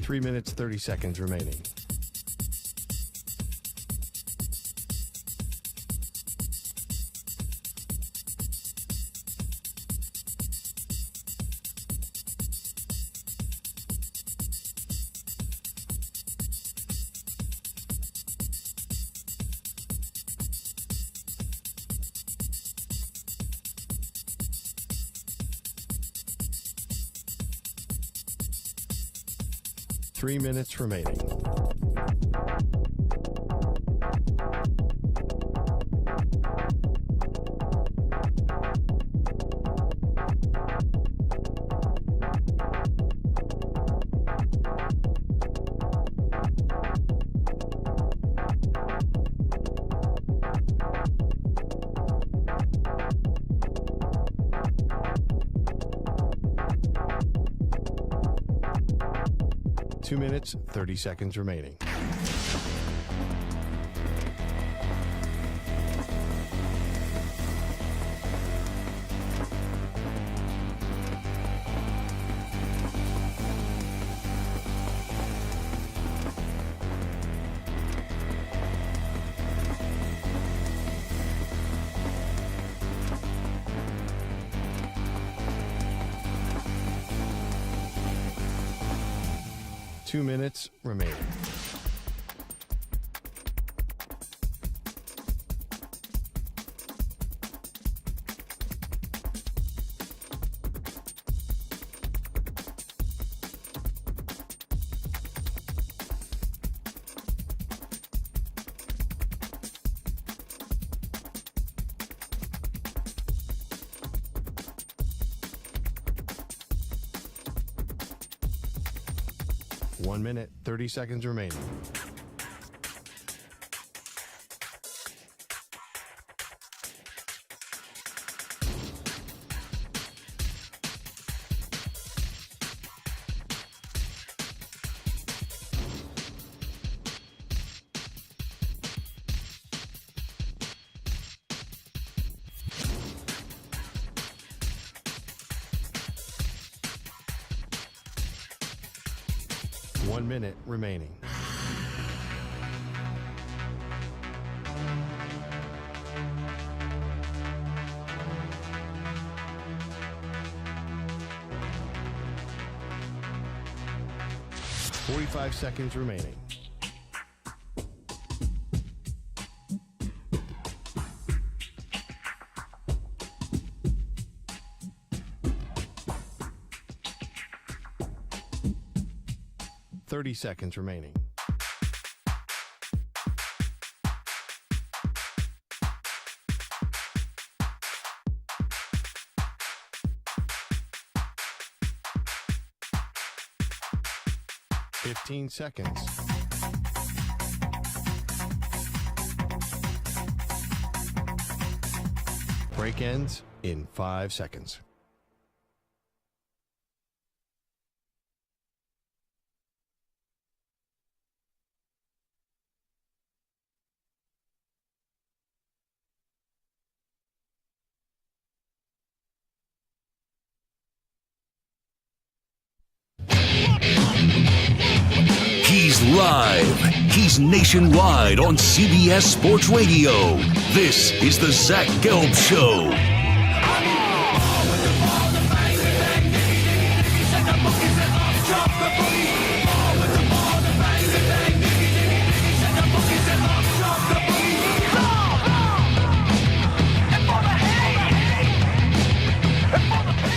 3 minutes, 30 seconds remaining. Three minutes remaining. Two minutes, 30 seconds remaining. Two minutes remaining. One minute, 30 seconds remaining. One minute remaining. Forty-five seconds remaining. Seconds remaining. Fifteen seconds. Break ends in 5 seconds. He's live. He's nationwide on CBS Sports Radio. This is the Zach Gelb Show.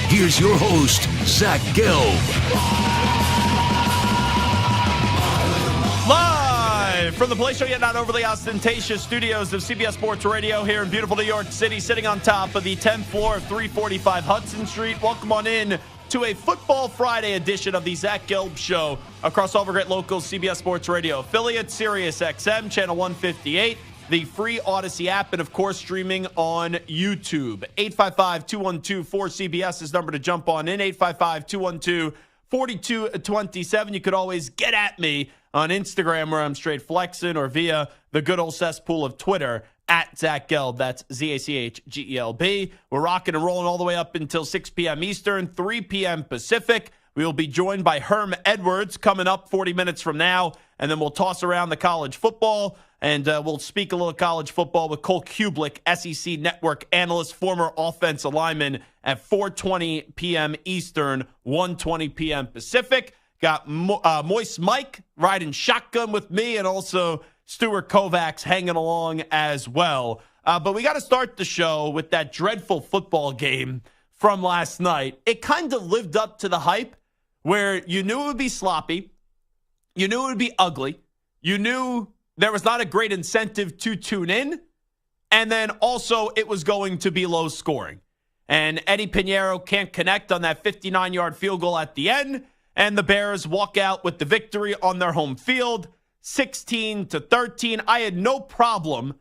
Here's your host, Zach Gelb. Live from the Play Show, yet not overly ostentatious studios of CBS Sports Radio here in beautiful New York City, sitting on top of the 10th floor of 345 Hudson Street. Welcome on in to a Football Friday edition of the Zach Gelb Show across all of our great local CBS Sports Radio affiliates, Sirius XM, channel 158, the free Odyssey app, and, of course, streaming on YouTube. 855-212-4CBS is number to jump on in, 855-212-4227. You could always get at me on Instagram, where I'm straight flexing, or via the good old cesspool of Twitter, at Zach Gelb. That's ZACHGELB. We're rocking and rolling all the way up until 6 p.m. Eastern, 3 p.m. Pacific. We We will be joined by Herm Edwards coming up 40 minutes from now, and then we'll toss around the college football, and we'll speak a little college football with Cole Cubelic, SEC Network analyst, former offensive lineman, at 4:20 p.m. Eastern, 1:20 p.m. Pacific. Got Moist Mike riding shotgun with me, and also Stuart Kovacs hanging along as well. But we got to start the show with that dreadful football game from last night. It kind of lived up to the hype where you knew it would be sloppy. You knew it would be ugly. You knew there was not a great incentive to tune in. And then also it was going to be low scoring. And Eddie Pinheiro can't connect on that 59-yard field goal at the end. And the Bears walk out with the victory on their home field, 16-13. I had no problem,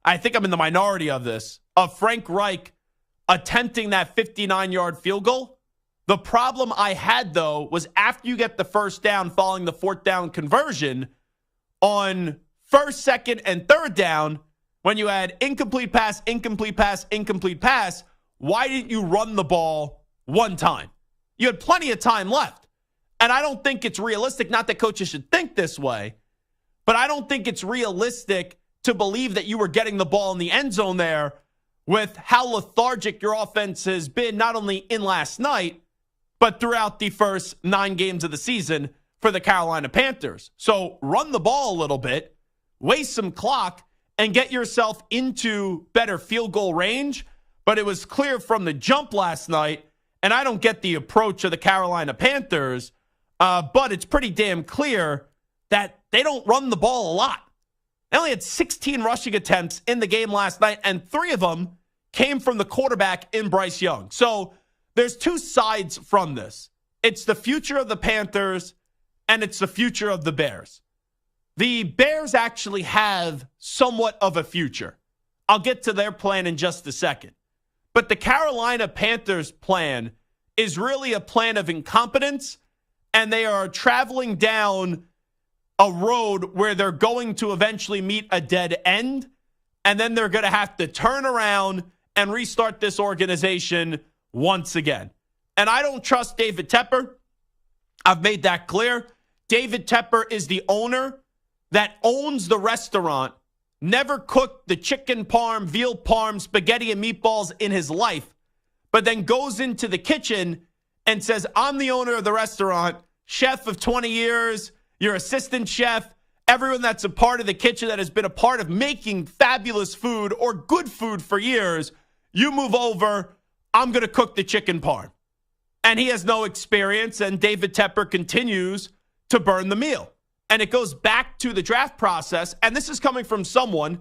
I think I'm in the minority of this, of Frank Reich attempting that 59-yard field goal. The problem I had, though, was after you get the first down following the fourth down conversion, on first, second, and third down, when you had incomplete pass, incomplete pass, incomplete pass, why didn't you run the ball one time? You had plenty of time left. And I don't think it's realistic, not that coaches should think this way, but I don't think it's realistic to believe that you were getting the ball in the end zone there with how lethargic your offense has been, not only in last night, but throughout the first 9 games of the season for the Carolina Panthers. So run the ball a little bit, waste some clock, and get yourself into better field goal range. But it was clear from the jump last night, and I don't get the approach of the Carolina Panthers, but it's pretty damn clear that they don't run the ball a lot. They only had 16 rushing attempts in the game last night, and 3 of them came from the quarterback in Bryce Young. So there's 2 sides from this. It's the future of the Panthers, and it's the future of the Bears. The Bears actually have somewhat of a future. I'll get to their plan in just a second. But the Carolina Panthers plan is really a plan of incompetence, and they are traveling down a road where they're going to eventually meet a dead end, and then they're going to have to turn around and restart this organization once again. And I don't trust David Tepper. I've made that clear. David Tepper is the owner that owns the restaurant, never cooked the chicken parm, veal parm, spaghetti, and meatballs in his life, but then goes into the kitchen and says, I'm the owner of the restaurant, chef of 20 years, your assistant chef, everyone that's a part of the kitchen that has been a part of making fabulous food or good food for years, you move over, I'm going to cook the chicken parm. And he has no experience, and David Tepper continues to burn the meal. And it goes back to the draft process, and this is coming from someone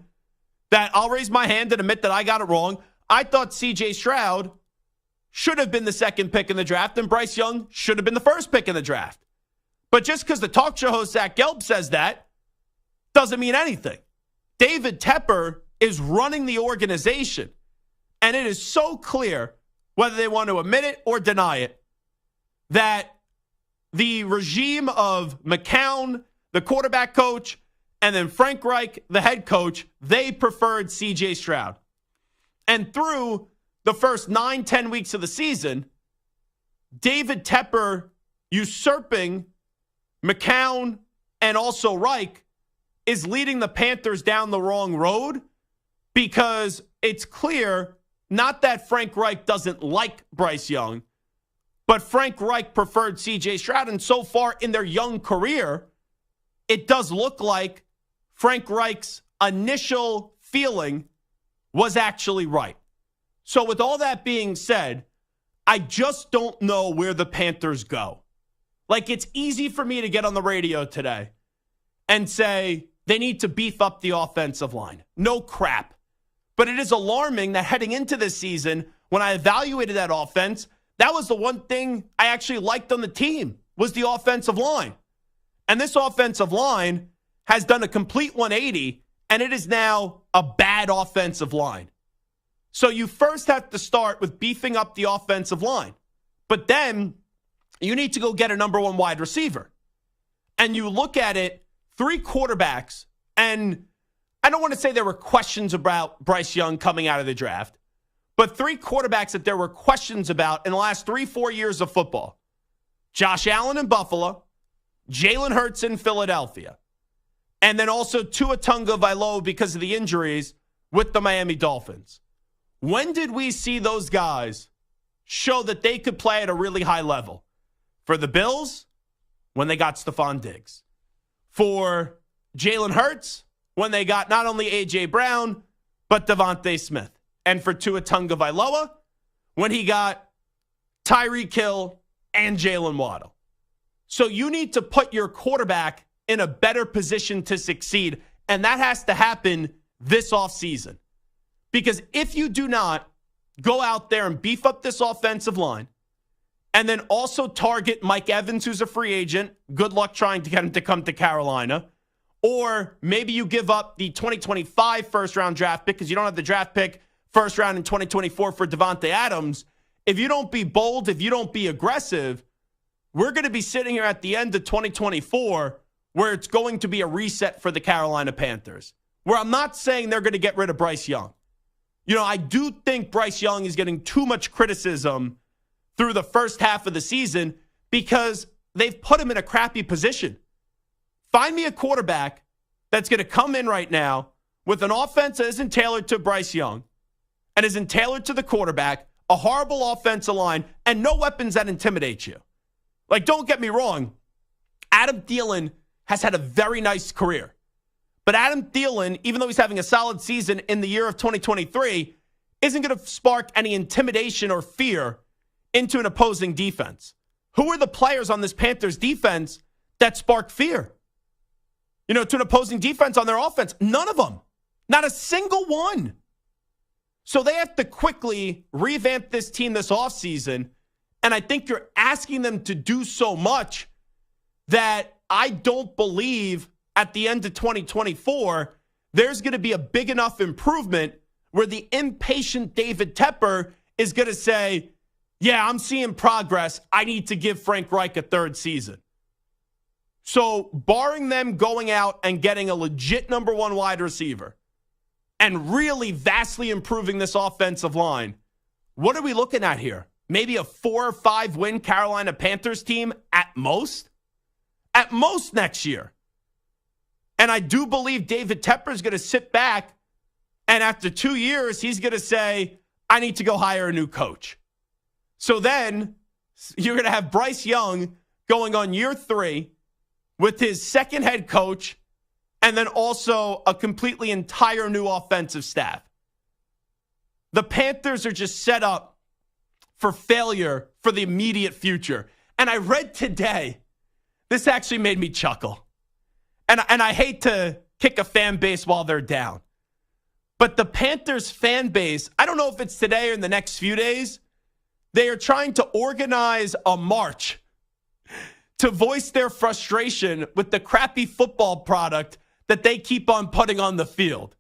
that I'll raise my hand and admit that I got it wrong. I thought C.J. Stroud should have been the second pick in the draft, and Bryce Young should have been the first pick in the draft. But just because the talk show host Zach Gelb says that doesn't mean anything. David Tepper is running the organization, and it is so clear, whether they want to admit it or deny it, that the regime of McCown, the quarterback coach, and then Frank Reich, the head coach, they preferred C.J. Stroud. And through the first 9-10 weeks of the season, David Tepper usurping McCown and also Reich is leading the Panthers down the wrong road, because it's clear not that Frank Reich doesn't like Bryce Young, but Frank Reich preferred C.J. Stroud. And so far in their young career, it does look like Frank Reich's initial feeling was actually right. So with all that being said, I just don't know where the Panthers go. Like, it's easy for me to get on the radio today and say they need to beef up the offensive line. No crap. But it is alarming that heading into this season, when I evaluated that offense, that was the one thing I actually liked on the team, was the offensive line. And this offensive line has done a complete 180, and it is now a bad offensive line. So you first have to start with beefing up the offensive line. But then you need to go get a number 1 wide receiver. And you look at it, 3 quarterbacks, and I don't want to say there were questions about Bryce Young coming out of the draft, but 3 quarterbacks that there were questions about in the last 3-4 years of football. Josh Allen in Buffalo, Jalen Hurts in Philadelphia, and then also Tua Tagovailoa because of the injuries with the Miami Dolphins. When did we see those guys show that they could play at a really high level? For the Bills, when they got Stephon Diggs. For Jalen Hurts, when they got not only A.J. Brown, but Devontae Smith. And for Tua Tagovailoa, when he got Tyreek Hill and Jalen Waddle. So you need to put your quarterback in a better position to succeed, and that has to happen this offseason. Because if you do not go out there and beef up this offensive line, and then also target Mike Evans, who's a free agent, good luck trying to get him to come to Carolina, or maybe you give up the 2025 first-round draft pick because you don't have the draft pick first round in 2024 for Devontae Adams. If you don't be bold, if you don't be aggressive, we're going to be sitting here at the end of 2024 where it's going to be a reset for the Carolina Panthers, where I'm not saying they're going to get rid of Bryce Young. You know, I do think Bryce Young is getting too much criticism through the first half of the season because they've put him in a crappy position. Find me a quarterback that's going to come in right now with an offense that isn't tailored to Bryce Young and isn't tailored to the quarterback, a horrible offensive line, and no weapons that intimidate you. Like, don't get me wrong. Adam Thielen has had a very nice career. But Adam Thielen, even though he's having a solid season in the year of 2023, isn't going to spark any intimidation or fear into an opposing defense. Who are the players on this Panthers defense that spark fear? You know, to an opposing defense on their offense? None of them. Not a single one. So they have to quickly revamp this team this offseason, and I think you're asking them to do so much that I don't believe at the end of 2024 there's going to be a big enough improvement where the impatient David Tepper is going to say, yeah, I'm seeing progress. I need to give Frank Reich a third season. So barring them going out and getting a legit number one wide receiver and really vastly improving this offensive line, what are we looking at here? Maybe a 4 or 5 win Carolina Panthers team at most? At most next year. And I do believe David Tepper is going to sit back and after 2 years, he's going to say, I need to go hire a new coach. So then you're going to have Bryce Young going on year 3 with his second head coach and then also a completely entire new offensive staff. The Panthers are just set up for failure for the immediate future. And I read today, this actually made me chuckle. And I hate to kick a fan base while they're down. But the Panthers fan base, I don't know if it's today or in the next few days, they are trying to organize a march to voice their frustration with the crappy football product that they keep on putting on the field.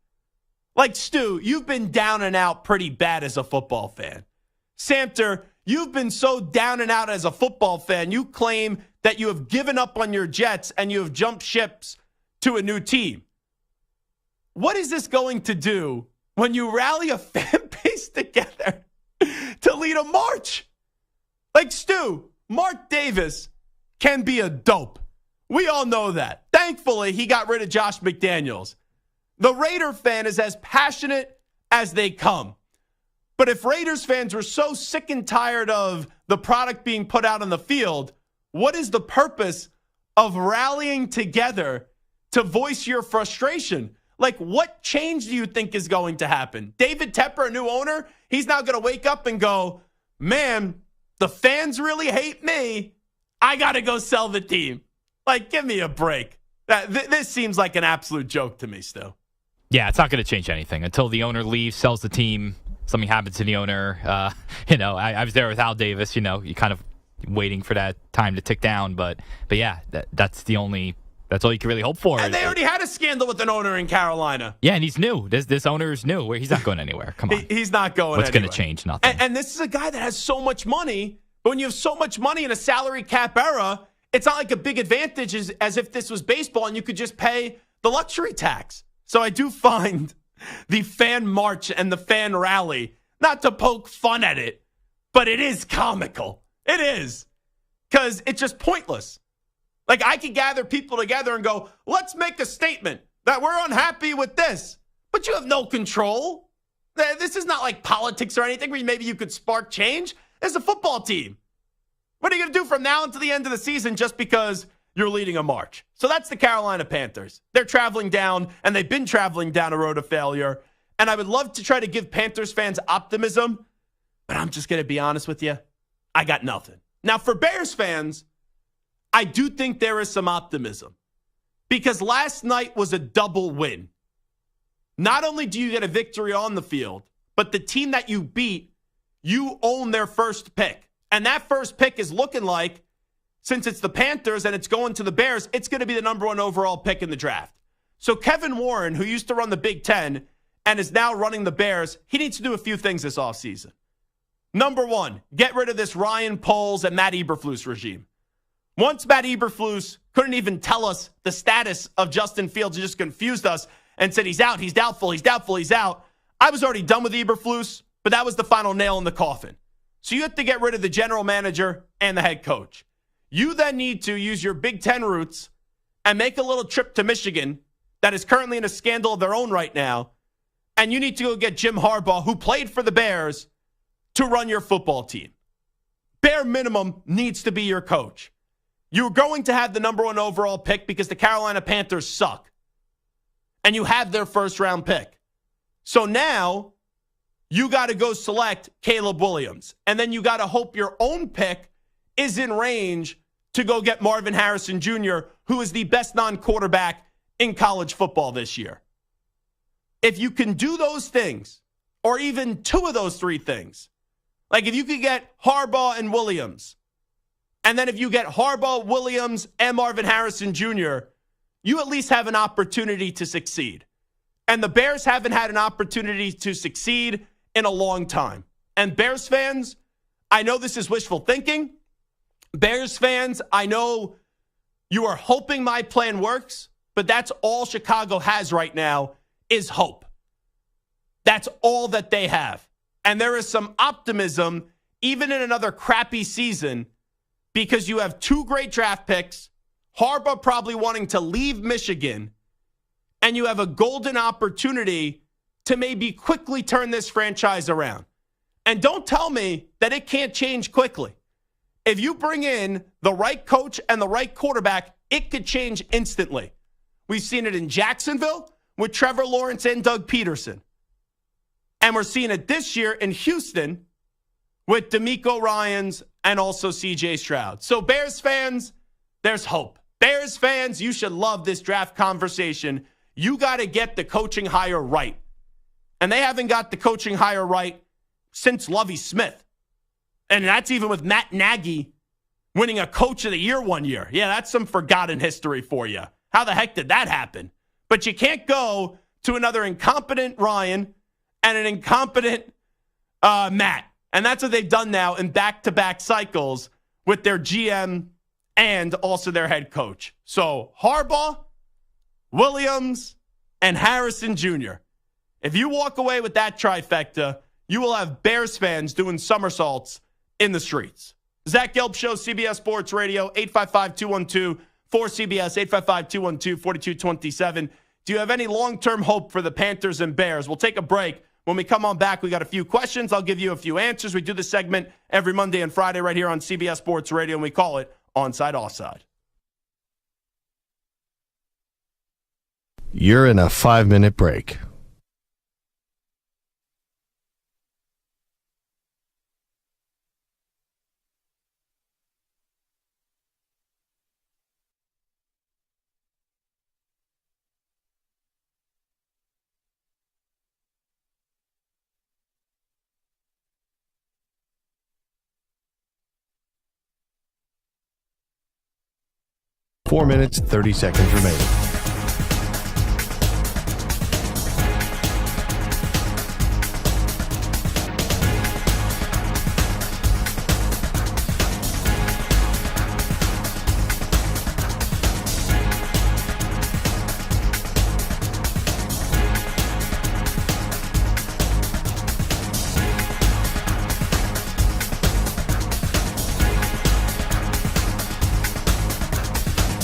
Like, Stu, you've been down and out pretty bad as a football fan. Samter, you've been so down and out as a football fan, you claim that you have given up on your Jets and you have jumped ships to a new team. What is this going to do when you rally a fan base together to lead a march? Like, Stu, Mark Davis can be a dope. We all know that. Thankfully, he got rid of Josh McDaniels. The Raider fan is as passionate as they come. But if Raiders fans were so sick and tired of the product being put out on the field, what is the purpose of rallying together to voice your frustration? Like, what change do you think is going to happen? David Tepper, a new owner, he's now going to wake up and go, man, the fans really hate me. I got to go sell the team. Like, give me a break. This seems like an absolute joke to me, Stu. Yeah, it's not going to change anything until the owner leaves, sells the team, something happens to the owner. I was there with Al Davis. You kind of waiting for that time to tick down. But yeah, that's all you can really hope for. And they already had a scandal with an owner in Carolina. Yeah, and he's new. This owner is new. He's not going anywhere. Come on. He's not going What's anywhere. What's going to change? Nothing. And this is a guy that has so much money. But when you have so much money in a salary cap era, it's not like a big advantage as if this was baseball and you could just pay the luxury tax. So I do find the fan march and the fan rally, not to poke fun at it, but it is comical. It is. because it's just pointless. Like, I could gather people together and go, let's make a statement that we're unhappy with this. But you have no control. This is not like politics or anything where maybe you could spark change. It's a football team. What are you going to do from now until the end of the season just because you're leading a march? So that's the Carolina Panthers. They're traveling down, and they've been traveling down a road of failure. And I would love to try to give Panthers fans optimism, but I'm just going to be honest with you. I got nothing. Now, for Bears fans, I do think there is some optimism because last night was a double win. Not only do you get a victory on the field, but the team that you beat, you own their first pick. And that first pick is looking like, since it's the Panthers and it's going to the Bears, it's going to be the number 1 overall pick in the draft. So Kevin Warren, who used to run the Big Ten and is now running the Bears, he needs to do a few things this offseason. Number 1, get rid of this Ryan Poles and Matt Eberflus regime. Once Matt Eberflus couldn't even tell us the status of Justin Fields, he just confused us and said he's out, he's doubtful, he's doubtful, he's out. I was already done with Eberflus, but that was the final nail in the coffin. So you have to get rid of the general manager and the head coach. You then need to use your Big Ten roots and make a little trip to Michigan that is currently in a scandal of their own right now. And you need to go get Jim Harbaugh, who played for the Bears, to run your football team. Bare minimum needs to be your coach. You're going to have the number 1 overall pick because the Carolina Panthers suck. And you have their first round pick. So now you got to go select Caleb Williams. And then you got to hope your own pick is in range to go get Marvin Harrison Jr., who is the best non-quarterback in college football this year. If you can do those things, or even 2 of those 3 things, like if you could get Harbaugh and Williams, and then if you get Harbaugh, Williams, and Marvin Harrison Jr., you at least have an opportunity to succeed. And the Bears haven't had an opportunity to succeed in a long time. And Bears fans, I know this is wishful thinking. Bears fans, I know you are hoping my plan works, but that's all Chicago has right now is hope. That's all that they have. And there is some optimism, even in another crappy season, because you have 2 great draft picks, Harbaugh probably wanting to leave Michigan, and you have a golden opportunity to maybe quickly turn this franchise around. And don't tell me that it can't change quickly. If you bring in the right coach and the right quarterback, it could change instantly. We've seen it in Jacksonville with Trevor Lawrence and Doug Peterson. And we're seeing it this year in Houston with DeMeco Ryans and also C.J. Stroud. So Bears fans, there's hope. Bears fans, you should love this draft conversation. You got to get the coaching hire right. And they haven't got the coaching hire right since Lovie Smith. And that's even with Matt Nagy winning a Coach of the Year one year. Yeah, that's some forgotten history for you. How the heck did that happen? But you can't go to another incompetent Ryan and an incompetent Matt. And that's what they've done now in back-to-back cycles with their GM and also their head coach. So Harbaugh, Williams, and Harrison Jr. If you walk away with that trifecta, you will have Bears fans doing somersaults in the streets. Zach Gelb Show, CBS Sports Radio, 855-212-4CBS, 855-212-4227. Do you have any long-term hope for the Panthers and Bears? We'll take a break. When we come on back, we got a few questions. I'll give you a few answers. We do this segment every Monday and Friday right here on CBS Sports Radio, and we call it Onside, Offside. You're in a 5-minute break. Four minutes, 30 seconds remaining.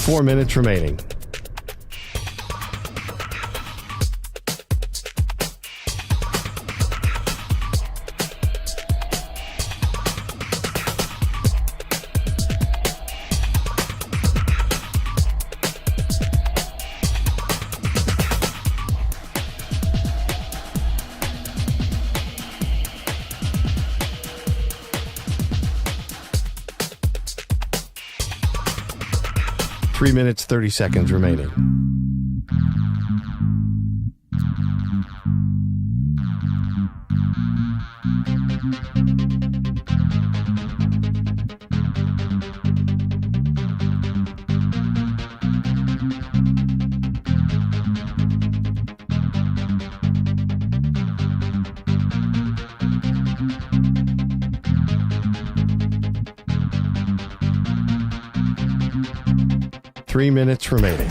4 minutes remaining. Three minutes, 30 seconds remaining. Three minutes remaining.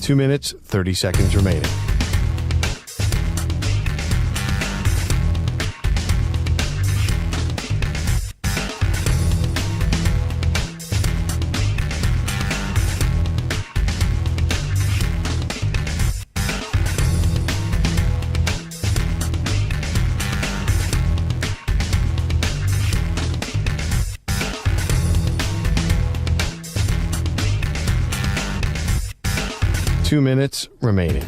Two minutes, 30 seconds remaining. Two minutes remaining.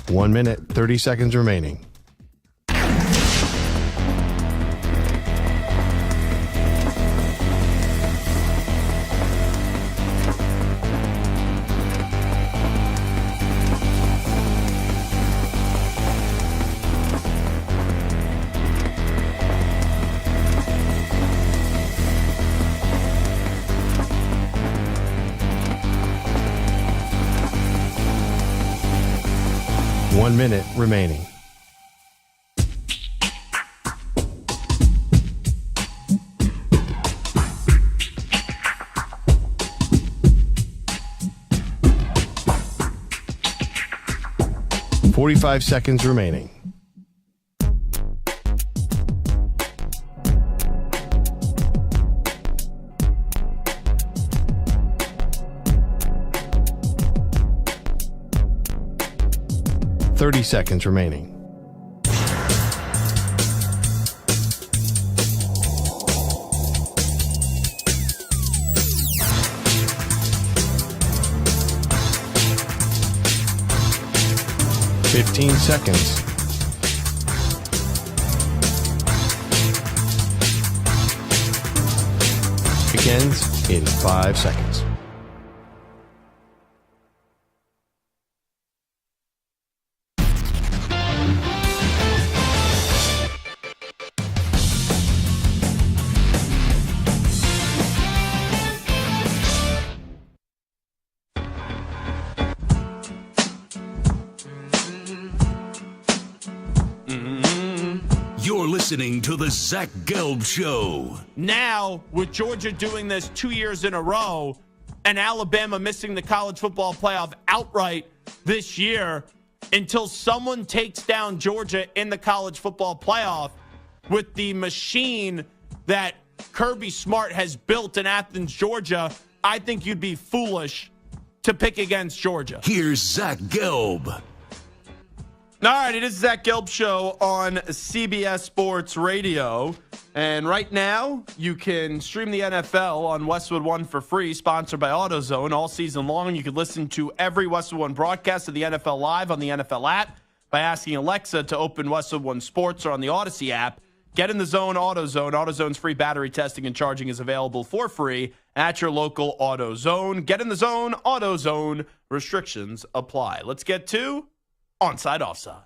One minute, 30 seconds remaining. One minute remaining. .45 seconds remaining. .30 seconds remaining. .15 seconds. Begins in 5 seconds. You're listening to the Zach Gelb Show. Now, with Georgia doing this 2 years in a row and Alabama missing the college football playoff outright this year, until someone takes down Georgia in the college football playoff with the machine that Kirby Smart has built in Athens, Georgia, I think you'd be foolish to pick against Georgia. Here's Zach Gelb. All right, it is Zach Gelb Show on CBS Sports Radio. And right now, you can stream the NFL on Westwood One for free, sponsored by AutoZone. All season long, you can listen to every Westwood One broadcast of the NFL Live on the NFL app by asking Alexa to open Westwood One Sports or on the Odyssey app. Get in the zone, AutoZone. AutoZone's free battery testing and charging is available for free at your local AutoZone. Get in the zone, AutoZone. Restrictions apply. Let's get to Onside, Offside.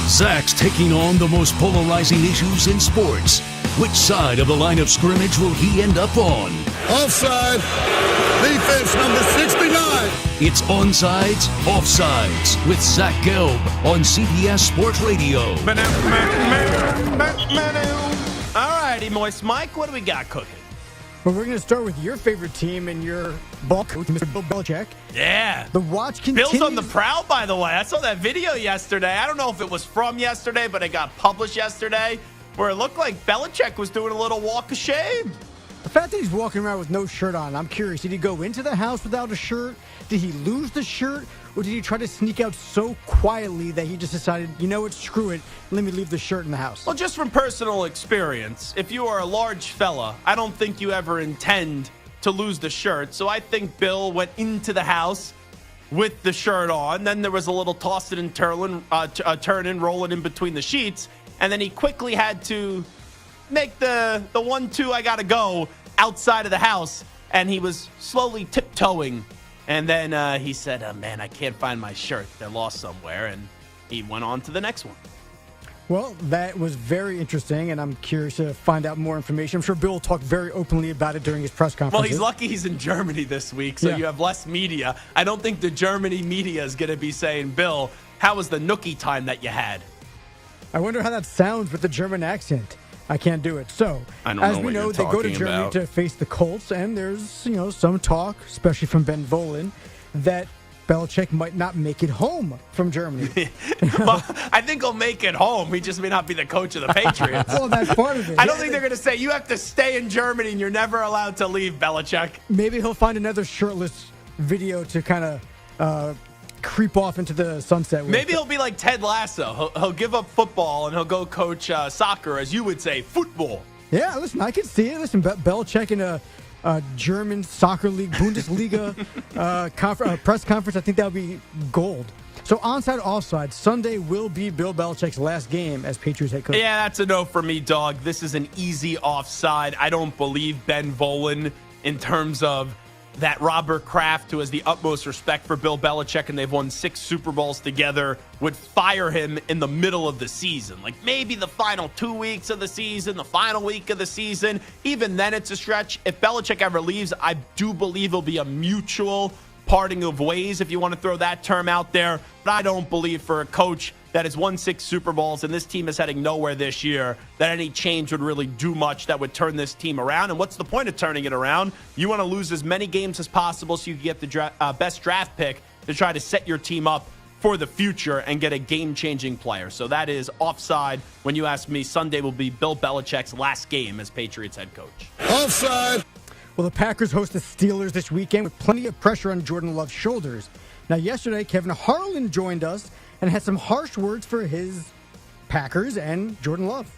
Zach's taking on the most polarizing issues in sports. Which side of the line of scrimmage will he end up on? Offside. Defense number 69. It's Onsides, Offsides with Zach Gelb on CBS Sports Radio. All righty, Moist Mike, what do we got cooking? Well, we're going to start with your favorite team and your ball coach, Mr. Bill Belichick. Yeah. The watch continues. Bill's on the prowl, by the way. I saw that video yesterday. I don't know if it was from yesterday, but it got published yesterday, where it looked like Belichick was doing a little walk of shame. The fact that he's walking around with no shirt on, I'm curious. Did he go into the house without a shirt? Did he lose the shirt? Or did he try to sneak out so quietly that he just decided, you know what, screw it, let me leave the shirt in the house? Well, just from personal experience, if you are a large fella, I don't think you ever intend to lose the shirt. So I think Bill went into the house with the shirt on. Then there was a little tossing and turning, rolling in between the sheets. And then he quickly had to make the 1-2, I gotta go, outside of the house. And he was slowly tiptoeing. And then he said, man, I can't find my shirt. They're lost somewhere. And he went on to the next one. Well, that was very interesting, and I'm curious to find out more information. I'm sure Bill will talk very openly about it during his press conference. Well, he's lucky he's in Germany this week, so you have less media. I don't think the Germany media is going to be saying, Bill, how was the nookie time that you had? I wonder how that sounds with the German accent. I can't do it. So, as we know, they go to Germany to face the Colts, and there's, some talk, especially from Ben Volen, that Belichick might not make it home from Germany. Well, I think he'll make it home. He just may not be the coach of the Patriots. Well, that's part of it. I don't think they're going to say, you have to stay in Germany and you're never allowed to leave, Belichick. Maybe he'll find another shirtless video to kind of creep off into the sunset with. Maybe he'll be like Ted Lasso. He'll give up football and he'll go coach soccer, as you would say, football. Yeah, listen, I can see it. Listen, Belichick in a German soccer league, Bundesliga press conference, I think that would be gold. So onside, offside, Sunday will be Bill Belichick's last game as Patriots head coach. Yeah, that's a no for me, dog. This is an easy offside. I don't believe Ben Volen in terms of that Robert Kraft, who has the utmost respect for Bill Belichick, and they've won 6 Super Bowls together, would fire him in the middle of the season. Like maybe the final 2 weeks of the season, the final week of the season. Even then, it's a stretch. If Belichick ever leaves, I do believe it'll be a mutual parting of ways, if you want to throw that term out there. But I don't believe for a coach that has won 6 Super Bowls and this team is heading nowhere this year, that any change would really do much that would turn this team around. And what's the point of turning it around? You want to lose as many games as possible so you can get the best draft pick to try to set your team up for the future and get a game-changing player. So that is offside. When you ask me, Sunday will be Bill Belichick's last game as Patriots head coach. Offside. Well, the Packers host the Steelers this weekend with plenty of pressure on Jordan Love's shoulders. Now, yesterday, Kevin Harlan joined us and had some harsh words for his Packers and Jordan Love.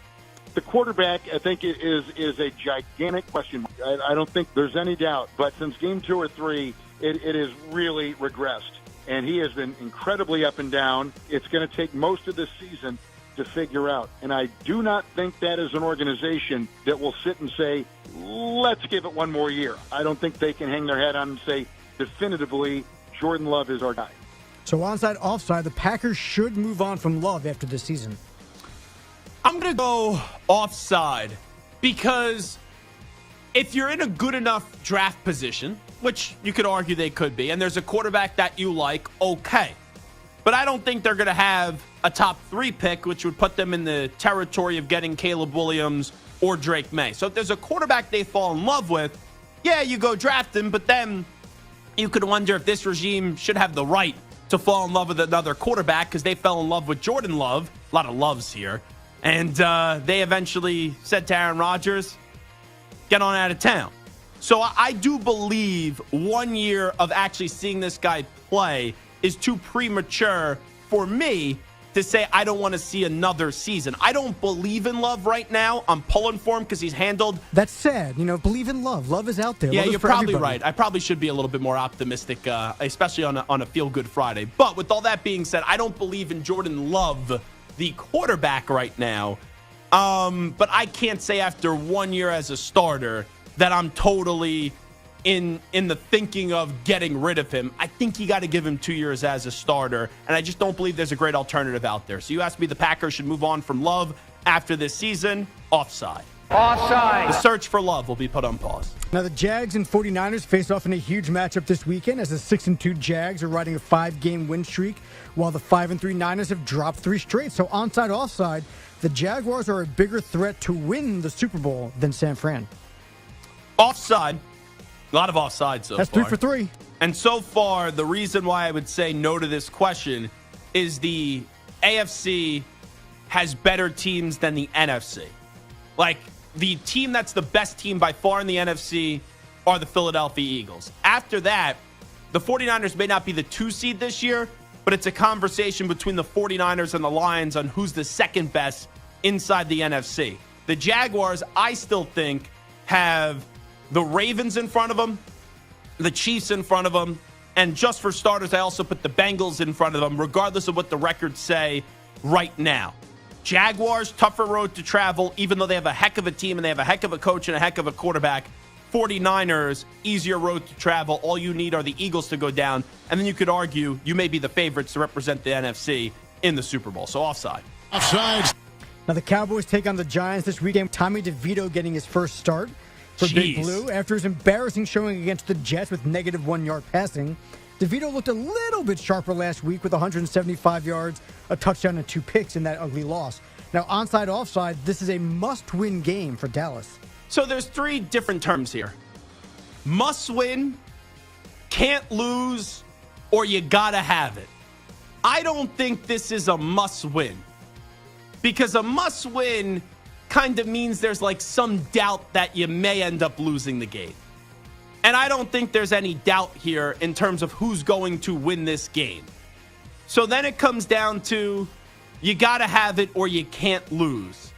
The quarterback, I think, is a gigantic question. I don't think there's any doubt. But since game 2 or 3, it has really regressed. And he has been incredibly up and down. It's going to take most of this season to figure out. And I do not think that is an organization that will sit and say, let's give it one more year. I don't think they can hang their head on and say, definitively, Jordan Love is our guy. So onside, offside, the Packers should move on from Love after this season. I'm going to go offside because if you're in a good enough draft position, which you could argue they could be, and there's a quarterback that you like, okay. But I don't think they're going to have a top 3 pick, which would put them in the territory of getting Caleb Williams or Drake May. So if there's a quarterback they fall in love with, yeah, you go draft him, but then you could wonder if this regime should have the right to fall in love with another quarterback because they fell in love with Jordan Love. A lot of loves here. And they eventually said to Aaron Rodgers, get on out of town. So I do believe 1 year of actually seeing this guy play is too premature for me to say I don't want to see another season. I don't believe in Love right now. I'm pulling for him because he's handled. That's sad. Believe in love. Love is out there. Yeah, love you're probably right. I probably should be a little bit more optimistic, especially on a feel-good Friday. But with all that being said, I don't believe in Jordan Love, the quarterback right now. But I can't say after 1 year as a starter that I'm totally in the thinking of getting rid of him. I think you got to give him 2 years as a starter, and I just don't believe there's a great alternative out there. So you asked me the Packers should move on from Love after this season. Offside. The search for Love will be put on pause. Now the Jags and 49ers face off in a huge matchup this weekend as the 6-2 Jags are riding a 5-game win streak, while the 5-3 Niners have dropped 3 straight. So onside, offside, the Jaguars are a bigger threat to win the Super Bowl than San Fran. Offside. A lot of offsides so far. That's 3 for 3. And so far, the reason why I would say no to this question is the AFC has better teams than the NFC. Like, the team that's the best team by far in the NFC are the Philadelphia Eagles. After that, the 49ers may not be the 2 seed this year, but it's a conversation between the 49ers and the Lions on who's the second best inside the NFC. The Jaguars, I still think, have the Ravens in front of them, the Chiefs in front of them, and just for starters, I also put the Bengals in front of them, regardless of what the records say right now. Jaguars, tougher road to travel, even though they have a heck of a team and they have a heck of a coach and a heck of a quarterback. 49ers, easier road to travel. All you need are the Eagles to go down, and then you could argue you may be the favorites to represent the NFC in the Super Bowl. So offside. Offsides. Now the Cowboys take on the Giants this weekend. Tommy DeVito getting his first start for Big Blue after his embarrassing showing against the Jets with negative 1 yard passing. DeVito looked a little bit sharper last week with 175 yards, a touchdown, and 2 picks in that ugly loss. Now, onside, offside, this is a must-win game for Dallas. So there's 3 different terms here. Must win, can't lose, or you gotta have it. I don't think this is a must win, because a must win kind of means there's like some doubt that you may end up losing the game. And I don't think there's any doubt here in terms of who's going to win this game. So then it comes down to you got to have it or you can't lose.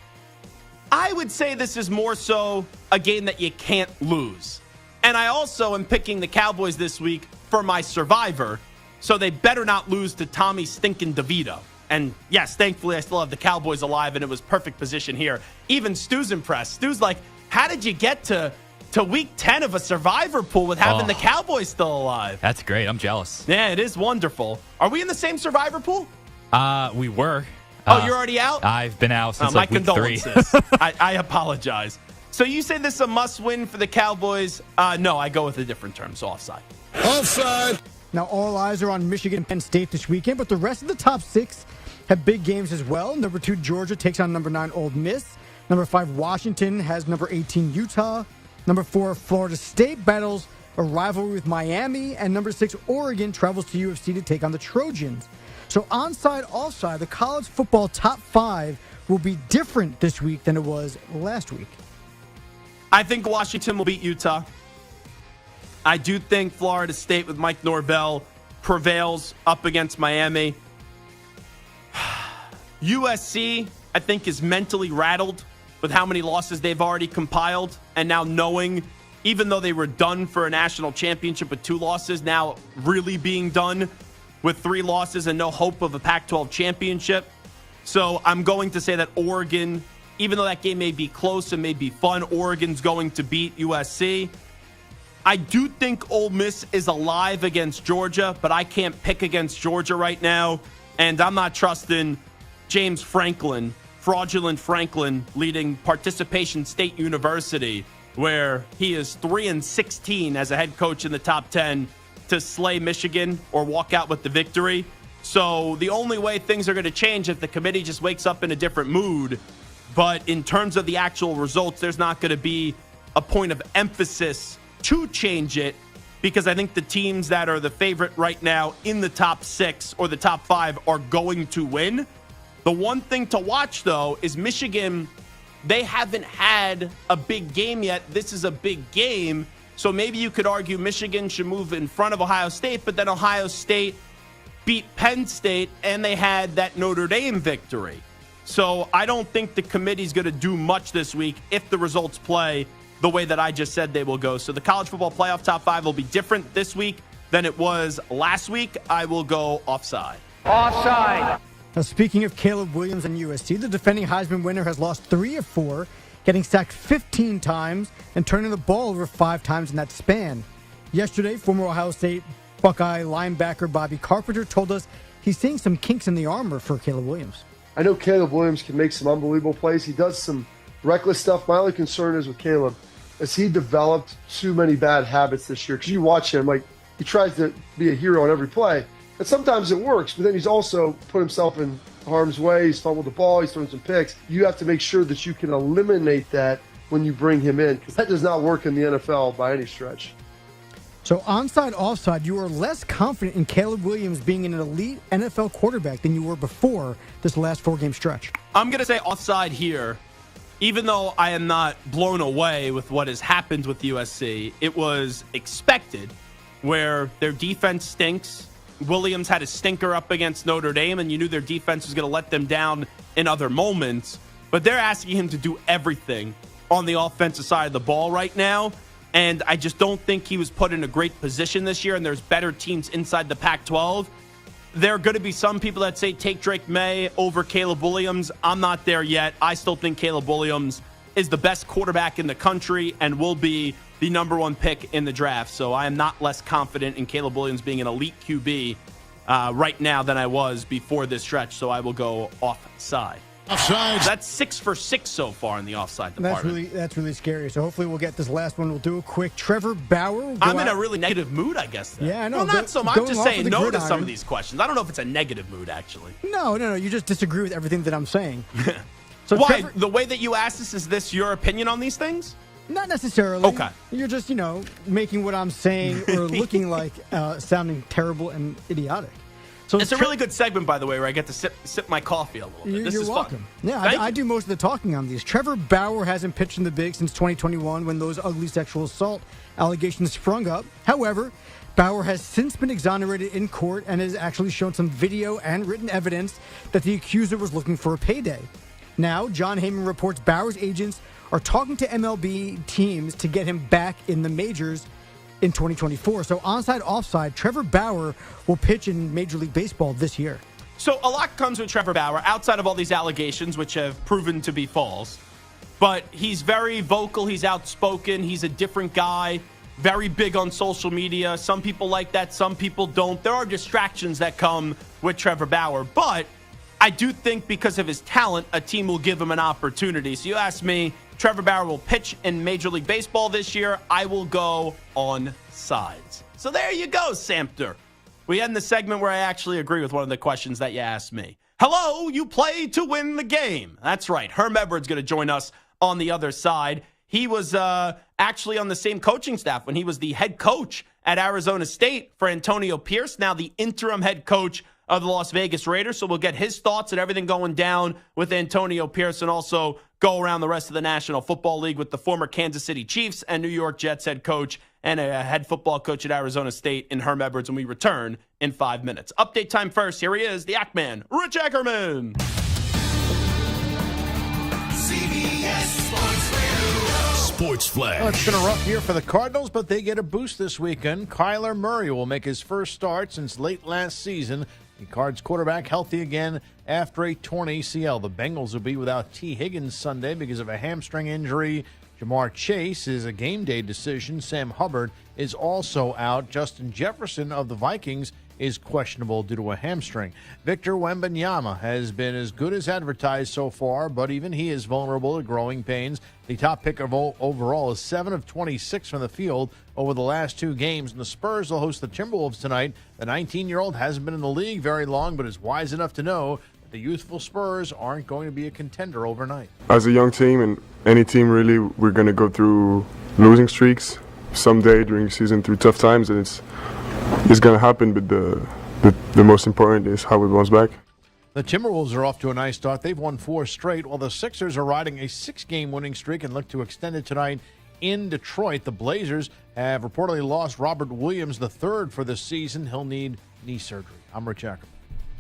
I would say this is more so a game that you can't lose. And I also am picking the Cowboys this week for my survivor, so they better not lose to Tommy stinking DeVito. And yes, thankfully I still have the Cowboys alive, and it was perfect position here. Even Stu's impressed. Stu's like, how did you get to week 10 of a survivor pool with having the Cowboys still alive? That's great. I'm jealous. Yeah, it is wonderful. Are we in the same survivor pool? We were. Oh, you're already out? I've been out since my week 3. condolences. I apologize. So you say this is a must-win for the Cowboys? No, I go with a different term, so offside. Offside. Now, all eyes are on Michigan and Penn State this weekend, but the rest of the top 6 have big games as well. Number 2, Georgia takes on number 9, Ole Miss. Number 5, Washington has number 18, Utah. Number 4, Florida State battles a rivalry with Miami. And number 6, Oregon travels to UFC to take on the Trojans. So onside, offside, the college football top 5 will be different this week than it was last week. I think Washington will beat Utah. I do think Florida State with Mike Norvell prevails up against Miami. USC, I think, is mentally rattled with how many losses they've already compiled. And now knowing, even though they were done for a national championship with 2 losses, now really being done with 3 losses and no hope of a Pac-12 championship. So I'm going to say that Oregon, even though that game may be close and may be fun, Oregon's going to beat USC. I do think Ole Miss is alive against Georgia, but I can't pick against Georgia right now. And I'm not trusting James Franklin, fraudulent Franklin, leading Participation State University, where he is 3-16 as a head coach in the top 10 to slay Michigan or walk out with the victory. So the only way things are going to change if the committee just wakes up in a different mood. But in terms of the actual results, there's not going to be a point of emphasis to change it, because I think the teams that are the favorite right now in the top 6 or the top 5 are going to win. The one thing to watch, though, is Michigan. They haven't had a big game yet. This is a big game. So maybe you could argue Michigan should move in front of Ohio State, but then Ohio State beat Penn State, and they had that Notre Dame victory. So I don't think the committee's going to do much this week if the results play the way that I just said they will go. So the college football playoff top 5 will be different this week than it was last week. I will go offside. Offside. Now, speaking of Caleb Williams and USC, the defending Heisman winner has lost 3 of 4, getting sacked 15 times and turning the ball over 5 times in that span. Yesterday, former Ohio State Buckeye linebacker Bobby Carpenter told us he's seeing some kinks in the armor for Caleb Williams. I know Caleb Williams can make some unbelievable plays. He does some reckless stuff. My only concern is with Caleb is he developed too many bad habits this year. Because you watch him, like, he tries to be a hero on every play. And sometimes it works, but then he's also put himself in harm's way. He's fumbled the ball. He's thrown some picks. You have to make sure that you can eliminate that when you bring him in, because that does not work in the NFL by any stretch. So onside, offside, you are less confident in Caleb Williams being an elite NFL quarterback than you were before this last 4-game stretch. I'm going to say offside here. Even though I am not blown away with what has happened with USC, it was expected where their defense stinks. Williams had a stinker up against Notre Dame, and you knew their defense was going to let them down in other moments. But they're asking him to do everything on the offensive side of the ball right now, and I just don't think he was put in a great position this year, and there's better teams inside the Pac-12. There are going to be some people that say take Drake May over Caleb Williams. I'm not there yet. I still think Caleb Williams is the best quarterback in the country and will be the number 1 pick in the draft. So I am not less confident in Caleb Williams being an elite QB right now than I was before this stretch. So I will go offside. Offsides. That's 6 for 6 so far in the offside department. That's really scary. So hopefully we'll get this last one. We'll do a quick. Trevor Bauer. I'm in a really negative mood, I guess. Then. Yeah, I know. Well, not so much. I'm just saying no to some of these questions. I don't know if it's a negative mood, actually. No. You just disagree with everything that I'm saying. So why? The way that you asked this, is this your opinion on these things? Not necessarily. Okay. You're just, making what I'm saying or looking like sounding terrible and idiotic. So it's a really good segment, by the way, where I get to sip my coffee a little bit. This is welcome. Fun. Yeah, I do most of the talking on these. Trevor Bauer hasn't pitched in the big since 2021 when those ugly sexual assault allegations sprung up. However, Bauer has since been exonerated in court and has actually shown some video and written evidence that the accuser was looking for a payday. Now, John Heyman reports Bauer's agents are talking to MLB teams to get him back in the majors in 2024. So onside, offside, Trevor Bauer will pitch in Major League Baseball this year. So a lot comes with Trevor Bauer outside of all these allegations, which have proven to be false. But he's very vocal. He's outspoken. He's a different guy. Very big on social media. Some people like that. Some people don't. There are distractions that come with Trevor Bauer. But I do think because of his talent, a team will give him an opportunity. So you ask me, Trevor Bauer will pitch in Major League Baseball this year. I will go on sides. So there you go, Samter. We end the segment where I actually agree with one of the questions that you asked me. Hello, you play to win the game. That's right. Herm Edwards going to join us on the other side. He was actually on the same coaching staff when he was the head coach at Arizona State for Antonio Pierce, now the interim head coach of the Las Vegas Raiders. So we'll get his thoughts and everything going down with Antonio Pierce, and also go around the rest of the National Football League with the former Kansas City Chiefs and New York Jets head coach and a head football coach at Arizona State in Herm Edwards when we return in 5 minutes. Update time first. Here he is, the Ackman, Rich Ackerman. CBS Sports Radio. Sports Flash. Well, it's been a rough year for the Cardinals, but they get a boost this weekend. Kyler Murray will make his first start since late last season. The Cards quarterback healthy again after a torn ACL. The Bengals will be without T. Higgins Sunday because of a hamstring injury. Jamar Chase is a game day decision. Sam Hubbard is also out. Justin Jefferson of the Vikings is questionable due to a hamstring. Victor Wembanyama has been as good as advertised so far, but even he is vulnerable to growing pains. The top pick of overall is 7 of 26 from the field over the last 2 games, and the Spurs will host the Timberwolves tonight. The 19-year-old hasn't been in the league very long, but is wise enough to know that the youthful Spurs aren't going to be a contender overnight. As a young team, and any team really, we're going to go through losing streaks someday during the season, through tough times, and it's going to happen, but the most important is how we bounce back. The Timberwolves are off to a nice start. They've won 4 straight, while the Sixers are riding a 6-game winning streak and look to extend it tonight in Detroit. The Blazers have reportedly lost Robert Williams III for the season. He'll need knee surgery. I'm Rich Ackerman.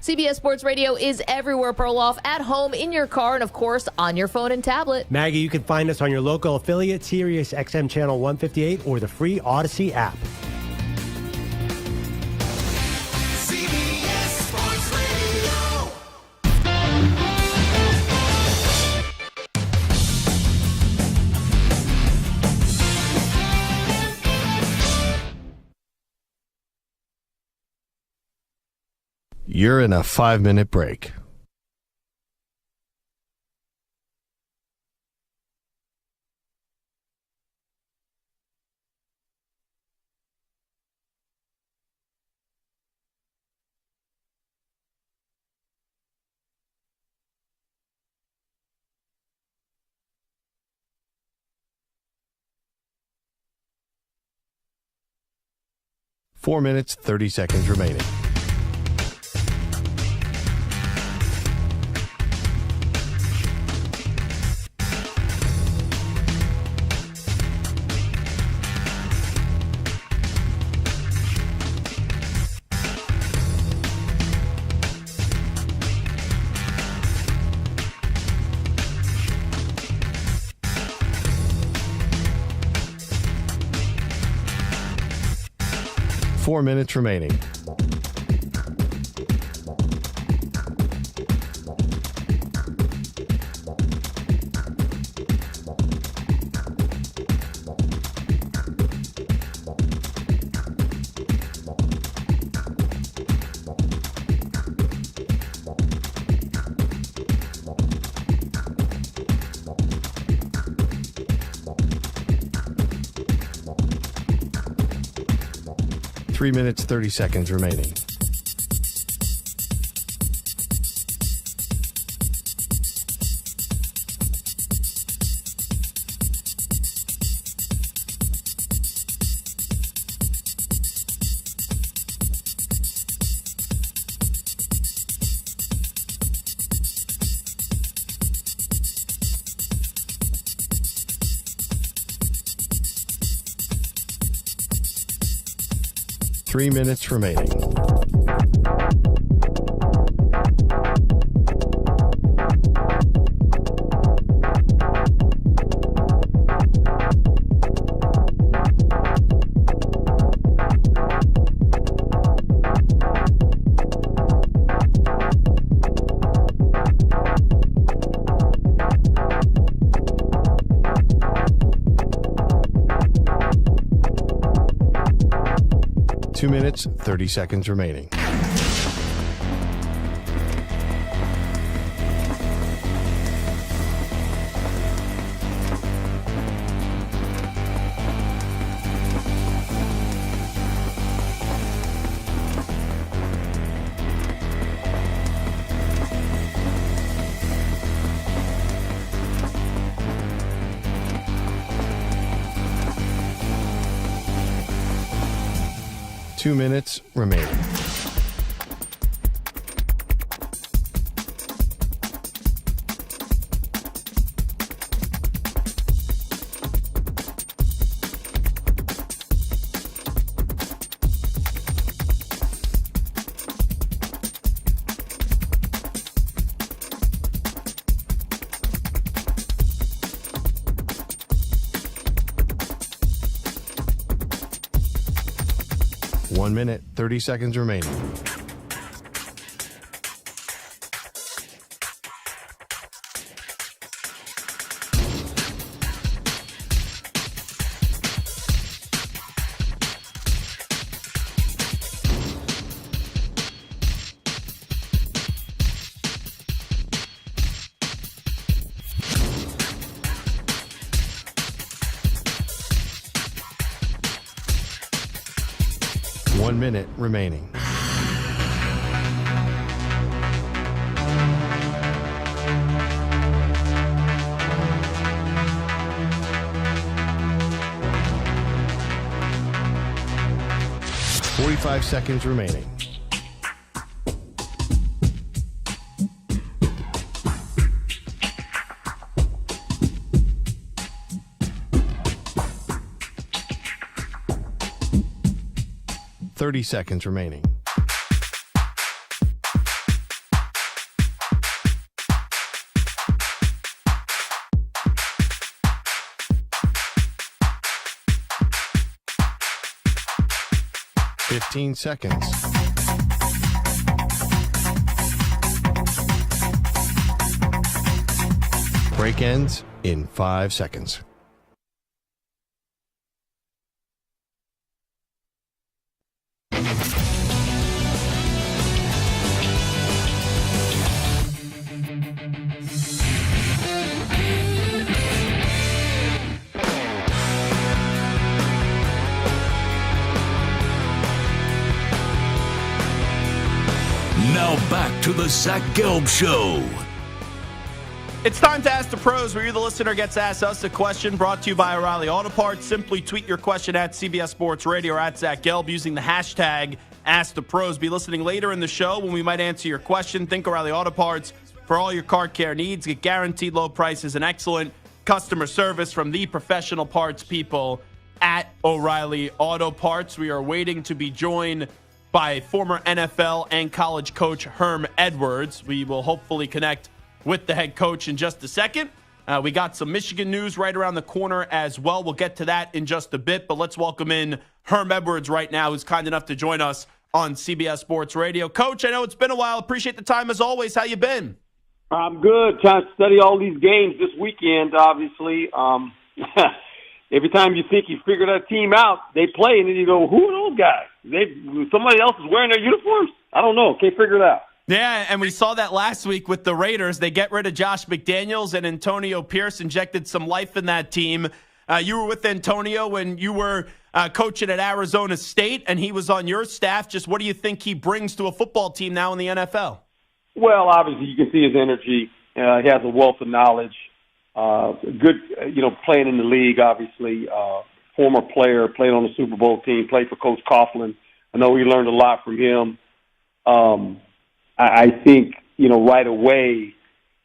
CBS Sports Radio is everywhere, Perloff, at home, in your car, and, of course, on your phone and tablet. Maggie, you can find us on your local affiliate, Sirius XM Channel 158, or the free Odyssey app. CBS Sports Radio. You're in a 5-minute break. Four minutes, 30 seconds remaining. Four minutes remaining. Three minutes, 30 seconds remaining. Three minutes remaining. Two minutes, 30 seconds remaining. Two minutes remaining. One minute, 30 seconds remaining. One minute remaining. Five seconds remaining. .30 seconds remaining. 15 seconds. Break ends in 5 seconds. Now back to the Zach Gelb Show. It's time to Ask the Pros, where you, the listener, gets to ask us a question, brought to you by O'Reilly Auto Parts. Simply tweet your question at CBS Sports Radio or at Zach Gelb using the hashtag Ask the Pros. Be listening later in the show when we might answer your question. Think O'Reilly Auto Parts for all your car care needs. Get guaranteed low prices and excellent customer service from the professional parts people at O'Reilly Auto Parts. We are waiting to be joined by former NFL and college coach Herm Edwards. We will hopefully connect with the head coach in just a second. We got some Michigan news right around the corner as well. We'll get to that in just a bit, but let's welcome in Herm Edwards right now, who's kind enough to join us on CBS Sports Radio. Coach, I know it's been a while. Appreciate the time as always. How you been? I'm good. Trying to study all these games this weekend, obviously. Every time you think you figured that team out, they play, and then you go, who are those guys? Somebody else is wearing their uniforms? I don't know. Can't figure it out. Yeah, and we saw that last week with the Raiders. They get rid of Josh McDaniels, and Antonio Pierce injected some life in that team. You were with Antonio when you were coaching at Arizona State, and he was on your staff. Just what do you think he brings to a football team now in the NFL? Well, obviously, you can see his energy. He has a wealth of knowledge. Good, playing in the league, obviously. Former player, played on the Super Bowl team, played for Coach Coughlin. I know we learned a lot from him. I think, right away,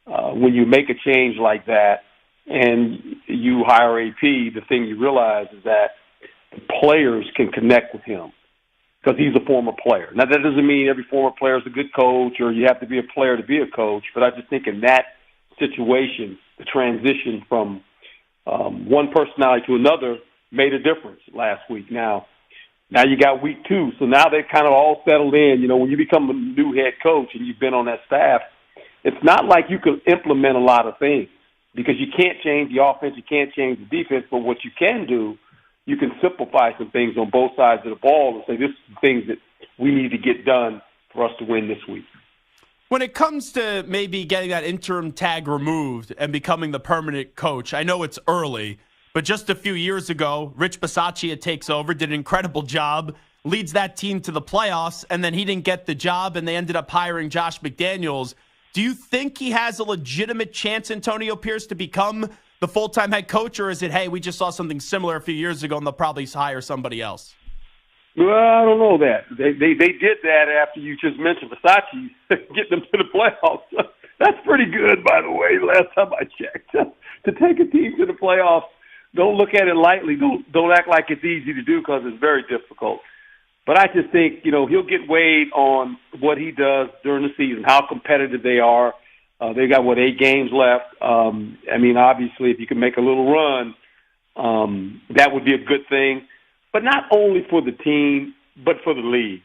when you make a change like that and you hire AP, the thing you realize is that the players can connect with him because he's a former player. Now, that doesn't mean every former player is a good coach or you have to be a player to be a coach, but I just think in that situation, the transition from one personality to another made a difference last week. Now you got week 2, so now they're kind of all settled in. When you become a new head coach and you've been on that staff, it's not like you can implement a lot of things because you can't change the offense, you can't change the defense, but what you can do, you can simplify some things on both sides of the ball and say this is the things that we need to get done for us to win this week. When it comes to maybe getting that interim tag removed and becoming the permanent coach, I know it's early, but just a few years ago, Rich Bisaccia takes over, did an incredible job, leads that team to the playoffs, and then he didn't get the job, and they ended up hiring Josh McDaniels. Do you think he has a legitimate chance, Antonio Pierce, to become the full-time head coach, or is it, hey, we just saw something similar a few years ago, and they'll probably hire somebody else? Well, I don't know that. They did that after you just mentioned Bisaccia, get them to the playoffs. That's pretty good, by the way, last time I checked. To take a team to the playoffs, don't look at it lightly. Don't act like it's easy to do because it's very difficult. But I just think, he'll get weighed on what he does during the season, how competitive they are. They got, 8 games left. Obviously, if you can make a little run, that would be a good thing. But not only for the team, but for the league.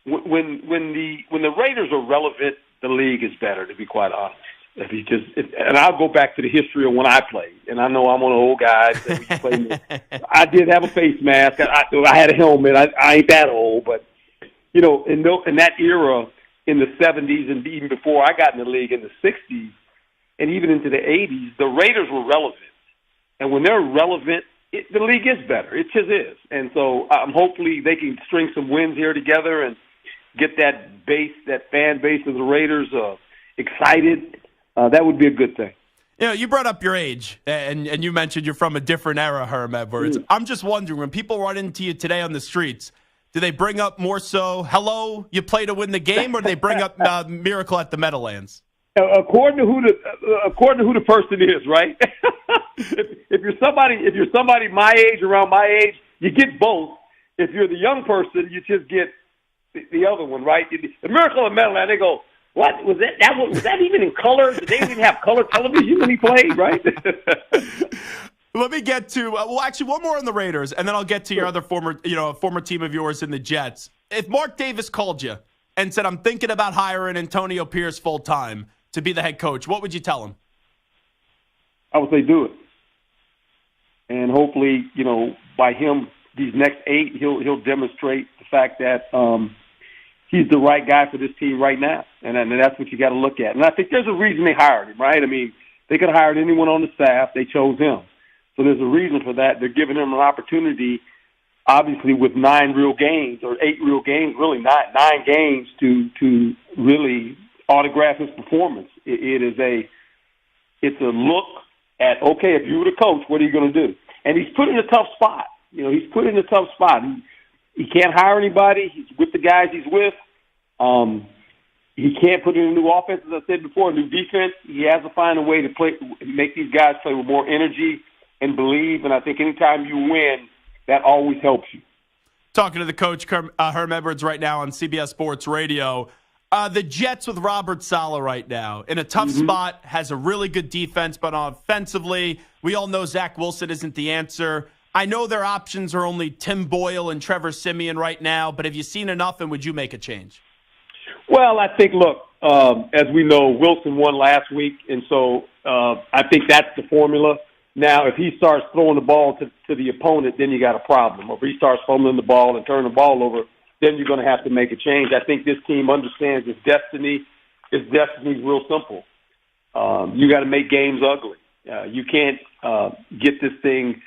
When the Raiders are relevant, the league is better, to be quite honest. And I'll go back to the history of when I played. And I know I'm one of the old guys that we played. I did have a face mask. I had a helmet. I ain't that old, but in that era, in the 70s and even before I got in the league in the 60s and even into the 80s, the Raiders were relevant. And when they're relevant, the league is better. It just is. And so hopefully they can string some wins here together and get that fan base of the Raiders excited. That would be a good thing. You brought up your age, and you mentioned you're from a different era, Herm Edwards. I'm just wondering, when people run into you today on the streets, do they bring up more so, hello, you play to win the game, or do they bring up Miracle at the Meadowlands? According to who the person is, right? if you're somebody my age, around my age, you get both. If you're the young person, you just get the other one, right? The Miracle at Meadowlands, they go, what was that? Was that even in color? Did they even have color television when he played? Right? Let me get to actually one more on the Raiders, and then I'll get to your other former team of yours in the Jets. If Mark Davis called you and said, "I'm thinking about hiring Antonio Pierce full time to be the head coach," what would you tell him? I would say do it, and hopefully, by him these next 8, he'll demonstrate the fact that he's the right guy for this team right now, and that's what you got to look at. And I think there's a reason they hired him, right? I mean, they could have hired anyone on the staff. They chose him. So there's a reason for that. They're giving him an opportunity, obviously, with 9 real games, or 8 real games, really 9 games to really autograph his performance. It's a look at, okay, if you were the coach, what are you going to do? And he's put in a tough spot. He's put in a tough spot. He can't hire anybody. He's with the guys he's with. He can't put in a new offense, as I said before, a new defense. He has to find a way to make these guys play with more energy and believe. And I think anytime you win, that always helps you. Talking to the coach, Herm Edwards, right now on CBS Sports Radio. The Jets with Robert Saleh right now in a tough spot, has a really good defense, but offensively, we all know Zach Wilson isn't the answer. I know their options are only Tim Boyle and Trevor Siemian right now, but have you seen enough, and would you make a change? Well, I think, look, as we know, Wilson won last week, and so I think that's the formula. Now, if he starts throwing the ball to the opponent, then you got a problem. Or if he starts fumbling the ball and turning the ball over, then you're going to have to make a change. I think this team understands its destiny. Its destiny is real simple. You got to make games ugly. You can't get this thing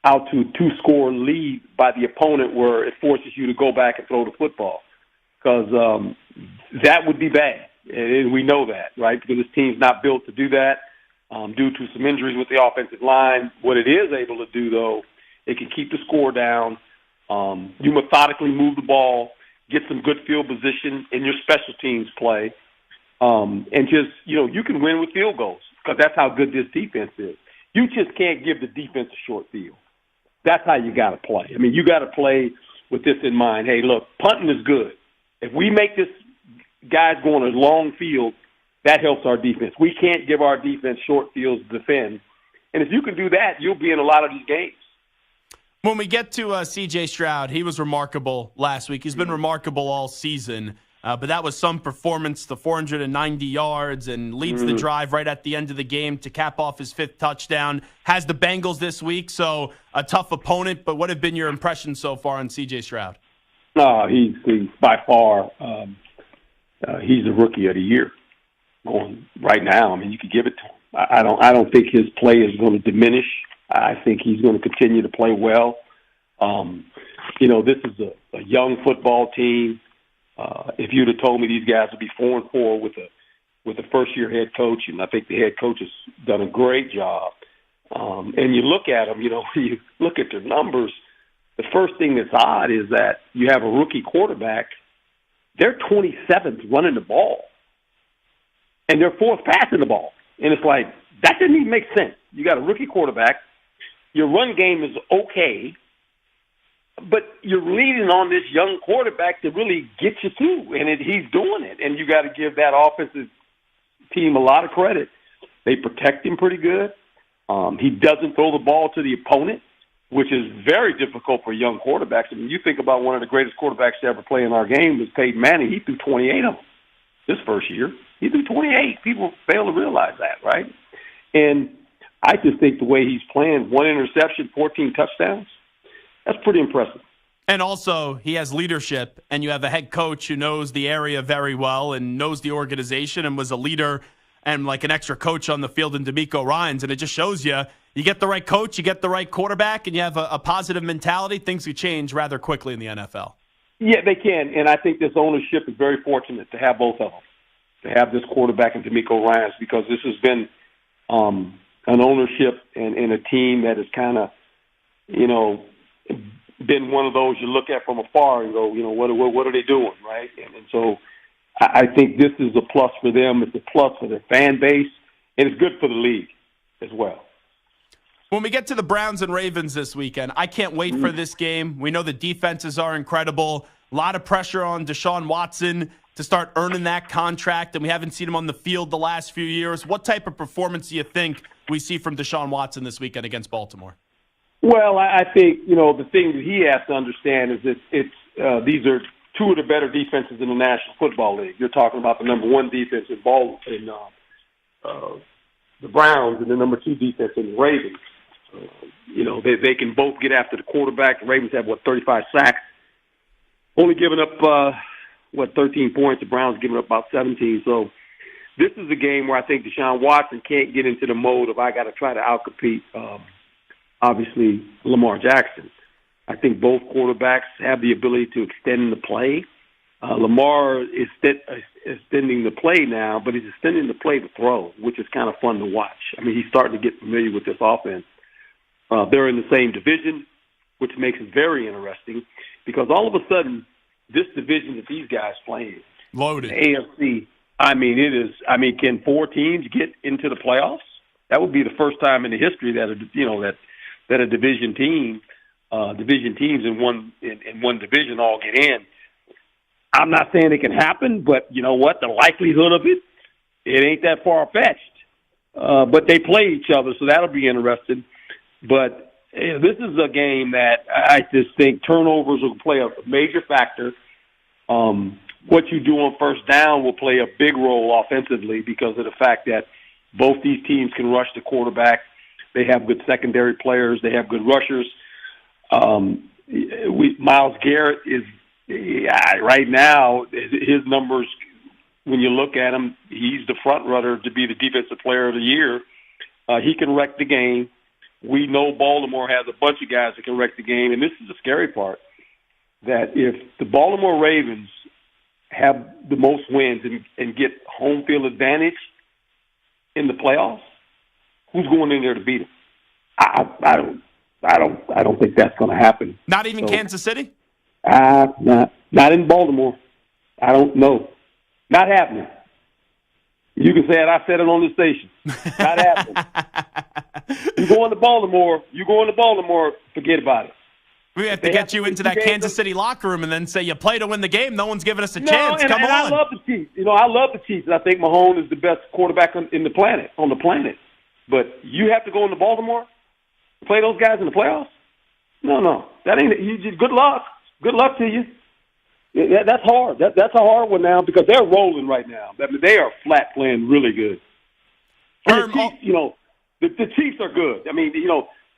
out to a 2-score lead by the opponent where it forces you to go back and throw the football, because that would be bad. And we know that, right? Because this team's not built to do that due to some injuries with the offensive line. What it is able to do, though, it can keep the score down. You methodically move the ball, get some good field position in your special teams play, and just, you can win with field goals, because that's how good this defense is. You just can't give the defense a short field. That's how you got to play. I mean, you got to play with this in mind. Hey, look, punting is good. If we make this guys going a long field, that helps our defense. We can't give our defense short fields to defend. And if you can do that, you'll be in a lot of these games. When we get to C.J. Stroud, he was remarkable last week. He's been remarkable all season. But that was some performance, the 490 yards, and leads the drive right at the end of the game to cap off his 5th touchdown. Has the Bengals this week, so a tough opponent. But what have been your impressions so far on C.J. Stroud? He's by far, he's the rookie of the year going right now. I mean, you could give it to him. I don't think his play is going to diminish. I think he's going to continue to play well. This is a young football team. If you'd have told me these guys would be 4-4 with a first-year head coach, and I think the head coach has done a great job. And you look at them, you look at their numbers, the first thing that's odd is that you have a rookie quarterback. They're 27th running the ball, and they're 4th passing the ball. And it's like, that doesn't even make sense. You got a rookie quarterback. Your run game is okay, but you're leaning on this young quarterback to really get you through, and he's doing it. And you got to give that offensive team a lot of credit. They protect him pretty good. He doesn't throw the ball to the opponent, which is very difficult for young quarterbacks. I mean, you think about one of the greatest quarterbacks to ever play in our game was Peyton Manning. He threw 28 of them this first year. He threw 28. People fail to realize that, right? And I just think the way he's playing, 1 interception, 14 touchdowns, that's pretty impressive. And also, he has leadership, and you have a head coach who knows the area very well and knows the organization and was a leader and like an extra coach on the field in DeMeco Ryans. And it just shows you get the right coach, you get the right quarterback, and you have a positive mentality, things could change rather quickly in the NFL. Yeah, they can. And I think this ownership is very fortunate to have both of them, to have this quarterback in DeMeco Ryans, because this has been an ownership and a team that has kind of, been one of those you look at from afar and go, what are they doing, right? And so I think this is a plus for them. It's a plus for their fan base, and it's good for the league as well. When we get to the Browns and Ravens this weekend, I can't wait for this game. We know the defenses are incredible. A lot of pressure on Deshaun Watson to start earning that contract, and we haven't seen him on the field the last few years. What type of performance do you think we see from Deshaun Watson this weekend against Baltimore? Well, I think, the thing that he has to understand is that these are two of the better defenses in the National Football League. You're talking about the number one defense in the Browns and the number two defense in the Ravens. They can both get after the quarterback. The Ravens have, 35 sacks. Only giving up, 13 points. The Browns giving up about 17. So this is a game where I think Deshaun Watson can't get into the mode of I got to try to outcompete, obviously, Lamar Jackson. I think both quarterbacks have the ability to extend the play. Lamar is extending the play now, but he's extending the play to throw, which is kind of fun to watch. I mean, he's starting to get familiar with this offense. They're in the same division, which makes it very interesting because all of a sudden, this division that these guys play in, loaded. The AFC, can 4 teams get into the playoffs? That would be the first time in the history that a division teams in one division all get in. I'm not saying it can happen, but you know what? The likelihood of it ain't that far-fetched. But they play each other, so that'll be interesting. But this is a game that I just think turnovers will play a major factor. What you do on first down will play a big role offensively because of the fact that both these teams can rush the quarterback. They have good secondary players. They have good rushers. Myles Garrett is right now, his numbers, when you look at him, he's the front runner to be the defensive player of the year. He can wreck the game. We know Baltimore has a bunch of guys that can wreck the game, and this is the scary part, that if the Baltimore Ravens have the most wins and get home field advantage in the playoffs, who's going in there to beat them? I don't think that's going to happen. Not even Kansas City? Not in Baltimore. I don't know. Not happening. You can say it. I said it on the station. Not happening. You go into Baltimore, forget about it. We have to get you into that Kansas City locker room and then say you play to win the game. No one's giving us a chance. Come on. I love the Chiefs. I love the Chiefs. And I think Mahomes is the best quarterback on the planet. But you have to go into Baltimore to play those guys in the playoffs? No. That ain't it. You just good luck. Good luck to you. That's hard. That's a hard one now because they're rolling right now. I mean, they are flat playing really good. And the Chiefs, the Chiefs are good. I mean,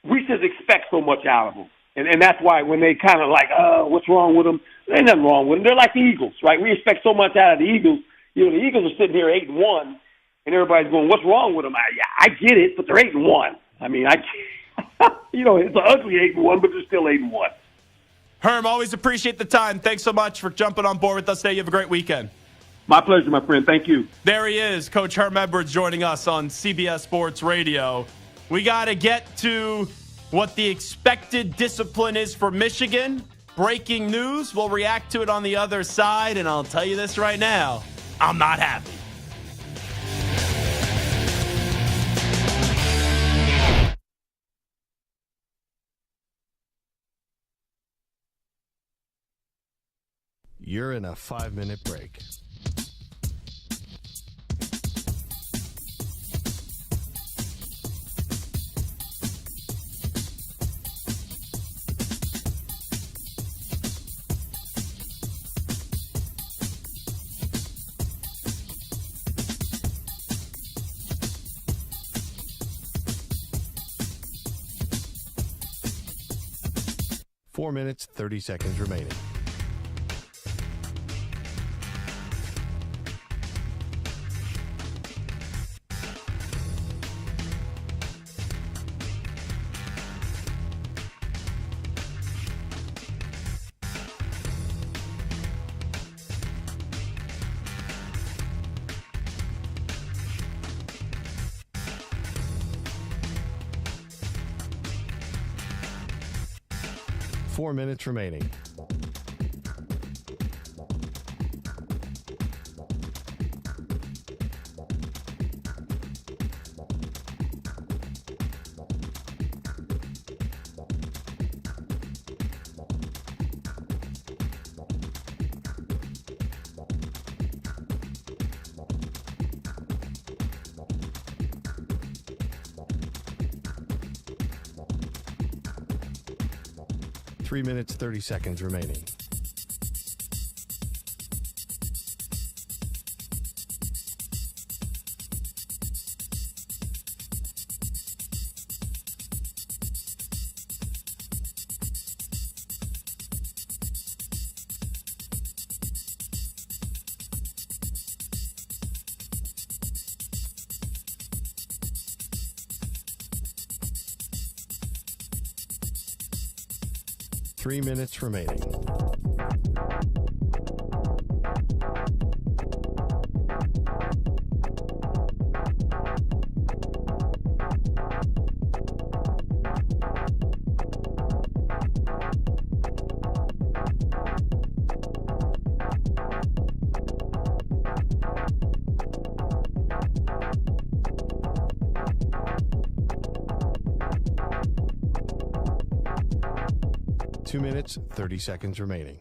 we just expect so much out of them. And that's why when they kind of like, what's wrong with them? There ain't nothing wrong with them. They're like the Eagles, right? We expect so much out of the Eagles. The Eagles are sitting here 8-1, and everybody's going, what's wrong with them? I get it, but they're 8-1. I mean, it's an ugly 8-1, but they're still 8-1. Herm, always appreciate the time. Thanks so much for jumping on board with us today. You have a great weekend. My pleasure, my friend. Thank you. There he is, Coach Herm Edwards, joining us on CBS Sports Radio. We got to get to what the expected discipline is for Michigan. Breaking news. We'll react to it on the other side, and I'll tell you this right now. I'm not happy. You're in a 5-minute break. Four minutes, 30 seconds remaining. Four minutes remaining. 3 minutes, 30 seconds remaining. Three minutes remaining. Two minutes, 30 seconds remaining.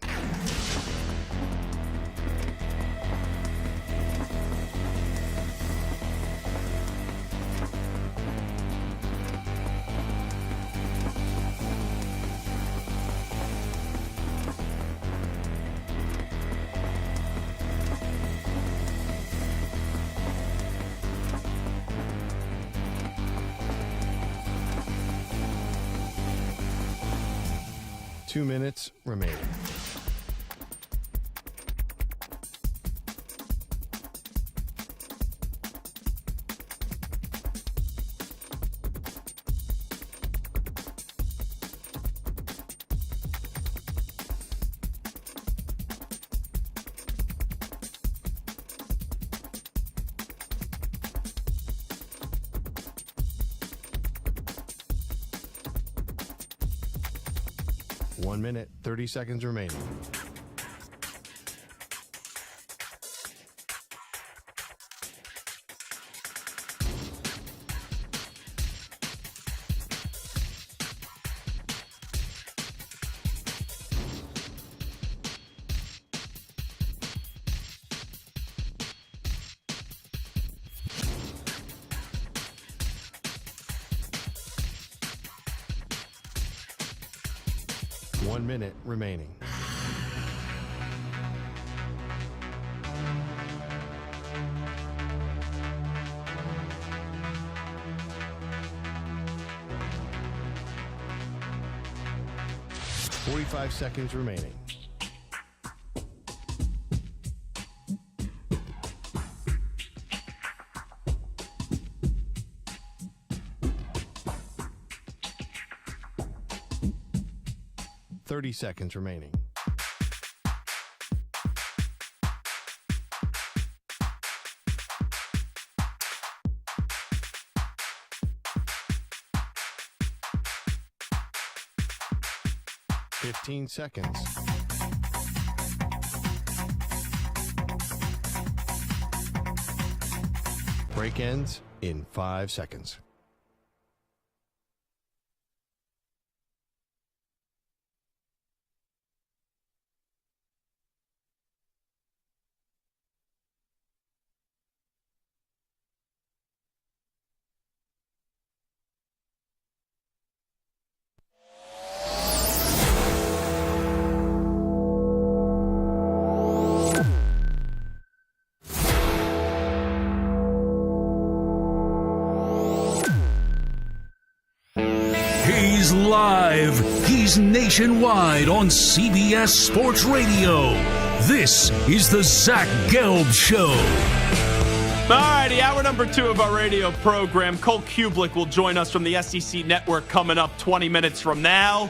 Two minutes remaining. One minute, 30 seconds remaining. One minute remaining. Forty-five seconds remaining. Seconds remaining. Fifteen seconds. Break ends in 5 seconds. He's live. He's nationwide on CBS Sports Radio. This is the Zach Gelb Show. All righty, hour number 2 of our radio program. Cole Cubelic will join us from the SEC Network coming up 20 minutes from now.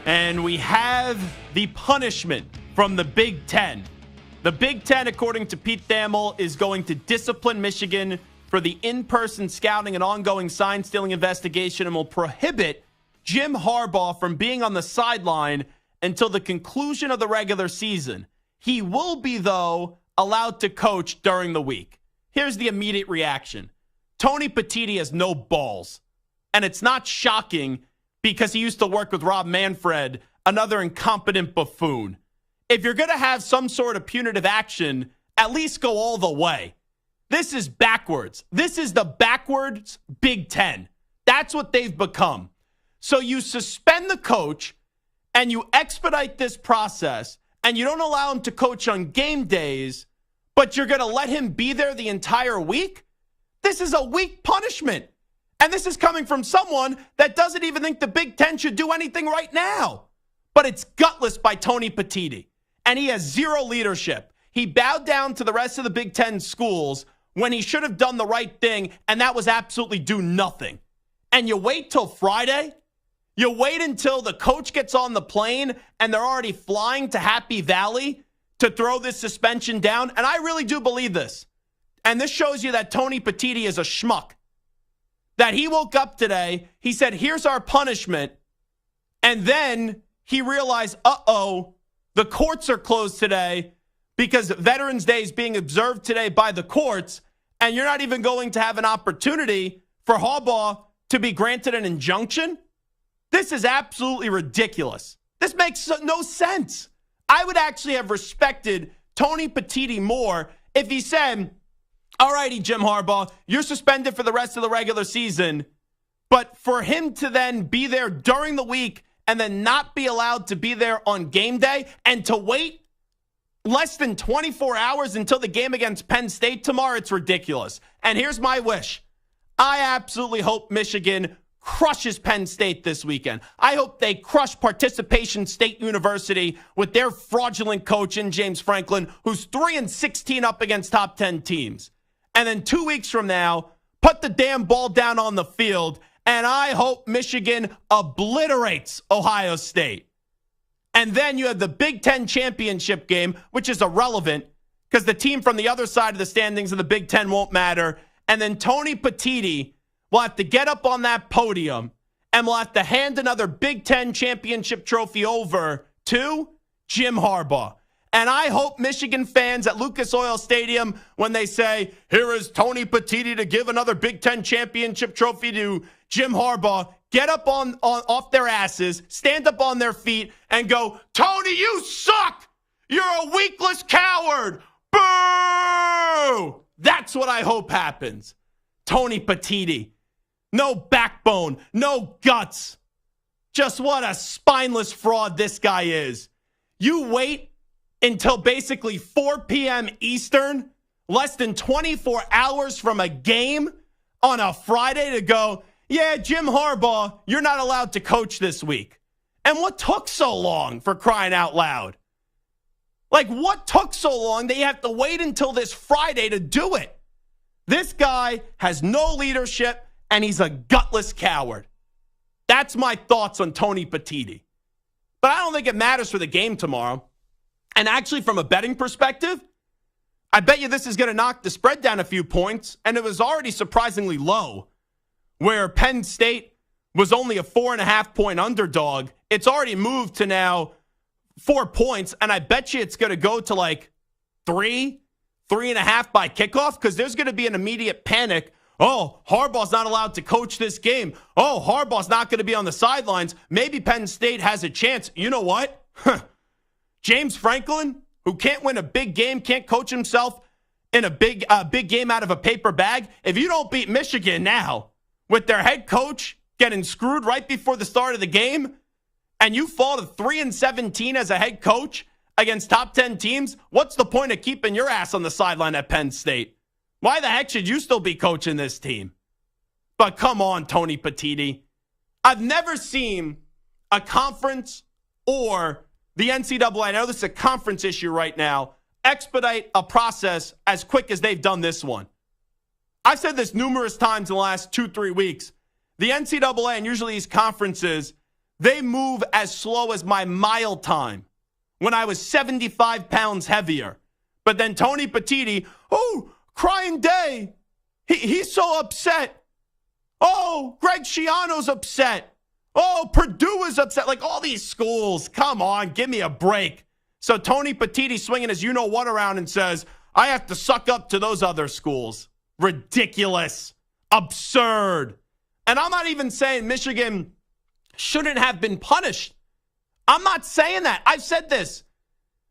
And we have the punishment from the Big Ten. The Big Ten, according to Pete Thamel, is going to discipline Michigan for the in-person scouting and ongoing sign-stealing investigation and will prohibit Jim Harbaugh from being on the sideline until the conclusion of the regular season. He will be, though, allowed to coach during the week. Here's the immediate reaction. Tony Petitti has no balls. And it's not shocking because he used to work with Rob Manfred, another incompetent buffoon. If you're going to have some sort of punitive action, at least go all the way. This is backwards. This is the backwards Big Ten. That's what they've become. So you suspend the coach, and you expedite this process and you don't allow him to coach on game days, but you're going to let him be there the entire week? This is a weak punishment. And this is coming from someone that doesn't even think the Big Ten should do anything right now. But it's gutless by Tony Petitti. And he has zero leadership. He bowed down to the rest of the Big Ten schools when he should have done the right thing, and that was absolutely do nothing. And you wait till Friday? You wait until the coach gets on the plane and they're already flying to Happy Valley to throw this suspension down? And I really do believe this. And this shows you that Tony Petitti is a schmuck. That he woke up today, he said, here's our punishment. And then he realized, the courts are closed today because Veterans Day is being observed today by the courts. And you're not even going to have an opportunity for Harbaugh to be granted an injunction? This is absolutely ridiculous. This makes no sense. I would actually have respected Tony Petitti more if he said, all righty, Jim Harbaugh, you're suspended for the rest of the regular season. But for him to then be there during the week and then not be allowed to be there on game day and to wait less than 24 hours until the game against Penn State tomorrow, it's ridiculous. And here's my wish. I absolutely hope Michigan crushes Penn State this weekend. I hope they crush Participation State University with their fraudulent coach in James Franklin, who's 3-16 up against top 10 teams. And then 2 weeks from now, put the damn ball down on the field, and I hope Michigan obliterates Ohio State. And then you have the Big Ten championship game, which is irrelevant because the team from the other side of the standings of the Big Ten won't matter. And then Tony Petitti will have to get up on that podium and will have to hand another Big Ten championship trophy over to Jim Harbaugh. And I hope Michigan fans at Lucas Oil Stadium, when they say, here is Tony Petitti to give another Big Ten championship trophy to Jim Harbaugh, get up off their asses, stand up on their feet, and go, Tony, you suck! You're a weakless coward! Boo! That's what I hope happens. Tony Petitti. No backbone, no guts. Just what a spineless fraud this guy is. You wait until basically 4 p.m. Eastern, less than 24 hours from a game on a Friday to go, yeah, Jim Harbaugh, you're not allowed to coach this week. And what took so long, for crying out loud? Like, what took so long that you have to wait until this Friday to do it? This guy has no leadership, and he's a gutless coward. That's my thoughts on Tony Petitti. But I don't think it matters for the game tomorrow. And actually, from a betting perspective, I bet you this is going to knock the spread down a few points, and it was already surprisingly low, where Penn State was only a 4.5-point underdog. It's already moved to now 4 points, and I bet you it's going to go to like 3.5 by kickoff, because there's going to be an immediate panic. Oh, Harbaugh's not allowed to coach this game. Oh, Harbaugh's not going to be on the sidelines. Maybe Penn State has a chance. You know what? James Franklin, who can't win a big game, can't coach himself in a big game out of a paper bag. If you don't beat Michigan now with their head coach getting screwed right before the start of the game, and you fall to 3-17 as a head coach against top 10 teams, what's the point of keeping your ass on the sideline at Penn State? Why the heck should you still be coaching this team? But come on, Tony Petitti. I've never seen a conference or the NCAA, I know this is a conference issue right now, expedite a process as quick as they've done this one. I've said this numerous times in the last 2-3 weeks. The NCAA and usually these conferences, they move as slow as my mile time when I was 75 pounds heavier. But then Tony Petitti, crying day. He's so upset. Oh, Greg Schiano's upset. Oh, Purdue is upset. Like all these schools. Come on, give me a break. So Tony Petitti swinging his you-know-what around and says, I have to suck up to those other schools. Ridiculous. Absurd. And I'm not even saying Michigan shouldn't have been punished. I'm not saying that. I've said this.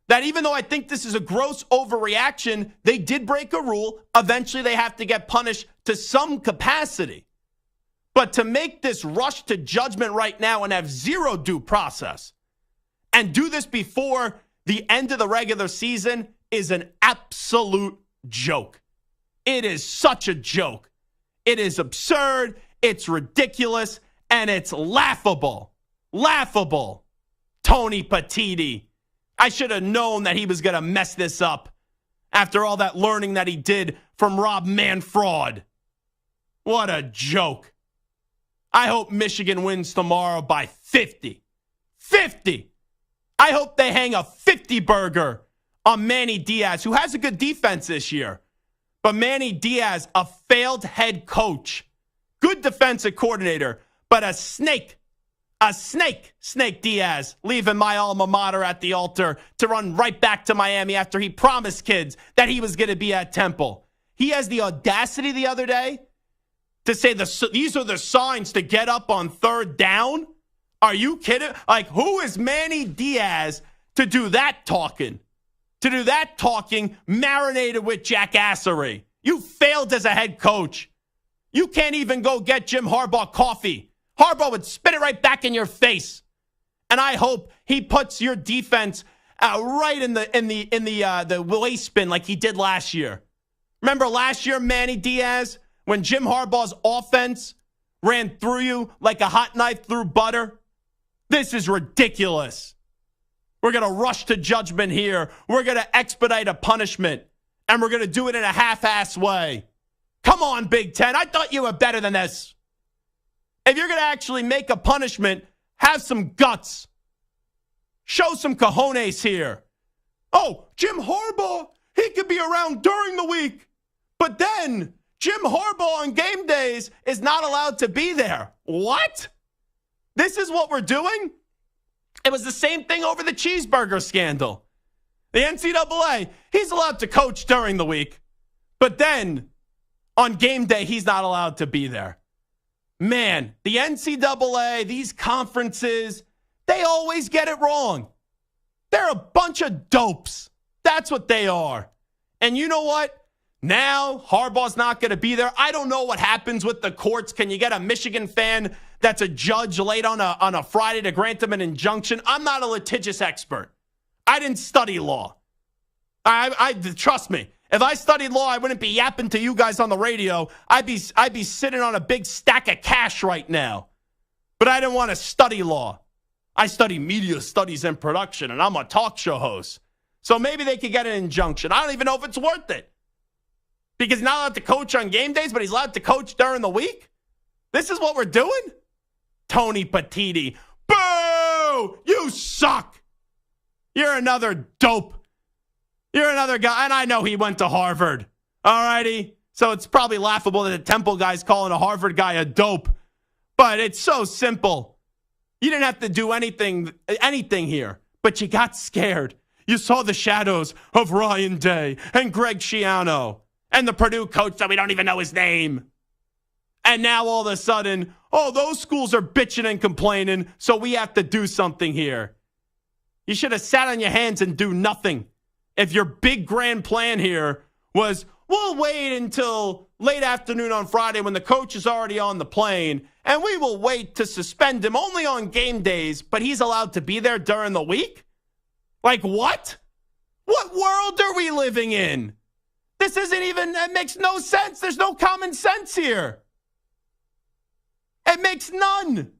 That even though I think this is a gross overreaction, they did break a rule. Eventually, they have to get punished to some capacity. But to make this rush to judgment right now and have zero due process, and do this before the end of the regular season is an absolute joke. It is such a joke. It is absurd, it's ridiculous, and it's laughable. Laughable. Tony Petitti. I should have known that he was going to mess this up after all that learning that he did from Rob Manfred. What a joke. I hope Michigan wins tomorrow by 50. 50. I hope they hang a 50 burger on Manny Diaz, who has a good defense this year. But Manny Diaz, a failed head coach, good defensive coordinator, but a snake Diaz, leaving my alma mater at the altar to run right back to Miami after he promised kids that he was going to be at Temple. He has the audacity the other day to say these are the signs to get up on third down. Are you kidding? Like, who is Manny Diaz to do that talking? To do that talking marinated with jackassery. You failed as a head coach. You can't even go get Jim Harbaugh coffee. Harbaugh would spit it right back in your face. And I hope he puts your defense right in the waste spin like he did last year. Remember last year, Manny Diaz, when Jim Harbaugh's offense ran through you like a hot knife through butter? This is ridiculous. We're going to rush to judgment here. We're going to expedite a punishment. And we're going to do it in a half-ass way. Come on, Big Ten. I thought you were better than this. If you're going to actually make a punishment, have some guts. Show some cojones here. Oh, Jim Harbaugh, he could be around during the week. But then Jim Harbaugh on game days is not allowed to be there. What? This is what we're doing? It was the same thing over the cheeseburger scandal. The NCAA, he's allowed to coach during the week. But then on game day, he's not allowed to be there. Man, the NCAA, these conferences, they always get it wrong. They're a bunch of dopes. That's what they are. And you know what? Now, Harbaugh's not going to be there. I don't know what happens with the courts. Can you get a Michigan fan that's a judge late on a Friday to grant them an injunction? I'm not a litigious expert. I didn't study law. I trust me. If I studied law, I wouldn't be yapping to you guys on the radio. I'd be sitting on a big stack of cash right now. But I didn't want to study law. I study media studies and production, and I'm a talk show host. So maybe they could get an injunction. I don't even know if it's worth it. Because he's not allowed to coach on game days, but he's allowed to coach during the week? This is what we're doing? Tony Petitti. Boo! You suck! You're another dope. You're another guy, and I know he went to Harvard. All righty? So it's probably laughable that the Temple guy's calling a Harvard guy a dope. But it's so simple. You didn't have to do anything here, but you got scared. You saw the shadows of Ryan Day and Greg Schiano and the Purdue coach that we don't even know his name. And now all of a sudden, oh, those schools are bitching and complaining, so we have to do something here. You should have sat on your hands and do nothing. If your big grand plan here was, we'll wait until late afternoon on Friday when the coach is already on the plane, and we will wait to suspend him only on game days, but he's allowed to be there during the week? Like what? What world are we living in? This isn't even, it makes no sense. There's no common sense here. It makes none.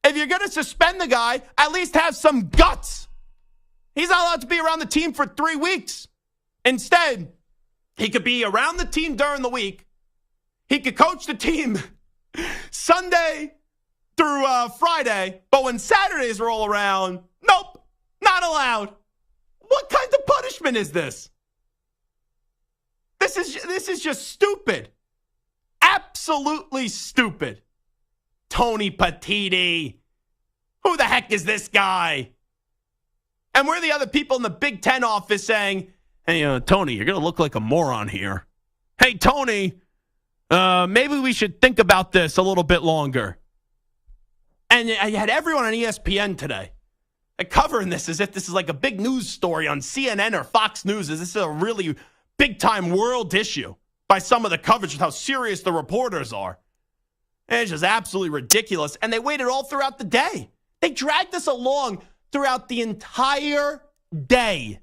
If you're going to suspend the guy, at least have some guts. He's not allowed to be around the team for 3 weeks. Instead, he could be around the team during the week. He could coach the team Sunday through Friday. But when Saturdays roll around, nope, not allowed. What kind of punishment is this? This is just stupid. Absolutely stupid. Tony Petitti. Who the heck is this guy? And we're the other people in the Big Ten office saying, hey, Tony, you're going to look like a moron here. Hey, Tony, maybe we should think about this a little bit longer. And you had everyone on ESPN today covering this as if this is like a big news story on CNN or Fox News. This is a really big-time world issue by some of the coverage of how serious the reporters are. And it's just absolutely ridiculous. And they waited all throughout the day. They dragged this along throughout the entire day.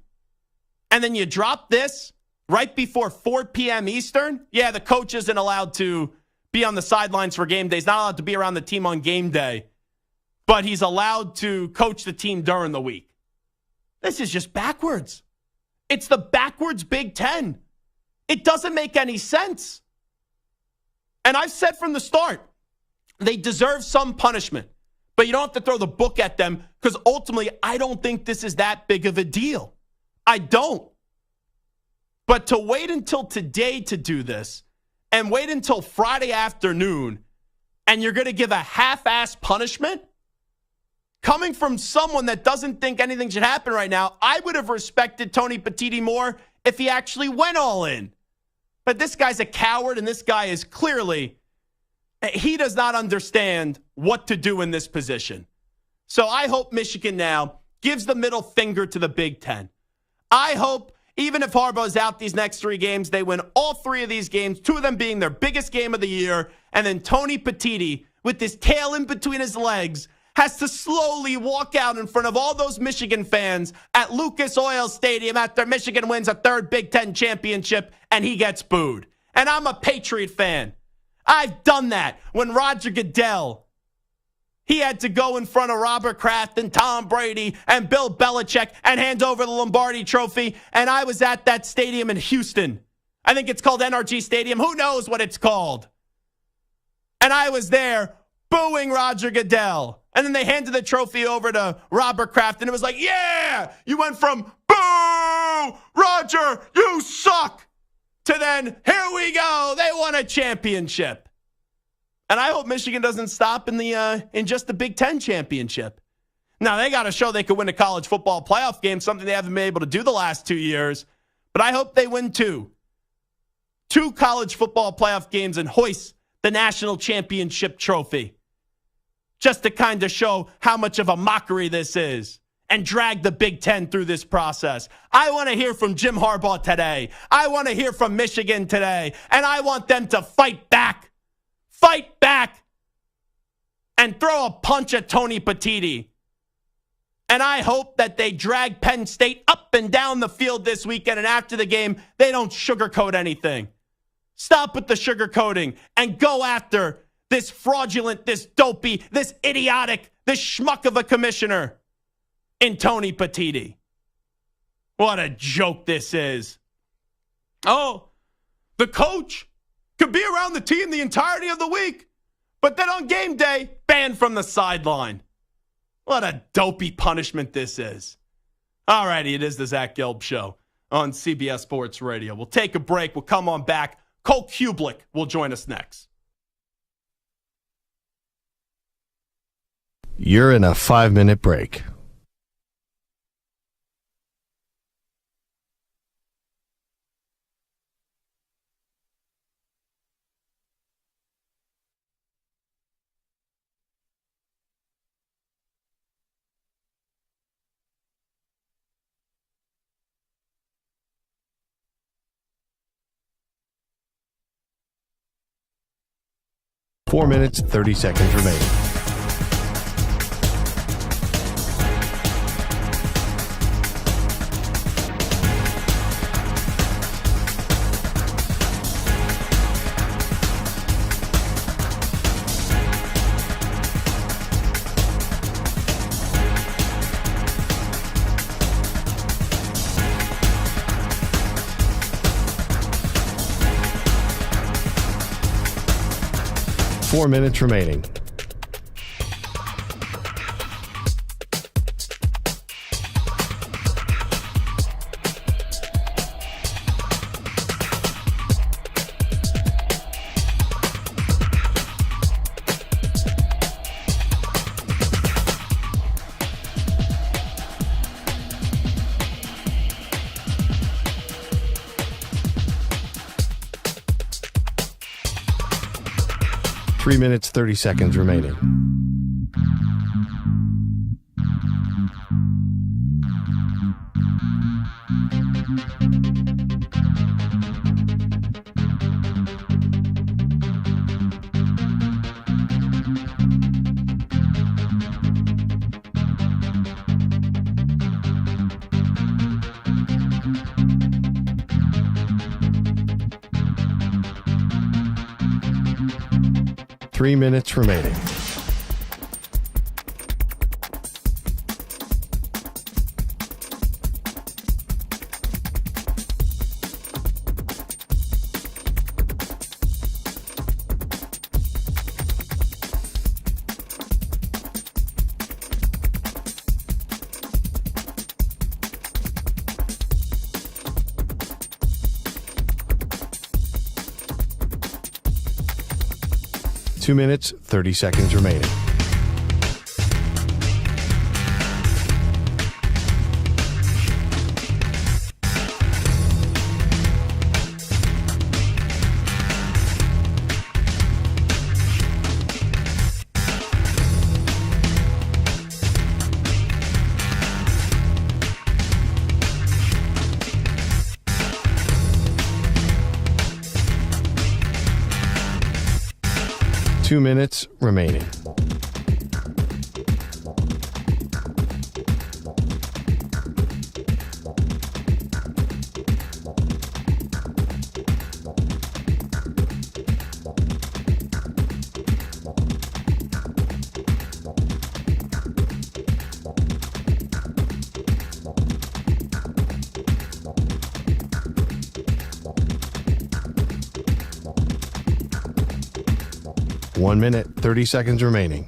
And then you drop this right before 4 p.m. Eastern. Yeah, the coach isn't allowed to be on the sidelines for game day. He's not allowed to be around the team on game day, but he's allowed to coach the team during the week. This is just backwards. It's the backwards Big Ten. It doesn't make any sense. And I've said from the start, they deserve some punishment, but you don't have to throw the book at them because ultimately I don't think this is that big of a deal. I don't. But to wait until today to do this and wait until Friday afternoon and you're going to give a half-ass punishment coming from someone that doesn't think anything should happen right now, I would have respected Tony Petitti more if he actually went all in. But this guy's a coward, and this guy is clearly, he does not understand what to do in this position. So I hope Michigan now gives the middle finger to the Big Ten. I hope, even if Harbaugh's out these next 3 games, they win all 3 of these games, 2 of them being their biggest game of the year, and then Tony Petitti, with his tail in between his legs, has to slowly walk out in front of all those Michigan fans at Lucas Oil Stadium after Michigan wins a 3rd Big Ten championship and he gets booed. And I'm a Patriot fan. I've done that when Roger Goodell, he had to go in front of Robert Kraft and Tom Brady and Bill Belichick and hand over the Lombardi Trophy. And I was at that stadium in Houston. I think it's called NRG Stadium. Who knows what it's called? And I was there booing Roger Goodell. And then they handed the trophy over to Robert Kraft, and it was like, yeah, you went from boo, Roger, you suck, to then, here we go, they won a championship. And I hope Michigan doesn't stop in just the Big Ten championship. Now, they got to show they could win a college football playoff game, something they haven't been able to do the last 2 years. But I hope they win 2 college football playoff games and hoist the national championship trophy, just to kind of show how much of a mockery this is and drag the Big Ten through this process. I want to hear from Jim Harbaugh today. I want to hear from Michigan today. And I want them to fight back and throw a punch at Tony Petitti. And I hope that they drag Penn State up and down the field this weekend. And after the game, they don't sugarcoat anything. Stop with the sugarcoating and go after this fraudulent, this dopey, this idiotic, this schmuck of a commissioner in Tony Petitti. What a joke this is. Oh, the coach could be around the team the entirety of the week, but then on game day, banned from the sideline. What a dopey punishment this is. All righty, it is the Zach Gelb Show on CBS Sports Radio. We'll take a break. We'll come on back. Cole Cubelic will join us next. You're in a 5-minute break. Four minutes, 30 seconds remaining. Four minutes remaining. Three minutes, 30 seconds remaining. 3 minutes remaining. Two minutes, 30 seconds remaining. Two minutes remaining. One minute, 30 seconds remaining.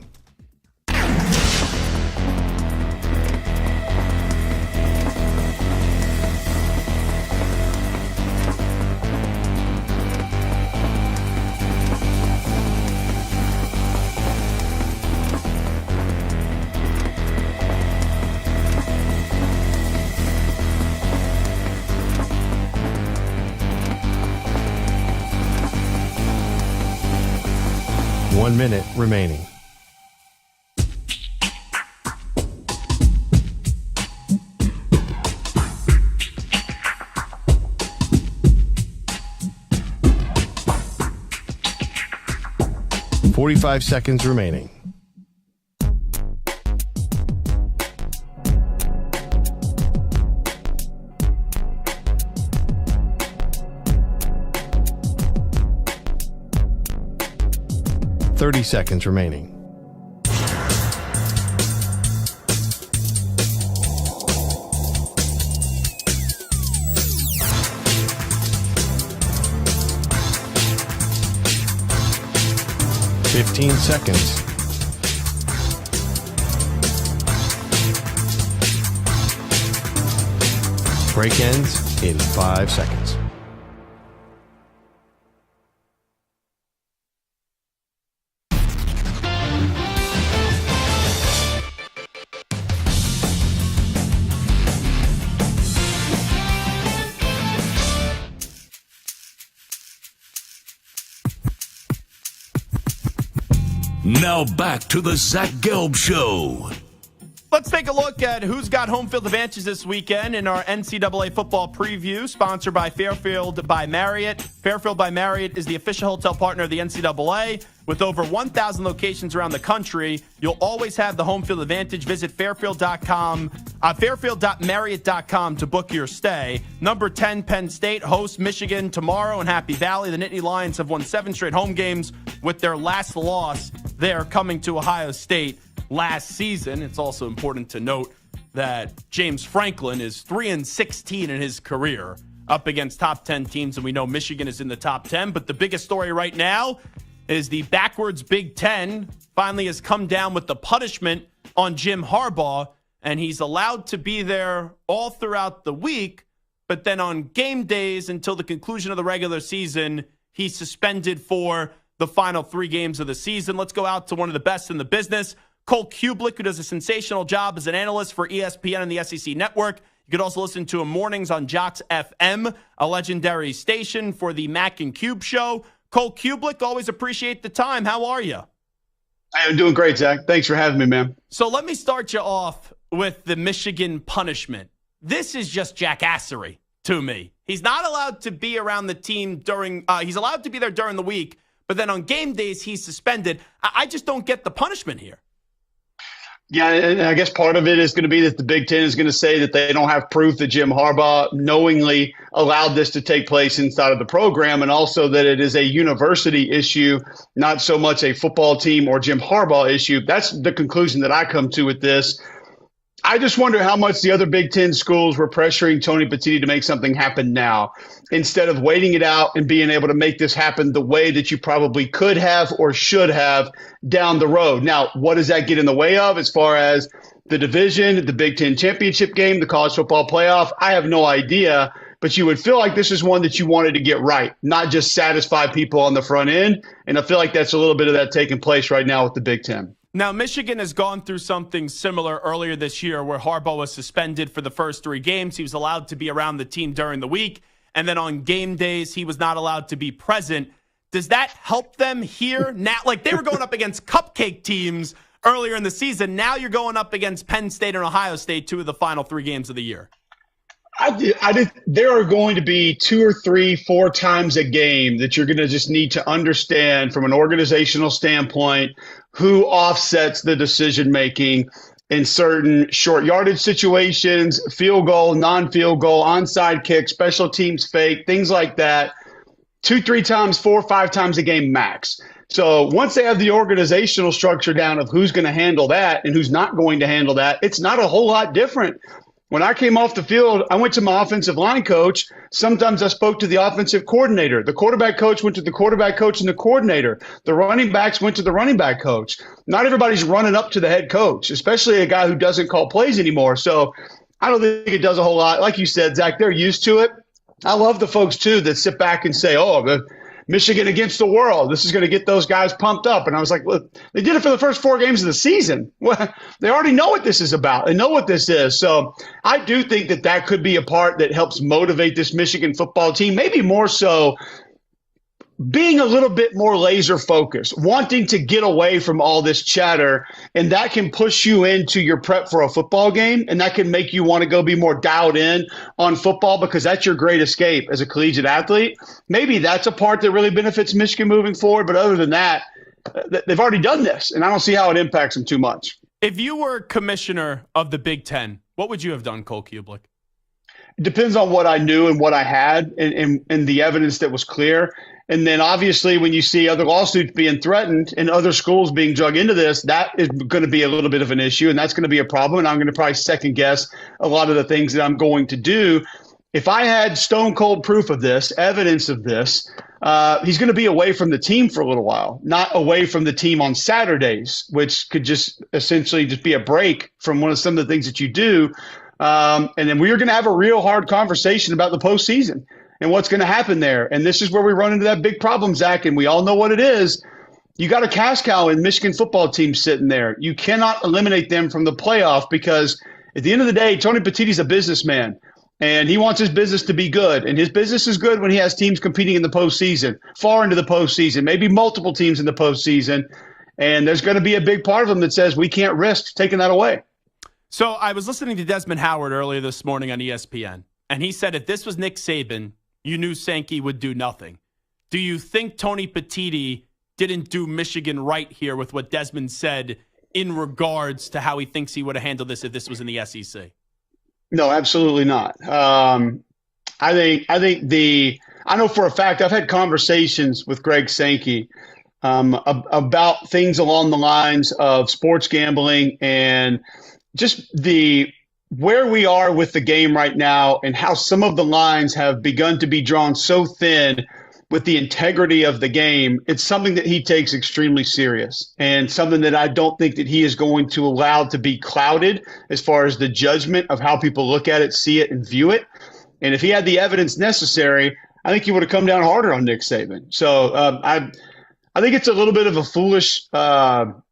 One minute remaining. .45 seconds remaining. .30 seconds remaining. .15 seconds. Break ends in 5 seconds. Now back to the Zach Gelb Show. Let's take a look at who's got home field advantages this weekend in our NCAA football preview, sponsored by Fairfield by Marriott. Fairfield by Marriott is the official hotel partner of the NCAA. With over 1,000 locations around the country, you'll always have the home field advantage. Visit fairfield.marriott.com to book your stay. Number 10, Penn State hosts Michigan tomorrow in Happy Valley. The Nittany Lions have won 7 straight home games, with their last loss there coming to Ohio State last season. It's also important to note that James Franklin is 3-16 in his career up against top 10 teams, and we know Michigan is in the top 10. But the biggest story right now is the backwards Big Ten finally has come down with the punishment on Jim Harbaugh, and he's allowed to be there all throughout the week, but then on game days until the conclusion of the regular season, he's suspended for the final 3 games of the season. Let's go out to one of the best in the business, Cole Cubelic, who does a sensational job as an analyst for ESPN and the SEC Network. You could also listen to him mornings on Jocks FM, a legendary station for the Mac and Cube show. Cole Cubelic, always appreciate the time. How are you? I'm doing great, Zach. Thanks for having me, man. So let me start you off with the Michigan punishment. This is just jackassery to me. He's not allowed to be around the team he's allowed to be there during the week, but then on game days, he's suspended. I just don't get the punishment here. Yeah, and I guess part of it is going to be that the Big Ten is going to say that they don't have proof that Jim Harbaugh knowingly allowed this to take place inside of the program, and also that it is a university issue, not so much a football team or Jim Harbaugh issue. That's the conclusion that I come to with this. I just wonder how much the other Big Ten schools were pressuring Tony Petitti to make something happen now instead of waiting it out and being able to make this happen the way that you probably could have or should have down the road. Now, what does that get in the way of as far as the division, the Big Ten championship game, the college football playoff? I have no idea, but you would feel like this is one that you wanted to get right, not just satisfy people on the front end. And I feel like that's a little bit of that taking place right now with the Big Ten. Now, Michigan has gone through something similar earlier this year where Harbaugh was suspended for the first 3 games. He was allowed to be around the team during the week. And then on game days, he was not allowed to be present. Does that help them here? Now, like, they were going up against cupcake teams earlier in the season. Now you're going up against Penn State and Ohio State, 2 of the final 3 games of the year. There are going to be 2 or 3, 4 times a game that you're going to just need to understand from an organizational standpoint who offsets the decision-making in certain short yardage situations, field goal, non-field goal, onside kick, special teams fake, things like that. 2, 3 times, 4, 5 times a game max. So once they have the organizational structure down of who's going to handle that and who's not going to handle that, it's not a whole lot different. When I came off the field, I went to my offensive line coach. Sometimes I spoke to the offensive coordinator. The quarterback coach went to the quarterback coach and the coordinator. The running backs went to the running back coach. Not everybody's running up to the head coach, especially a guy who doesn't call plays anymore. So I don't think it does a whole lot. Like you said, Zach, they're used to it. I love the folks, too, that sit back and say, oh, Michigan against the world. This is going to get those guys pumped up. And I was like, look, they did it for the first 4 games of the season. Well, they already know what this is about. They know what this is. So I do think that that could be a part that helps motivate this Michigan football team, maybe more so being a little bit more laser focused, wanting to get away from all this chatter, and that can push you into your prep for a football game, and that can make you want to go be more dialed in on football because that's your great escape as a collegiate athlete. Maybe that's a part that really benefits Michigan moving forward, but other than that, they've already done this, and I don't see how it impacts them too much. If you were commissioner of the Big Ten, what would you have done, Cole Cubelic? It depends on what I knew and what I had and the evidence that was clear. And then obviously when you see other lawsuits being threatened and other schools being drug into this, that is going to be a little bit of an issue, and that's going to be a problem. And I'm going to probably second guess a lot of the things that I'm going to do. If I had stone cold proof of this, evidence of this, he's going to be away from the team for a little while, not away from the team on Saturdays, which could just essentially just be a break from some of the things that you do. And then we're going to have a real hard conversation about the postseason and what's going to happen there. And this is where we run into that big problem, Zach, and we all know what it is. You got a cash cow in Michigan football team sitting there. You cannot eliminate them from the playoff because at the end of the day, Tony Petitti's a businessman, and he wants his business to be good. And his business is good when he has teams competing in the postseason, far into the postseason, maybe multiple teams in the postseason. And there's going to be a big part of them that says we can't risk taking that away. So I was listening to Desmond Howard earlier this morning on ESPN, and he said if this was Nick Saban, you knew Sankey would do nothing. Do you think Tony Petitti didn't do Michigan right here with what Desmond said in regards to how he thinks he would have handled this if this was in the SEC? No, absolutely not. I know for a fact I've had conversations with Greg Sankey about things along the lines of sports gambling and just where we are with the game right now and how some of the lines have begun to be drawn so thin with the integrity of the game. It's something that he takes extremely serious and something that I don't think that he is going to allow to be clouded as far as the judgment of how people look at it, see it, and view it. And if he had the evidence necessary, I think he would have come down harder on Nick Saban. So I think it's a little bit of a foolish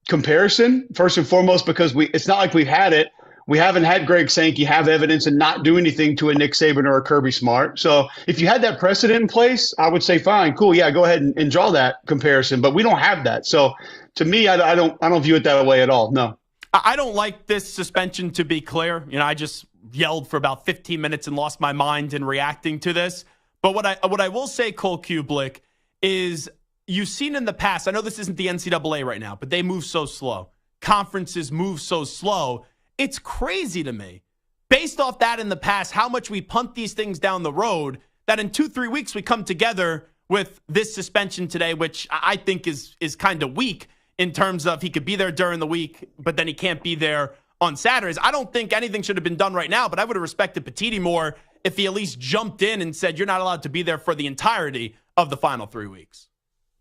comparison, first and foremost, because it's not like we've had it. We haven't had Greg Sankey have evidence and not do anything to a Nick Saban or a Kirby Smart. So if you had that precedent in place, I would say, fine, cool, yeah, go ahead and draw that comparison. But we don't have that. So to me, I don't view it that way at all. No. I don't like this suspension, to be clear. I just yelled for about 15 minutes and lost my mind in reacting to this. But what I will say, Cole Cubelic, is you've seen in the past, I know this isn't the NCAA right now, but they move so slow. conferences move so slow. It's crazy to me, based off that in the past, how much we punt these things down the road, that in 2-3 weeks we come together with this suspension today, which I think is kind of weak in terms of he could be there during the week, but then he can't be there on Saturdays. I don't think anything should have been done right now, but I would have respected Petiti more if he at least jumped in and said, you're not allowed to be there for the entirety of the final 3 weeks.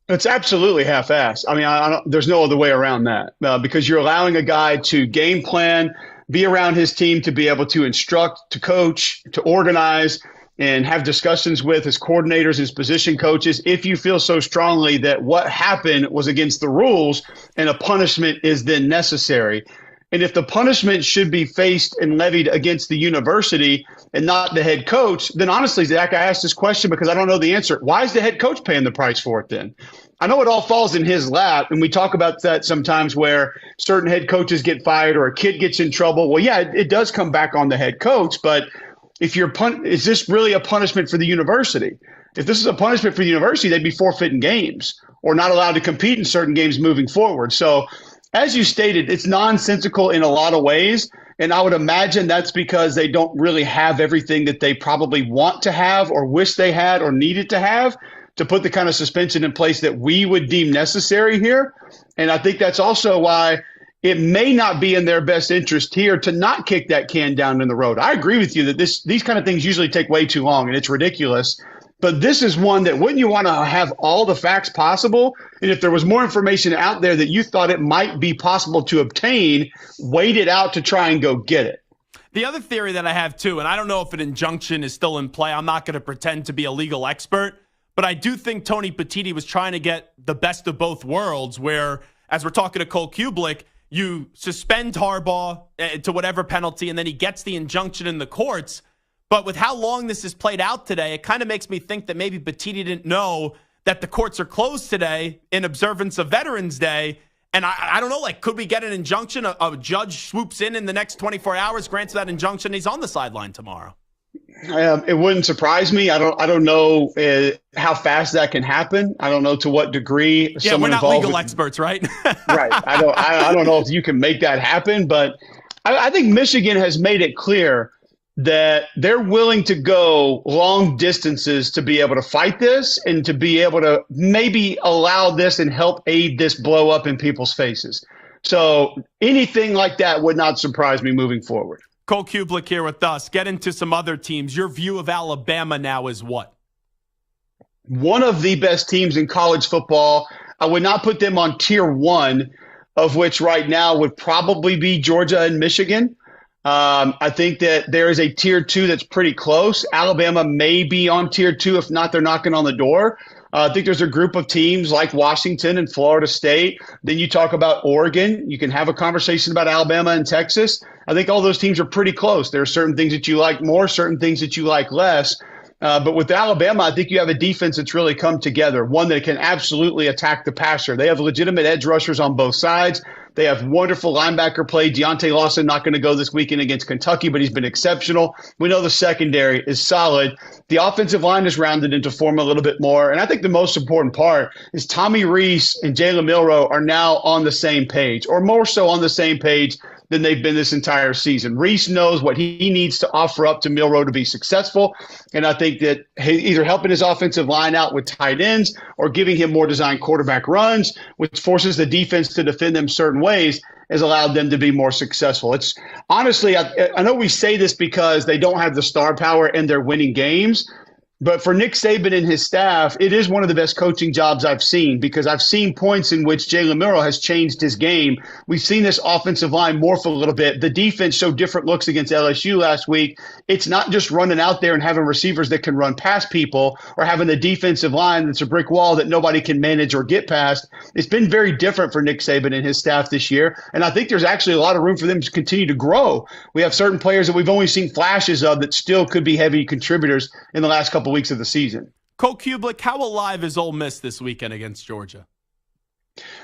It's absolutely half-assed. I mean, there's no other way around that because you're allowing a guy to game plan, be around his team, to be able to instruct, to coach, to organize, and have discussions with his coordinators, his position coaches, if you feel so strongly that what happened was against the rules and a punishment is then necessary. And if the punishment should be faced and levied against the university and not the head coach, then honestly, Zach, I asked this question because I don't know the answer. Why is the head coach paying the price for it then? I know it all falls in his lap, and we talk about that sometimes where certain head coaches get fired or a kid gets in trouble. Well, yeah, it does come back on the head coach, but if you're is this really a punishment for the university? If this is a punishment for the university, they'd be forfeiting games or not allowed to compete in certain games moving forward. So as you stated, it's nonsensical in a lot of ways, and I would imagine that's because they don't really have everything that they probably want to have or wish they had or needed to have to put the kind of suspension in place that we would deem necessary here. And I think that's also why it may not be in their best interest here to not kick that can down in the road. I agree with you that these kind of things usually take way too long, and it's ridiculous. But this is one that wouldn't you want to have all the facts possible? And if there was more information out there that you thought it might be possible to obtain, wait it out to try and go get it. The other theory that I have, too, and I don't know if an injunction is still in play. I'm not going to pretend to be a legal expert, but I do think Tony Petiti was trying to get the best of both worlds where, as we're talking to Cole Cubelic, you suspend Harbaugh to whatever penalty, and then he gets the injunction in the courts. But with how long this has played out today, it kind of makes me think that maybe Petiti didn't know that the courts are closed today in observance of Veterans Day. And I don't know, like, could we get an injunction? A judge swoops in the next 24 hours, grants that injunction, he's on the sideline tomorrow. It wouldn't surprise me. I don't know how fast that can happen. I don't know to what degree. Yeah, we're not legal experts, right? Right. I don't know if you can make that happen, but I think Michigan has made it clear that they're willing to go long distances to be able to fight this and to be able to maybe allow this and help aid this blow up in people's faces. So anything like that would not surprise me moving forward. Cole Cubelic here with us. Get into some other teams. Your view of Alabama now is what? One of the best teams in college football. I would not put them on tier one, of which right now would probably be Georgia and Michigan. I think that there is a tier two that's pretty close. Alabama may be on tier two. If not, they're knocking on the door. I think there's a group of teams like Washington and Florida State. Then you talk about Oregon. You can have a conversation about Alabama and Texas. I think all those teams are pretty close. There are certain things that you like more, certain things that you like less. But with Alabama, I think you have a defense that's really come together, one that can absolutely attack the passer. They have legitimate edge rushers on both sides. They have wonderful linebacker play. Deontay Lawson not going to go this weekend against Kentucky, but he's been exceptional. We know the secondary is solid. The offensive line is rounded into form a little bit more. And I think the most important part is Tommy Rees and Jalen Milroe are now on the same page, or more so on the same page than they've been this entire season. Reese knows what he needs to offer up to Milroe to be successful. And I think that either helping his offensive line out with tight ends or giving him more designed quarterback runs, which forces the defense to defend them certain ways, has allowed them to be more successful. It's honestly, I know we say this because they don't have the star power and they're winning games, but for Nick Saban and his staff, it is one of the best coaching jobs I've seen because I've seen points in which Jalen Milroe has changed his game. We've seen this offensive line morph a little bit. The defense showed different looks against LSU last week. It's not just running out there and having receivers that can run past people or having a defensive line that's a brick wall that nobody can manage or get past. It's been very different for Nick Saban and his staff this year, and I think there's actually a lot of room for them to continue to grow. We have certain players that we've only seen flashes of that still could be heavy contributors in the last couple weeks of the season. Cole Cubelic, how alive is Ole Miss this weekend against Georgia?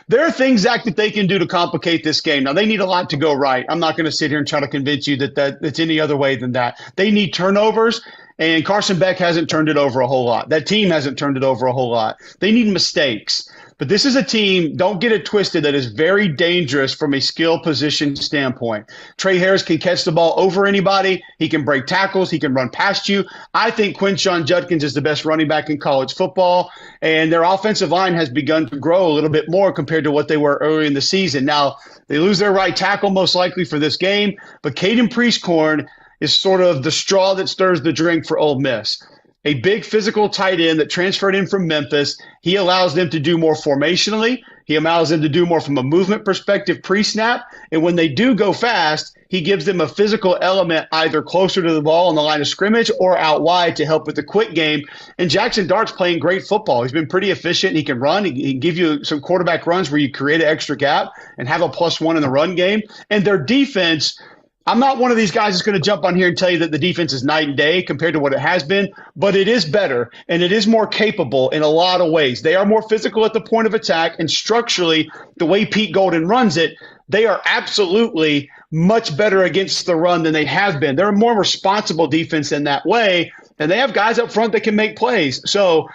There are things, Zach, that they can do to complicate this game. Now, they need a lot to go right. I'm not going to sit here and try to convince you that it's any other way than that. They need turnovers, And Carson Beck hasn't turned it over a whole lot. That team hasn't turned it over a whole lot. They need mistakes. But this is a team, don't get it twisted, that is very dangerous from a skill position standpoint. Trey Harris can catch the ball over anybody. He can break tackles. He can run past you. I think Quinshon Judkins is the best running back in college football, and their offensive line has begun to grow a little bit more compared to what they were early in the season. Now, they lose their right tackle most likely for this game, but Caden Priestcorn is sort of the straw that stirs the drink for Ole Miss. A big physical tight end that transferred in from Memphis. He allows them to do more formationally. He allows them to do more from a movement perspective pre-snap. And when they do go fast, he gives them a physical element either closer to the ball on the line of scrimmage or out wide to help with the quick game. And Jackson Dart's playing great football. He's been pretty efficient. He can run. He can give you some quarterback runs where you create an extra gap and have a +1 in the run game. And their defense, I'm not one of these guys that's going to jump on here and tell you that the defense is night and day compared to what it has been, but it is better and it is more capable in a lot of ways. They are more physical at the point of attack, and structurally, the way Pete Golden runs it, they are absolutely much better against the run than they have been. They're a more responsible defense in that way, and they have guys up front that can make plays. So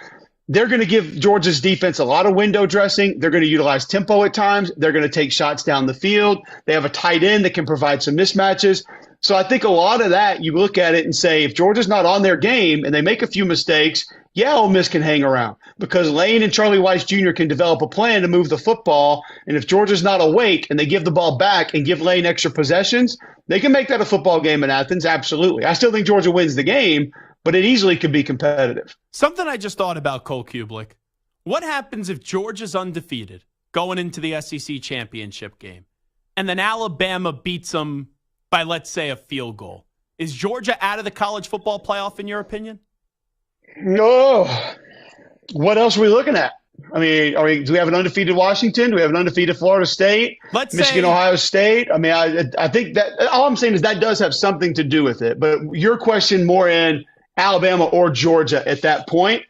they're going to give Georgia's defense a lot of window dressing. They're going to utilize tempo at times. They're going to take shots down the field. They have a tight end that can provide some mismatches. So I think a lot of that, you look at it and say, if Georgia's not on their game and they make a few mistakes, yeah, Ole Miss can hang around because Lane and Charlie Weiss Jr. can develop a plan to move the football. And if Georgia's not awake and they give the ball back and give Lane extra possessions, they can make that a football game in Athens. Absolutely. I still think Georgia wins the game, but it easily could be competitive. Something I just thought about, Cole Cubelic. What happens if Georgia's undefeated going into the SEC championship game and then Alabama beats them by, let's say, a field goal? Is Georgia out of the college football playoff, in your opinion? No. What else are we looking at? I mean, do we have an undefeated Washington? Do we have an undefeated Florida State? Michigan, Ohio State? I mean, I think that all I'm saying is that does have something to do with it. But your question more in Alabama or Georgia at that point.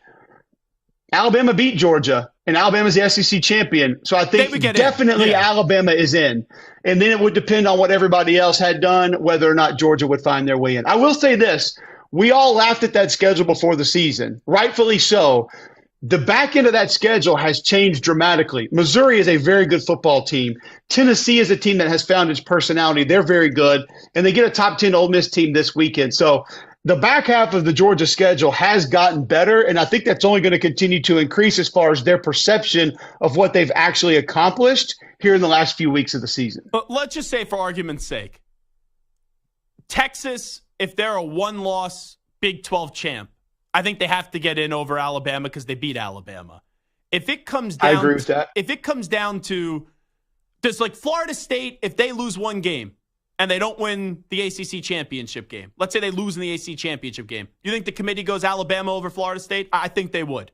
Alabama beat Georgia, and Alabama's the SEC champion. So I think definitely Alabama is in. And then it would depend on what everybody else had done, whether or not Georgia would find their way in. I will say this. We all laughed at that schedule before the season, rightfully so. The back end of that schedule has changed dramatically. Missouri is a very good football team. Tennessee is a team that has found its personality. They're very good. And they get a top 10 Ole Miss team this weekend. So the back half of the Georgia schedule has gotten better, and I think that's only going to continue to increase as far as their perception of what they've actually accomplished here in the last few weeks of the season. But let's just say, for argument's sake, Texas, if they're a one-loss Big 12 champ, I think they have to get in over Alabama because they beat Alabama. If it comes down, I agree with that. If it comes down to just like Florida State, if they lose one game and they don't win the ACC championship game, let's say they lose in the ACC championship game, do you think the committee goes Alabama over Florida State? I think they would.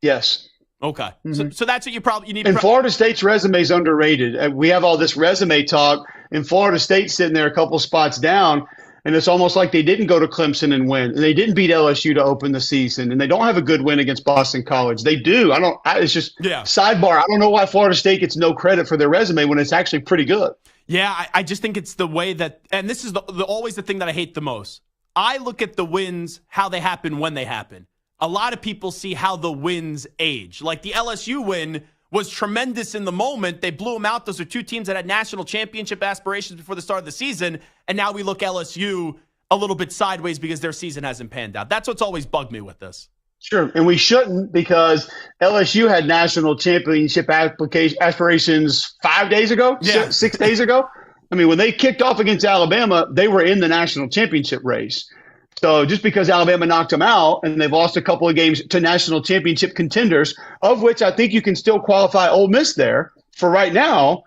Yes. Okay. Mm-hmm. So that's what you need. And Florida State's resume is underrated. We have all this resume talk, and Florida State's sitting there a couple spots down. And it's almost like they didn't go to Clemson and win. And they didn't beat LSU to open the season. And they don't have a good win against Boston College. They do. It's just sidebar. I don't know why Florida State gets no credit for their resume when it's actually pretty good. Yeah, I just think it's the way that, and this is always the thing that I hate the most. I look at the wins, how they happen when they happen. A lot of people see how the wins age. Like the LSU win was tremendous in the moment. They blew them out. Those are two teams that had national championship aspirations before the start of the season. And now we look LSU a little bit sideways because their season hasn't panned out. That's what's always bugged me with this. Sure. And we shouldn't, because LSU had national championship aspirations 5 days ago, 6 days ago. I mean, when they kicked off against Alabama, they were in the national championship race. So just because Alabama knocked them out and they've lost a couple of games to national championship contenders, of which I think you can still qualify Ole Miss there for right now,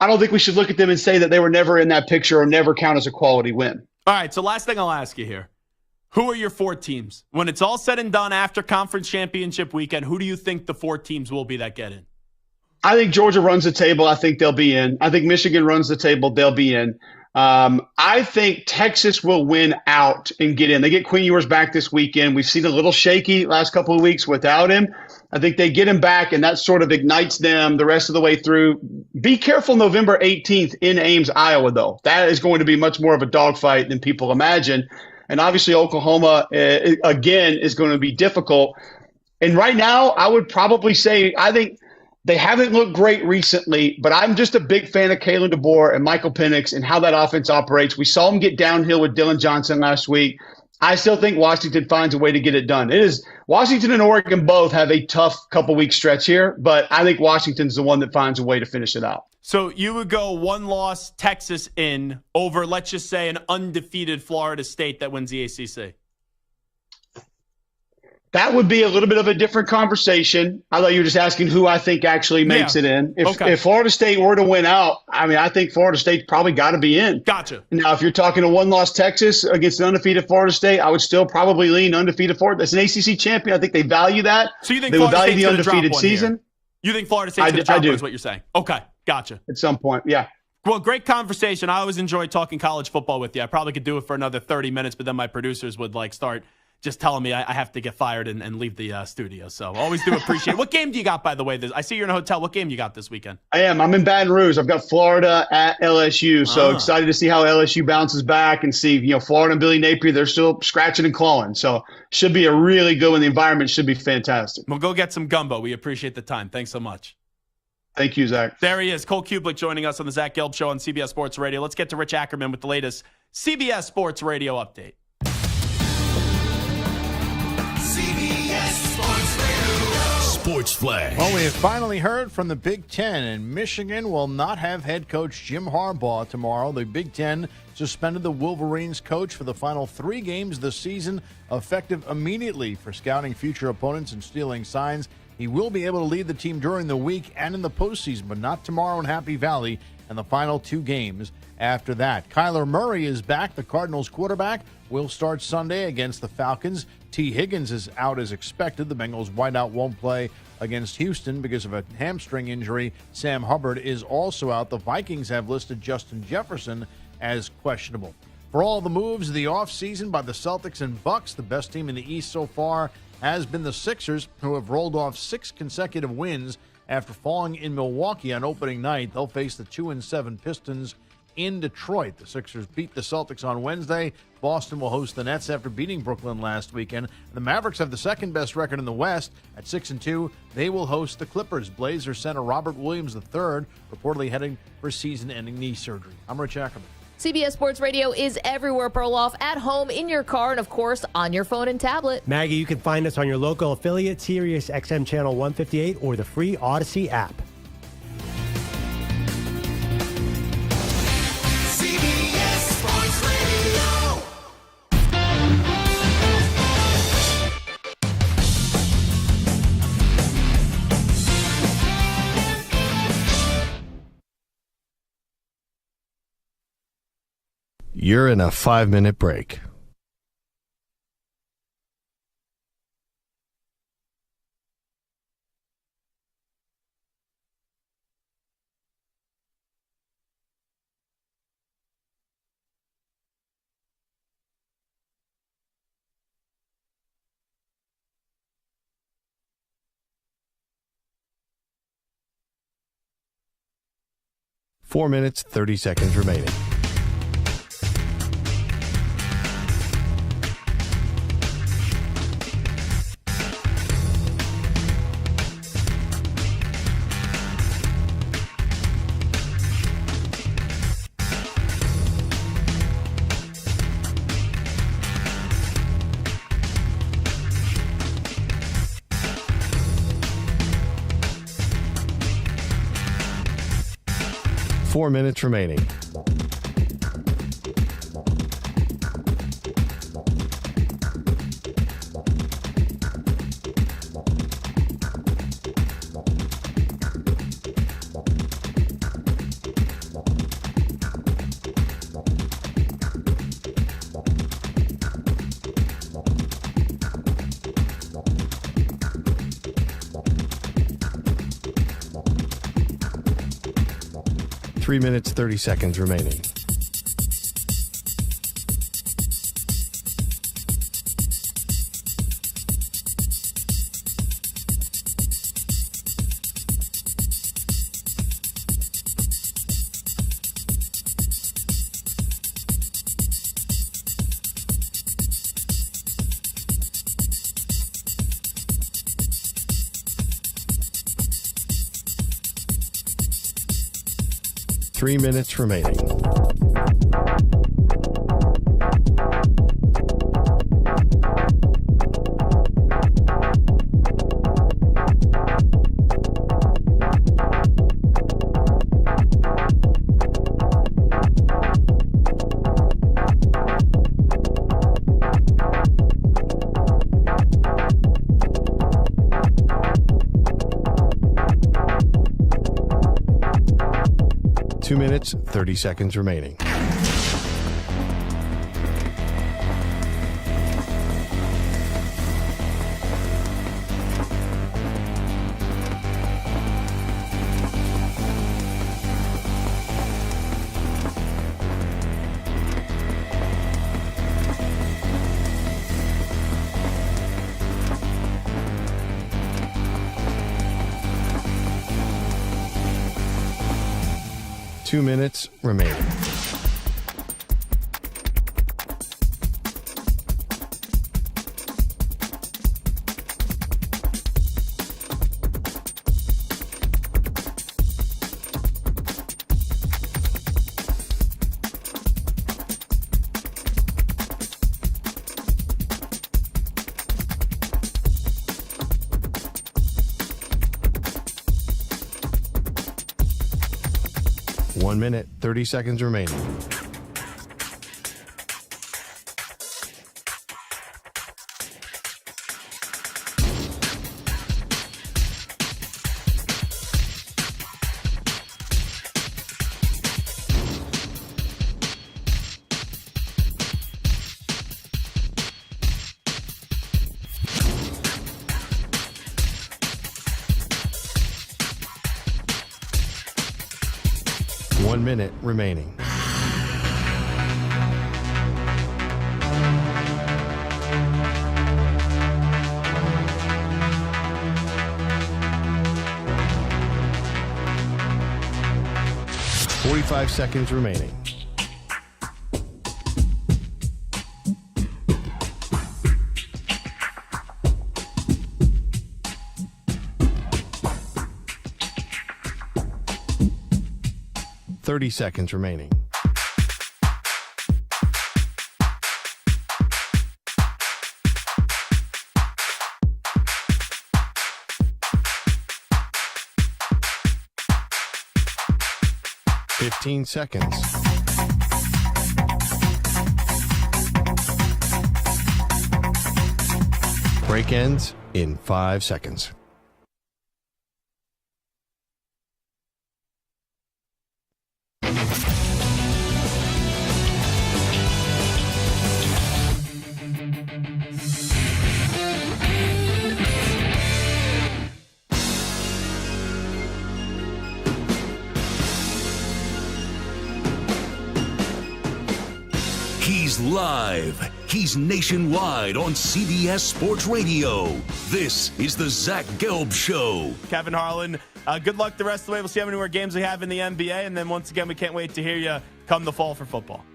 I don't think we should look at them and say that they were never in that picture or never count as a quality win. All right, so last thing I'll ask you here. Who are your four teams? When it's all said and done after conference championship weekend, who do you think the four teams will be that get in? I think Georgia runs the table. I think they'll be in. I think Michigan runs the table. They'll be in. I think Texas will win out and get in. They get Quinn Ewers back this weekend. We've seen a little shaky last couple of weeks without him. I think they get him back, and that sort of ignites them the rest of the way through. Be careful November 18th in Ames, Iowa, though. That is going to be much more of a dogfight than people imagine. And obviously Oklahoma, again, is going to be difficult. And right now, I would probably say I think they haven't looked great recently, but I'm just a big fan of Kalen DeBoer and Michael Penix and how that offense operates. We saw him get downhill with Dylan Johnson last week. I still think Washington finds a way to get it done. It is Washington and Oregon both have a tough couple-week stretch here, but I think Washington's the one that finds a way to finish it out. So you would go one loss, Texas in, over, let's just say, an undefeated Florida State that wins the ACC? That would be a little bit of a different conversation. I thought you were just asking who I think actually makes it in. If Florida State were to win out, I mean, I think Florida State's probably got to be in. Gotcha. Now, if you're talking a one-loss Texas against an undefeated Florida State, I would still probably lean undefeated Florida. That's an ACC champion. I think they value that. So you think they Florida would value State's the undefeated season? Here? You think Florida State's going to drop one is what you're saying? Okay, gotcha. At some point, yeah. Well, great conversation. I always enjoy talking college football with you. I probably could do it for another 30 minutes, but then my producers would start just telling me I have to get fired and leave the studio. So always do appreciate it. What game do you got, by the way? I see you're in a hotel. What game you got this weekend? I am. I'm in Baton Rouge. I've got Florida at LSU. So excited to see how LSU bounces back and see, Florida and Billy Napier, they're still scratching and clawing. So should be a really good one. The environment should be fantastic. We'll go get some gumbo. We appreciate the time. Thanks so much. Thank you, Zach. There he is, Cole Cubelic joining us on the Zach Gelb Show on CBS Sports Radio. Let's get to Rich Ackerman with the latest CBS Sports Radio update. Sports Flag. Well, we have finally heard from the Big Ten, and Michigan will not have head coach Jim Harbaugh tomorrow. The Big Ten suspended the Wolverines coach for the final 3 games of the season, effective immediately for scouting future opponents and stealing signs. He will be able to lead the team during the week and in the postseason, but not tomorrow in Happy Valley and the final 2 games after that. Kyler Murray is back. The Cardinals quarterback will start Sunday against the Falcons. T. Higgins is out as expected. The Bengals wideout won't play against Houston because of a hamstring injury. Sam Hubbard is also out. The Vikings have listed Justin Jefferson as questionable. For all the moves of the offseason by the Celtics and Bucks, the best team in the East so far has been the Sixers, who have rolled off 6 consecutive wins after falling in Milwaukee on opening night. They'll face the 2-7 Pistons in Detroit. The Sixers beat the Celtics on Wednesday. Boston will host the Nets after beating Brooklyn last weekend. The Mavericks have the second best record in the West at 6-2. They will host the Clippers. Blazers center Robert Williams III reportedly heading for season-ending knee surgery. I'm Rich Ackerman. CBS Sports Radio is everywhere, Perloff, at home, in your car, and, of course, on your phone and tablet. Maggie, you can find us on your local affiliate, Sirius XM Channel 158, or the free Odyssey app. CBS Sports Radio. You're in a 5-minute break. Four minutes, 30 seconds remaining. Four minutes remaining. Three minutes, 30 seconds remaining. 3 minutes remaining. Two minutes, 30 seconds remaining. Two minutes remaining. One minute, 30 seconds remaining. One minute remaining. Forty-five seconds remaining. Thirty seconds remaining. Fifteen seconds. Break ends in 5 seconds. He's live. He's nationwide on CBS Sports Radio. This is the Zach Gelb Show. Kevin Harlan, good luck the rest of the way. We'll see how many more games we have in the NBA. And then once again, we can't wait to hear you come the fall for football.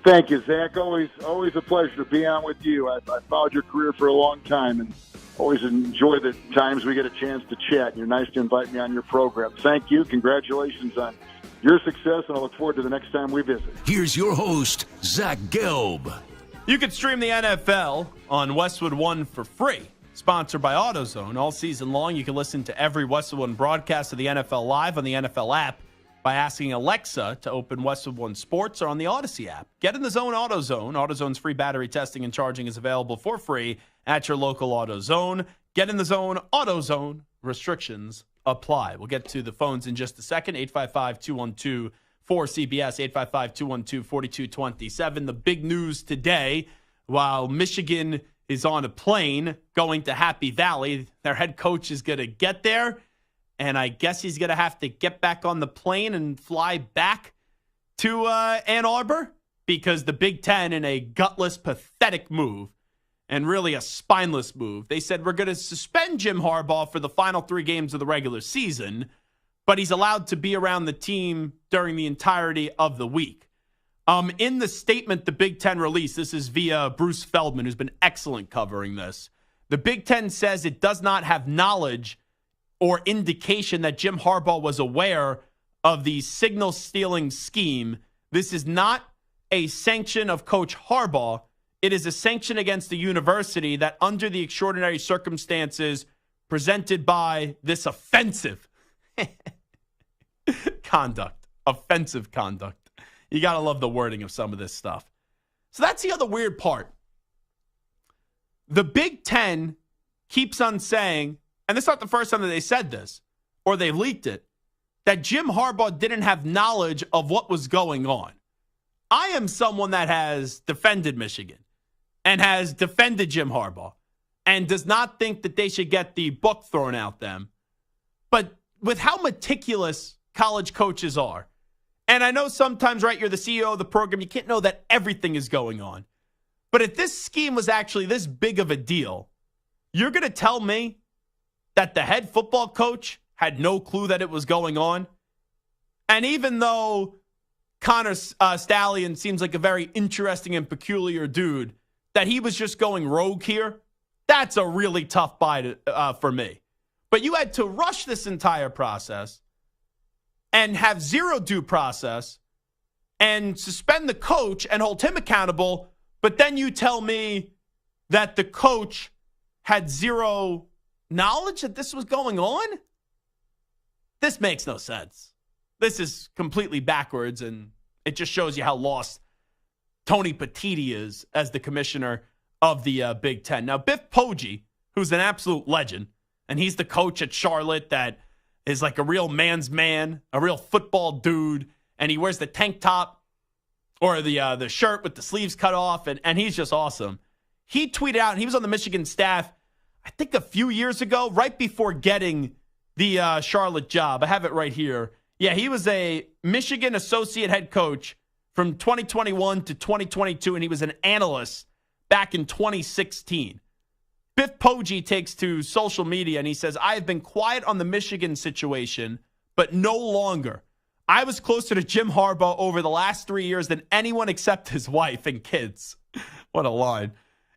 Thank you, Zach. Always a pleasure to be on with you. I followed your career for a long time and always enjoy the times we get a chance to chat. You're nice to invite me on your program. Thank you. Congratulations on your success, and I look forward to the next time we visit. Here's your host, Zach Gelb. You can stream the NFL on Westwood One for free. Sponsored by AutoZone. All season long, you can listen to every Westwood One broadcast of the NFL live on the NFL app by asking Alexa to open Westwood One Sports or on the Odyssey app. Get in the zone, AutoZone. AutoZone's free battery testing and charging is available for free at your local AutoZone. Get in the zone, AutoZone. Restrictions apply. We'll get to the phones in just a second. 855-212-4CBS, 855-212-4227. The big news today, while Michigan is on a plane going to Happy Valley, their head coach is going to get there, and I guess he's going to have to get back on the plane and fly back to Ann Arbor, because the Big Ten, in a gutless, pathetic move, and really a spineless move, they said, we're going to suspend Jim Harbaugh for the final 3 games of the regular season, but he's allowed to be around the team during the entirety of the week. In the statement the Big Ten released, this is via Bruce Feldman, who's been excellent covering this. The Big Ten says it does not have knowledge or indication that Jim Harbaugh was aware of the signal stealing scheme. This is not a sanction of Coach Harbaugh. It is a sanction against the university that, under the extraordinary circumstances presented by this offensive conduct. Offensive conduct. You got to love the wording of some of this stuff. So that's the other weird part. The Big Ten keeps on saying, and this is not the first time that they said this, or they leaked it, that Jim Harbaugh didn't have knowledge of what was going on. I am someone that has defended Michigan and has defended Jim Harbaugh and does not think that they should get the book thrown at them. But with how meticulous college coaches are, and I know sometimes, right, you're the CEO of the program, you can't know that everything is going on. But if this scheme was actually this big of a deal, you're going to tell me that the head football coach had no clue that it was going on? And even though Connor Stallion seems like a very interesting and peculiar dude, that he was just going rogue here, that's a really tough buy for me. But you had to rush this entire process and have zero due process and suspend the coach and hold him accountable, but then you tell me that the coach had zero knowledge that this was going on? This makes no sense. This is completely backwards, and it just shows you how lost Tony Petitti is as the commissioner of the Big Ten. Now, Biff Poggi, who's an absolute legend, and he's the coach at Charlotte that is like a real man's man, a real football dude, and he wears the tank top or the shirt with the sleeves cut off, and he's just awesome. He tweeted out, and he was on the Michigan staff, I think a few years ago, right before getting the Charlotte job. I have it right here. Yeah, he was a Michigan associate head coach from 2021 to 2022, and he was an analyst back in 2016. Biff Poggi takes to social media, and he says, I have been quiet on the Michigan situation, but no longer. I was closer to Jim Harbaugh over the last 3 years than anyone except his wife and kids. What a line.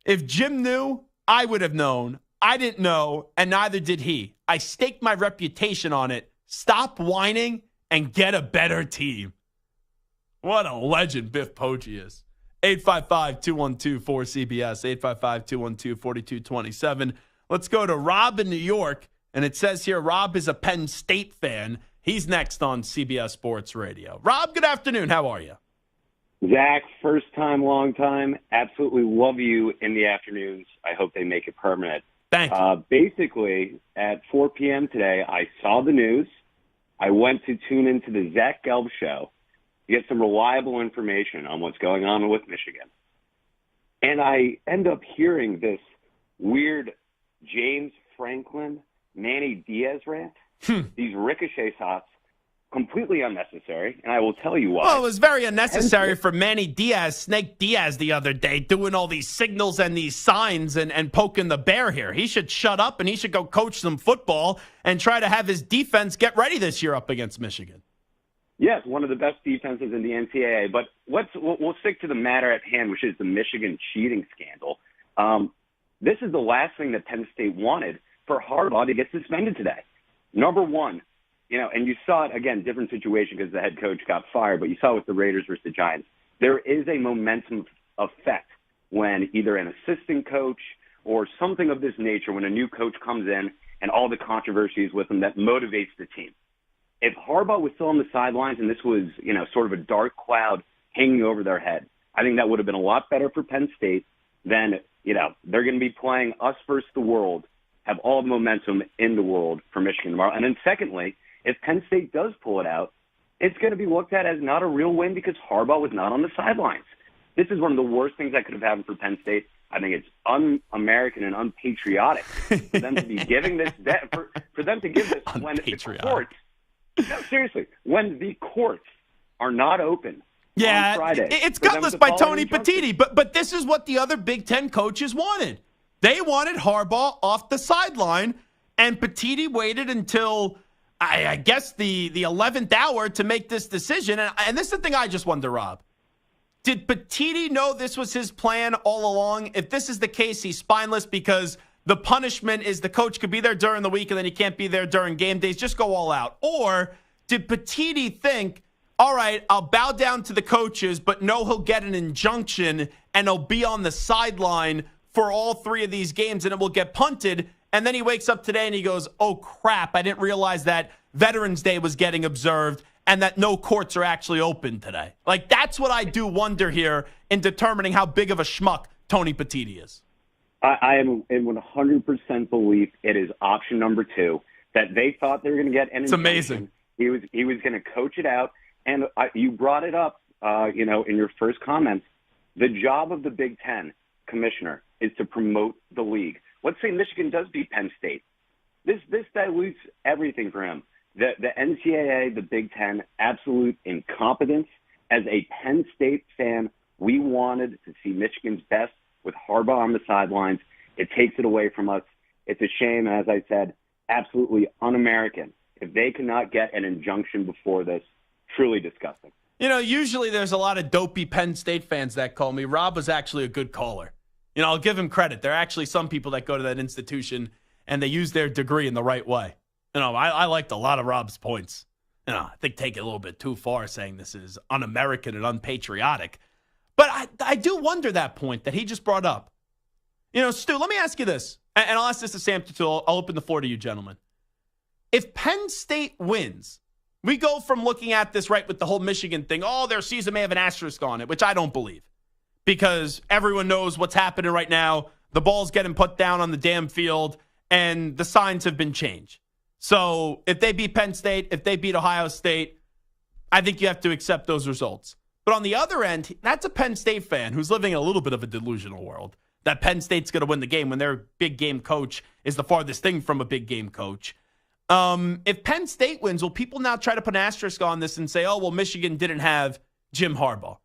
If Jim knew, I would have known. I didn't know, and neither did he. I staked my reputation on it. Stop whining and get a better team. What a legend Biff Poggi is. 855-212-4CBS, 855-212-4227. Let's go to Rob in New York, and it says here Rob is a Penn State fan. He's next on CBS Sports Radio. Rob, good afternoon. How are you? Zach, first time, long time. Absolutely love you in the afternoons. I hope they make it permanent. Thank you. Basically, at 4 p.m. today, I saw the news. I went to tune into the Zach Gelb show to get some reliable information on what's going on with Michigan. And I end up hearing this weird James Franklin, Manny Diaz rant. These ricochet shots, completely unnecessary, and I will tell you why. Well, it was very unnecessary for Manny Diaz, Snake Diaz, the other day, doing all these signals and these signs and poking the bear here. He should shut up, and he should go coach some football and try to have his defense get ready this year up against Michigan. Yes, one of the best defenses in the NCAA, but we'll stick to the matter at hand, which is the Michigan cheating scandal. This is the last thing that Penn State wanted for Harbaugh to get suspended today. Number one, and you saw it, again, different situation because the head coach got fired, but you saw it with the Raiders versus the Giants. There is a momentum effect when either an assistant coach or something of this nature, when a new coach comes in and all the controversies with him, that motivates the team. If Harbaugh was still on the sidelines and this was, sort of a dark cloud hanging over their head, I think that would have been a lot better for Penn State than, they're going to be playing us versus the world, have all the momentum in the world for Michigan tomorrow. And then secondly, if Penn State does pull it out, it's going to be looked at as not a real win because Harbaugh was not on the sidelines. This is one of the worst things that could have happened for Penn State. I think it's un-American and unpatriotic for them to be giving this for them to give this when the courts. No, seriously, when the courts are not open. Yeah, on Friday, it's gutless by Tony Petitti, but this is what the other Big Ten coaches wanted. They wanted Harbaugh off the sideline, and Petitti waited until, I guess, the 11th hour to make this decision. And this is the thing I just wonder, Rob. Did Petitti know this was his plan all along? If this is the case, he's spineless because the punishment is the coach could be there during the week and then he can't be there during game days. Just go all out. Or did Petitti think, all right, I'll bow down to the coaches, but no, he'll get an injunction and he'll be on the sideline for all 3 of these games and it will get punted. And then he wakes up today and he goes, oh, crap, I didn't realize that Veterans Day was getting observed and that no courts are actually open today. Like, that's what I do wonder here in determining how big of a schmuck Tony Petitti is. I am in 100% belief it is option number 2, that they thought they were going to get an It's injunction. amazing. He was going to coach it out. And you brought it up, in your first comments. The job of the Big Ten commissioner is to promote the league. Let's say Michigan does beat Penn State. This dilutes everything for him. The NCAA, the Big Ten, absolute incompetence. As a Penn State fan, we wanted to see Michigan's best with Harbaugh on the sidelines. It takes it away from us. It's a shame, as I said, absolutely un-American. If they cannot get an injunction before this, truly disgusting. Usually there's a lot of dopey Penn State fans that call me. Rob was actually a good caller. I'll give him credit. There are actually some people that go to that institution and they use their degree in the right way. I liked a lot of Rob's points. I think take it a little bit too far saying this is un-American and unpatriotic. But I do wonder that point that he just brought up. Stu, let me ask you this. And I'll ask this to Sam too. I'll open the floor to you, gentlemen. If Penn State wins, we go from looking at this, right, with the whole Michigan thing. Oh, their season may have an asterisk on it, which I don't believe. Because everyone knows what's happening right now. The ball's getting put down on the damn field, and the signs have been changed. So if they beat Penn State, if they beat Ohio State, I think you have to accept those results. But on the other end, that's a Penn State fan who's living in a little bit of a delusional world, that Penn State's going to win the game when their big game coach is the farthest thing from a big game coach. If Penn State wins, will people now try to put an asterisk on this and say, oh, well, Michigan didn't have Jim Harbaugh?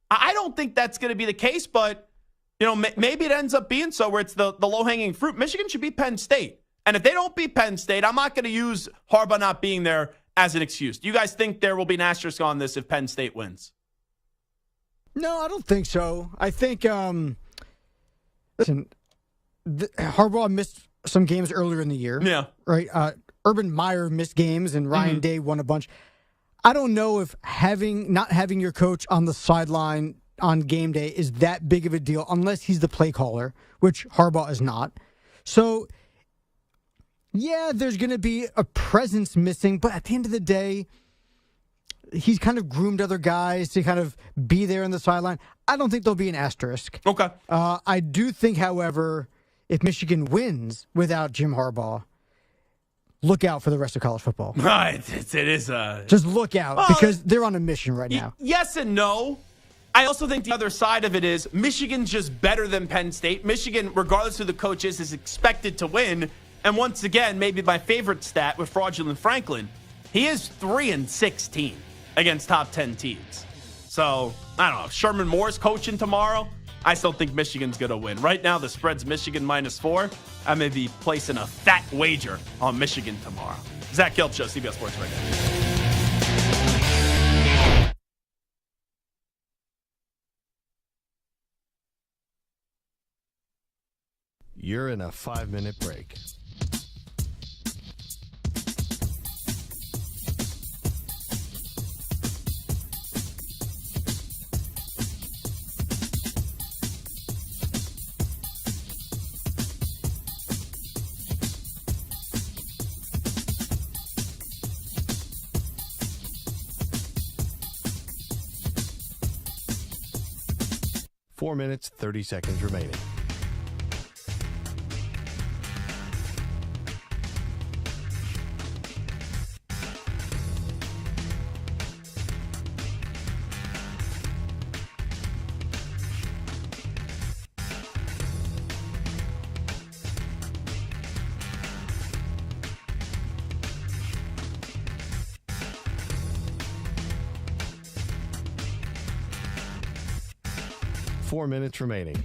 I don't think that's going to be the case, but maybe it ends up being so where it's the low-hanging fruit. Michigan should beat Penn State. And if they don't beat Penn State, I'm not going to use Harbaugh not being there as an excuse. Do you guys think there will be an asterisk on this if Penn State wins? No, I don't think so. I think, Harbaugh missed some games earlier in the year. Yeah. Right? Urban Meyer missed games, and Ryan Day won a bunch. I don't know if not having your coach on the sideline on game day is that big of a deal unless he's the play caller, which Harbaugh is not. So, yeah, there's going to be a presence missing, but at the end of the day, he's kind of groomed other guys to kind of be there on the sideline. I don't think there'll be an asterisk. Okay. I do think, however, if Michigan wins without Jim Harbaugh, look out for the rest of college football. Right. It is just look out because they're on a mission right now. Yes and no. I also think the other side of it is Michigan's just better than Penn State. Michigan, regardless who the coach is expected to win. And once again, maybe my favorite stat with Fraudulent Franklin, he is 3-16 against top 10 teams. So, I don't know. Sherman Moore's coaching tomorrow. I still think Michigan's going to win. Right now, the spread's Michigan -4. I may be placing a fat wager on Michigan tomorrow. Zach Gelb Show, CBS Sports Radio. You're in a 5-minute break. Four minutes, 30 seconds remaining. Four minutes remaining.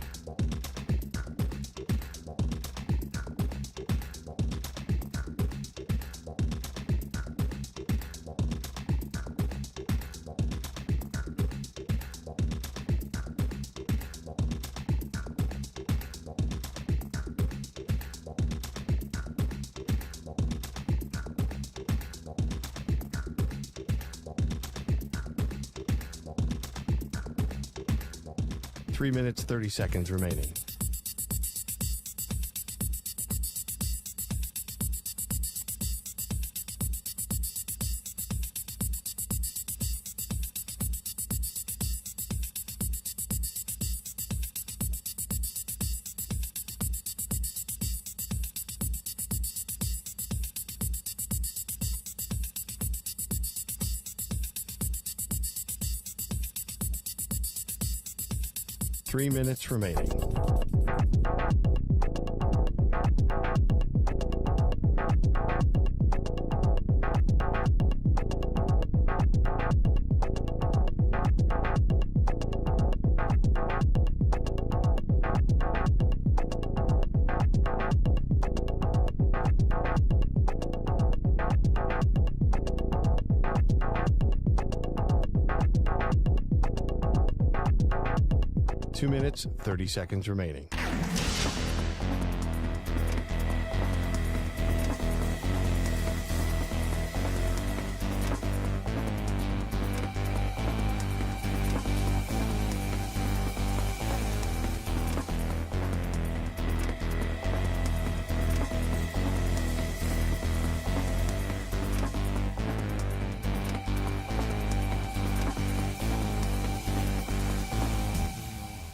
3 minutes, 30 seconds remaining. Three minutes remaining. Two minutes, 30 seconds remaining.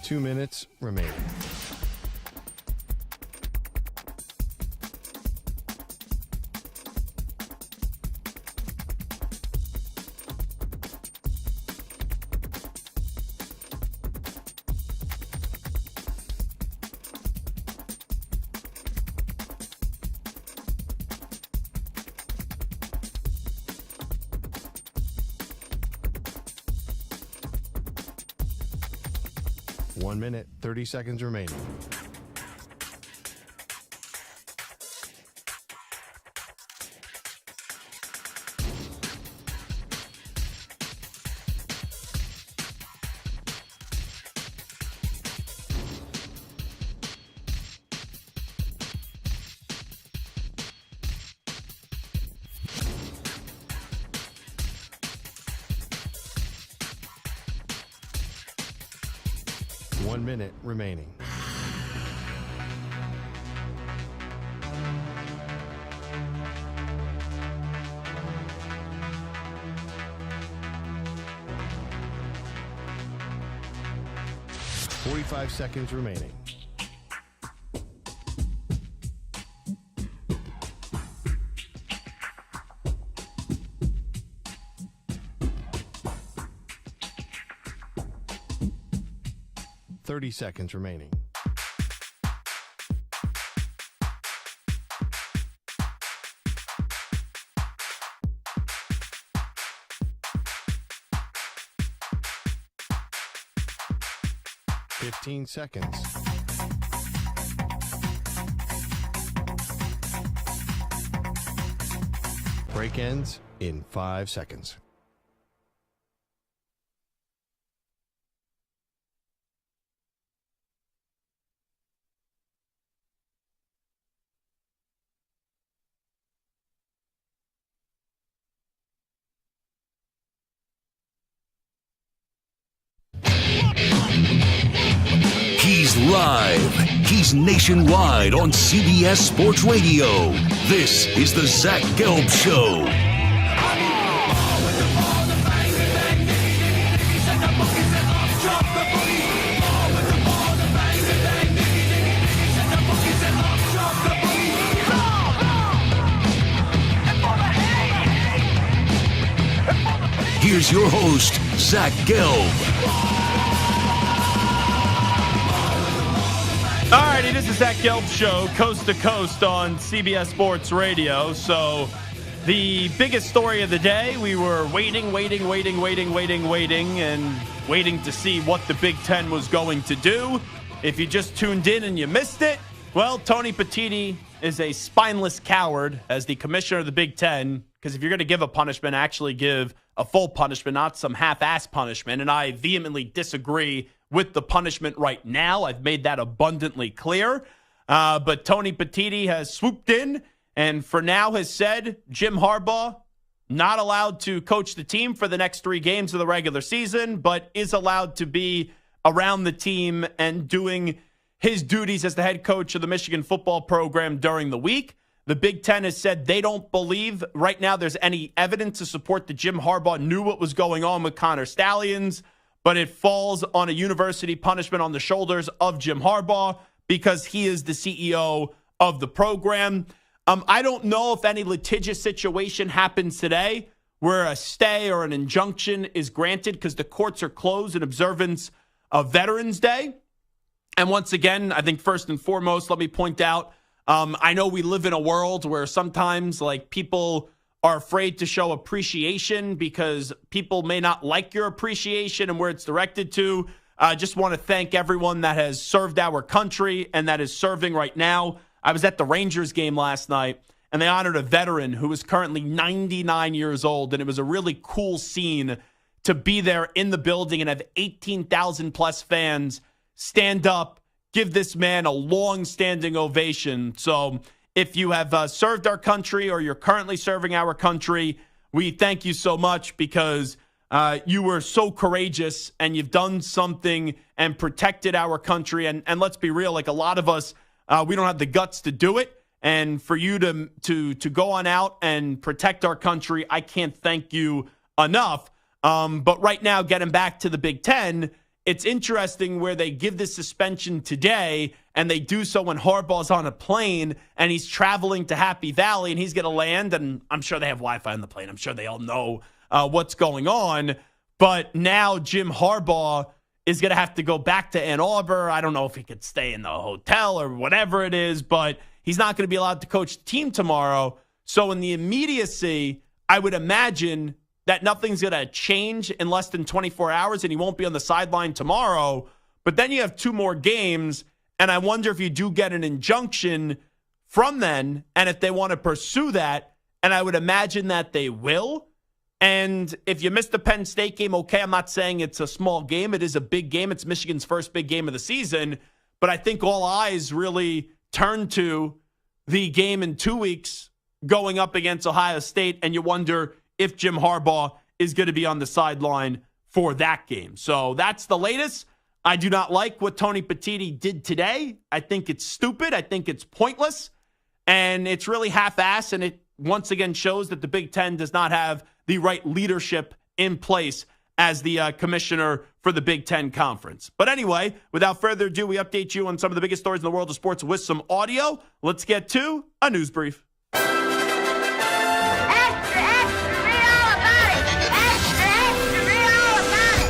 Two minutes remaining. One minute, 30 seconds remaining. One minute remaining. Forty-five seconds remaining. Thirty seconds remaining. Fifteen seconds. Break ends in 5 seconds. He's live. He's nationwide on CBS Sports Radio. This is the Zach Gelb Show. Here's your host, Zach Gelb. All right, it is the Zach Gelb Show, coast to coast on CBS Sports Radio. So the biggest story of the day, we were waiting, and waiting to see what the Big Ten was going to do. If you just tuned in and you missed it, well, Tony Petitti is a spineless coward as the commissioner of the Big Ten, because if you're going to give a punishment, actually give a full punishment, not some half-ass punishment. And I vehemently disagree with the punishment right now. I've made that abundantly clear. But Tony Petitti has swooped in and for now has said Jim Harbaugh not allowed to coach the team for the next 3 games of the regular season, but is allowed to be around the team and doing his duties as the head coach of the Michigan football program during the week. The Big Ten has said they don't believe right now there's any evidence to support that Jim Harbaugh knew what was going on with Connor Stallions, but it falls on a university punishment on the shoulders of Jim Harbaugh because he is the CEO of the program. I don't know if any litigious situation happens today where a stay or an injunction is granted because the courts are closed in observance of Veterans Day. And once again, I think first and foremost, let me point out, I know we live in a world where sometimes like people are afraid to show appreciation because people may not like your appreciation and where it's directed to. I just want to thank everyone that has served our country and that is serving right now. I was at the Rangers game last night, and they honored a veteran who is currently 99 years old, and it was a really cool scene to be there in the building and have 18,000 plus fans stand up, give this man a long-standing ovation. So if you have served our country or you're currently serving our country, we thank you so much because you were so courageous and you've done something and protected our country. And let's be real, like a lot of us, we don't have the guts to do it. And for you to go on out and protect our country, I can't thank you enough. But right now, getting back to the Big Ten, it's interesting where they give this suspension today and they do so when Harbaugh's on a plane and he's traveling to Happy Valley and he's going to land. And I'm sure they have Wi-Fi on the plane. I'm sure they all know what's going on. But now Jim Harbaugh is going to have to go back to Ann Arbor. I don't know if he could stay in the hotel or whatever it is, but he's not going to be allowed to coach the team tomorrow. So in the immediacy, I would imagine that nothing's going to change in less than 24 hours and he won't be on the sideline tomorrow. But then you have 2 more games, and I wonder if you do get an injunction from then and if they want to pursue that, and I would imagine that they will. And if you missed the Penn State game, okay, I'm not saying it's a small game. It is a big game. It's Michigan's first big game of the season. But I think all eyes really turn to the game in 2 weeks going up against Ohio State, and you wonder if Jim Harbaugh is going to be on the sideline for that game. So that's the latest. I do not like what Tony Petitti did today. I think it's stupid. I think it's pointless. And it's really half-assed, and it once again shows that the Big Ten does not have the right leadership in place as the commissioner for the Big Ten Conference. But anyway, without further ado, we update you on some of the biggest stories in the world of sports with some audio. Let's get to a news brief.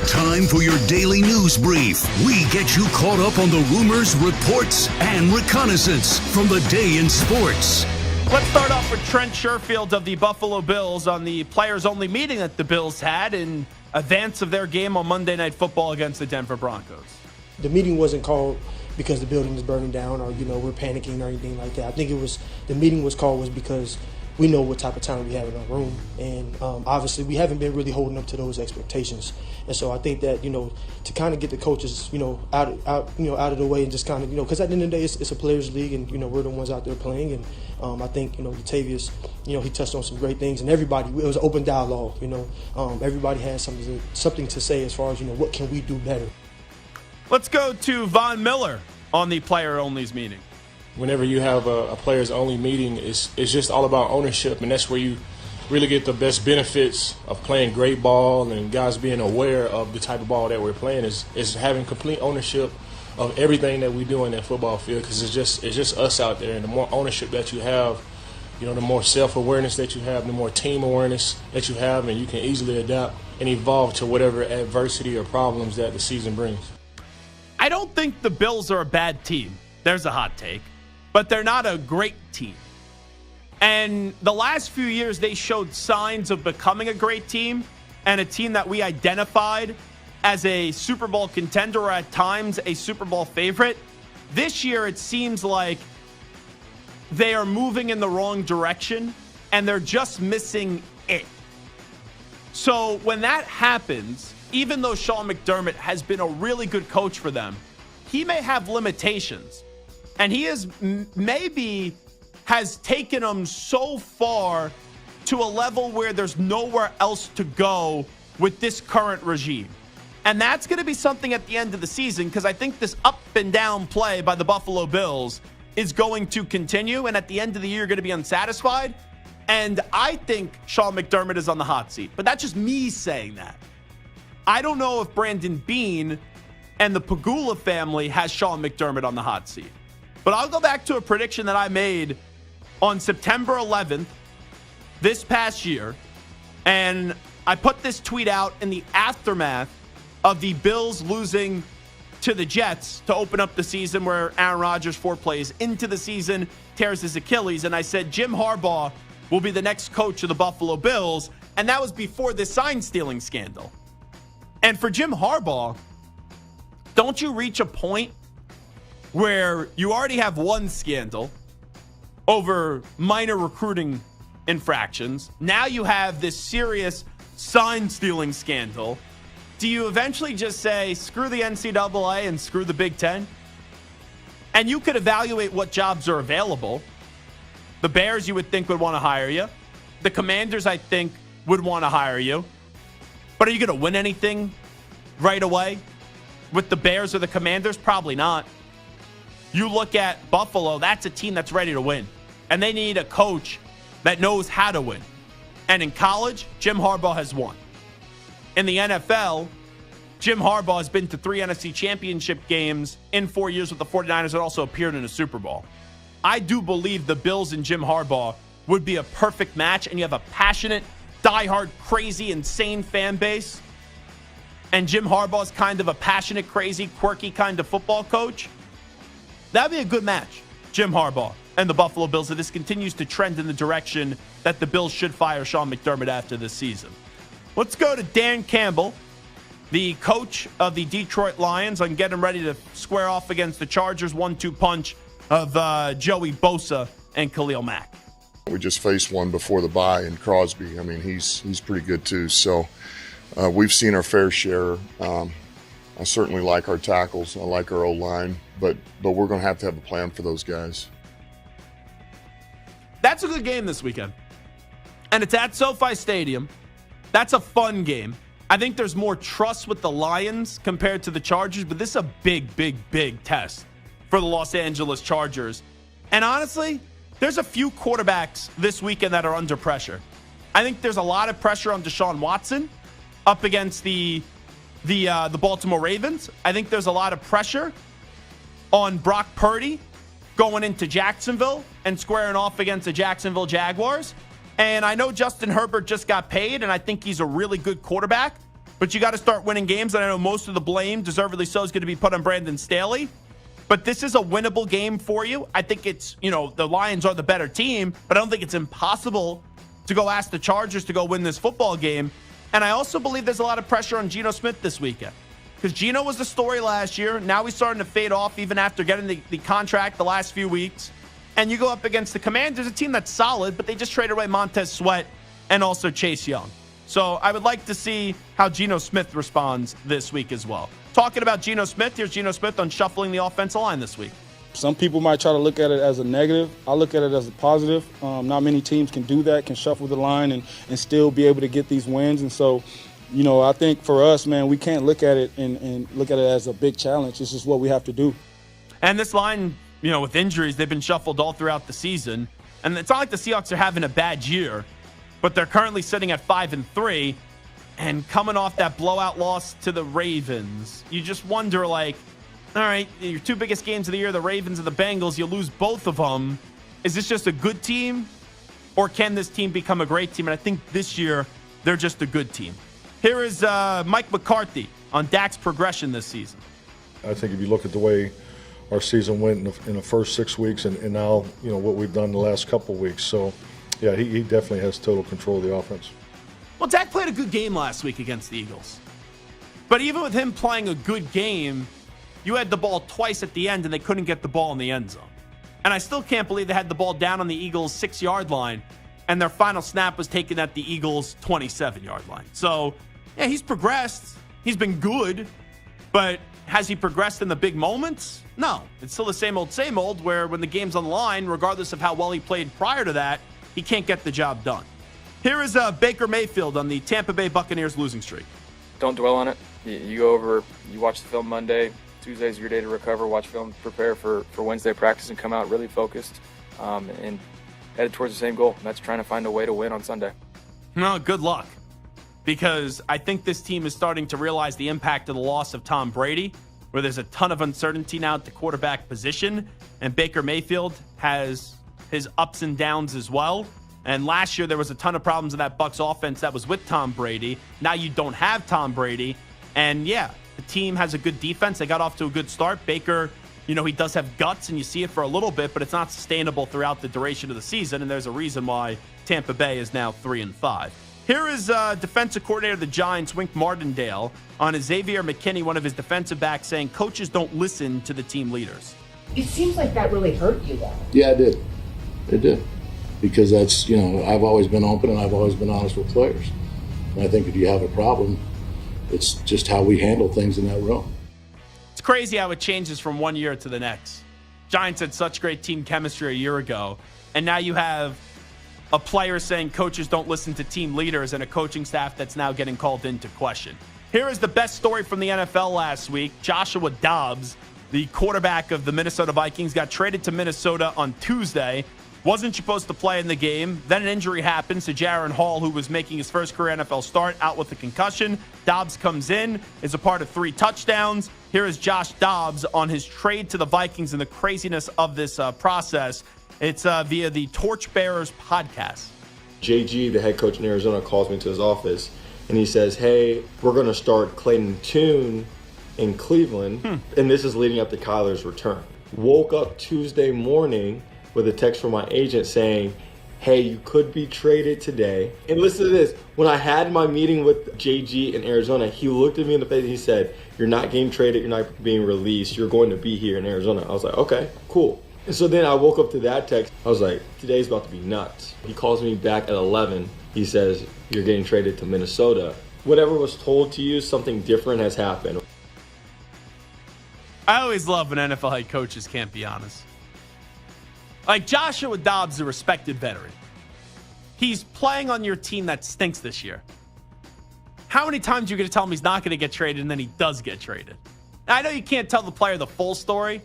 Time for your daily news brief. We get you caught up on the rumors, reports, and reconnaissance from the day in sports. Let's start off with Trent Sherfield of the Buffalo Bills on the players-only meeting that the Bills had in advance of their game on Monday Night Football against the Denver Broncos. The meeting wasn't called because the building was burning down or, we're panicking or anything like that. I think the meeting was called because we know what type of talent we have in our room. And obviously we haven't been really holding up to those expectations. And so I think that, to kind of get the coaches, out of the way and just kind of, because at the end of the day, it's a players' league and, we're the ones out there playing. And I think, Latavius, he touched on some great things and everybody, it was an open dialogue, everybody had something to say as far as, what can we do better. Let's go to Von Miller on the player-onlys meeting. Whenever you have a players-only meeting, it's just all about ownership, and that's where you really get the best benefits of playing great ball and guys being aware of the type of ball that we're playing is having complete ownership of everything that we do in that football field, because it's just us out there, and the more ownership that you have, the more self-awareness that you have, the more team awareness that you have, and you can easily adapt and evolve to whatever adversity or problems that the season brings. I don't think the Bills are a bad team. There's a hot take. But they're not a great team. And the last few years, they showed signs of becoming a great team and a team that we identified as a Super Bowl contender or at times a Super Bowl favorite. This year, it seems like they are moving in the wrong direction and they're just missing it. So when that happens, even though Sean McDermott has been a really good coach for them, he may have limitations. And he maybe has taken them so far to a level where there's nowhere else to go with this current regime. And that's going to be something at the end of the season because I think this up and down play by the Buffalo Bills is going to continue. And at the end of the year, you're going to be unsatisfied. And I think Sean McDermott is on the hot seat. But that's just me saying that. I don't know if Brandon Beane and the Pagula family has Sean McDermott on the hot seat. But I'll go back to a prediction that I made on September 11th this past year. And I put this tweet out in the aftermath of the Bills losing to the Jets to open up the season, where Aaron Rodgers 4 plays into the season, tears his Achilles. And I said Jim Harbaugh will be the next coach of the Buffalo Bills. And that was before the sign-stealing scandal. And for Jim Harbaugh, don't you reach a point where you already have one scandal over minor recruiting infractions? Now you have this serious sign-stealing scandal. Do you eventually just say, screw the NCAA and screw the Big Ten? And you could evaluate what jobs are available. The Bears, you would think, would want to hire you. The Commanders, I think, would want to hire you. But are you going to win anything right away with the Bears or the Commanders? Probably not. You look at Buffalo, that's a team that's ready to win. And they need a coach that knows how to win. And in college, Jim Harbaugh has won. In the NFL, Jim Harbaugh has been to 3 NFC championship games in 4 years with the 49ers and also appeared in a Super Bowl. I do believe the Bills and Jim Harbaugh would be a perfect match, and you have a passionate, diehard, crazy, insane fan base. And Jim Harbaugh is kind of a passionate, crazy, quirky kind of football coach. That would be a good match, Jim Harbaugh and the Buffalo Bills, if this continues to trend in the direction that the Bills should fire Sean McDermott after this season. Let's go to Dan Campbell, the coach of the Detroit Lions, on getting ready to square off against the Chargers 1-2 punch of Joey Bosa and Khalil Mack. We just faced one before the bye in Crosby. I mean, he's pretty good too. So we've seen our fair share. I certainly like our tackles. I like our O-line, but we're going to have a plan for those guys. That's a good game this weekend. And it's at SoFi Stadium. That's a fun game. I think there's more trust with the Lions compared to the Chargers, but this is a big, big, big test for the Los Angeles Chargers. And honestly, there's a few quarterbacks this weekend that are under pressure. I think there's a lot of pressure on Deshaun Watson up against the Baltimore Ravens. I think there's a lot of pressure on Brock Purdy going into Jacksonville and squaring off against the Jacksonville Jaguars. And I know Justin Herbert just got paid, and I think he's a really good quarterback. But you got to start winning games, and I know most of the blame, deservedly so, is going to be put on Brandon Staley. But this is a winnable game for you. I think it's, the Lions are the better team, but I don't think it's impossible to go ask the Chargers to go win this football game. And I also believe there's a lot of pressure on Geno Smith this weekend, because Geno was the story last year. Now he's starting to fade off even after getting the contract the last few weeks. And you go up against the Commanders, a team that's solid, but they just traded away Montez Sweat and also Chase Young. So I would like to see how Geno Smith responds this week as well. Talking about Geno Smith, here's Geno Smith on shuffling the offensive line this week. Some people might try to look at it as a negative. I look at it as a positive. Not many teams can do that, can shuffle the line and still be able to get these wins. And so, I think for us, man, we can't look at it and look at it as a big challenge. This is what we have to do. And this line, with injuries, they've been shuffled all throughout the season. And it's not like the Seahawks are having a bad year, but they're currently sitting at 5-3 and coming off that blowout loss to the Ravens. You just wonder, all right, your 2 biggest games of the year, the Ravens and the Bengals, you lose both of them. Is this just a good team, or can this team become a great team? And I think this year, they're just a good team. Here is Mike McCarthy on Dak's progression this season. I think if you look at the way our season went in the first 6 weeks and now, what we've done the last couple weeks. So, yeah, he definitely has total control of the offense. Well, Dak played a good game last week against the Eagles. But even with him playing a good game, you had the ball twice at the end and they couldn't get the ball in the end zone. And I still can't believe they had the ball down on the Eagles' 6-yard line and their final snap was taken at the Eagles' 27-yard line. So, yeah, he's progressed. He's been good. But has he progressed in the big moments? No. It's still the same old, where when the game's on the line, regardless of how well he played prior to that, he can't get the job done. Here is Baker Mayfield on the Tampa Bay Buccaneers losing streak. Don't dwell on it. You go over, you watch the film Monday, Tuesday's your day to recover, watch film, prepare for Wednesday practice, and come out really focused and headed towards the same goal. And that's trying to find a way to win on Sunday. No, good luck. Because I think this team is starting to realize the impact of the loss of Tom Brady, where there's a ton of uncertainty now at the quarterback position. And Baker Mayfield has his ups and downs as well. And last year, there was a ton of problems in that Bucs offense that was with Tom Brady. Now you don't have Tom Brady. And yeah, the team has a good defense. They got off to a good start. Baker, he does have guts, and you see it for a little bit, but it's not sustainable throughout the duration of the season. And there's a reason why Tampa Bay is now 3-5. Here is defensive coordinator of the Giants, Wink Martindale, on Xavier McKinney, one of his defensive backs, saying coaches don't listen to the team leaders. It seems like that really hurt you, though. Yeah, it did. It did. Because that's, I've always been open and I've always been honest with players. And I think if you have a problem, it's just how we handle things in that room. It's crazy how it changes from one year to the next. Giants had such great team chemistry a year ago, and now you have a player saying coaches don't listen to team leaders and a coaching staff that's now getting called into question. Here is the best story from the NFL last week. Joshua Dobbs, the quarterback of the Minnesota Vikings, got traded to Minnesota on Tuesday. Wasn't supposed to play in the game. Then an injury happens to Jaron Hall, who was making his first career NFL start, out with a concussion. Dobbs comes in, is a part of 3 touchdowns. Here is Josh Dobbs on his trade to the Vikings and the craziness of this process. It's via the Torchbearers podcast. JG, the head coach in Arizona, calls me to his office, and he says, hey, we're going to start Clayton Tune in Cleveland, and this is leading up to Kyler's return. Woke up Tuesday morning with a text from my agent saying, hey, you could be traded today. And listen to this. When I had my meeting with JG in Arizona, he looked at me in the face and he said, you're not getting traded, you're not being released, you're going to be here in Arizona. I was like, okay, cool. And so then I woke up to that text. I was like, today's about to be nuts. He calls me back at 11. He says, you're getting traded to Minnesota. Whatever was told to you, something different has happened. I always love when NFL head coaches can't be honest. Like Joshua Dobbs, a respected veteran. He's playing on your team that stinks this year. How many times are you going to tell him he's not going to get traded and then he does get traded? Now, I know you can't tell the player the full story,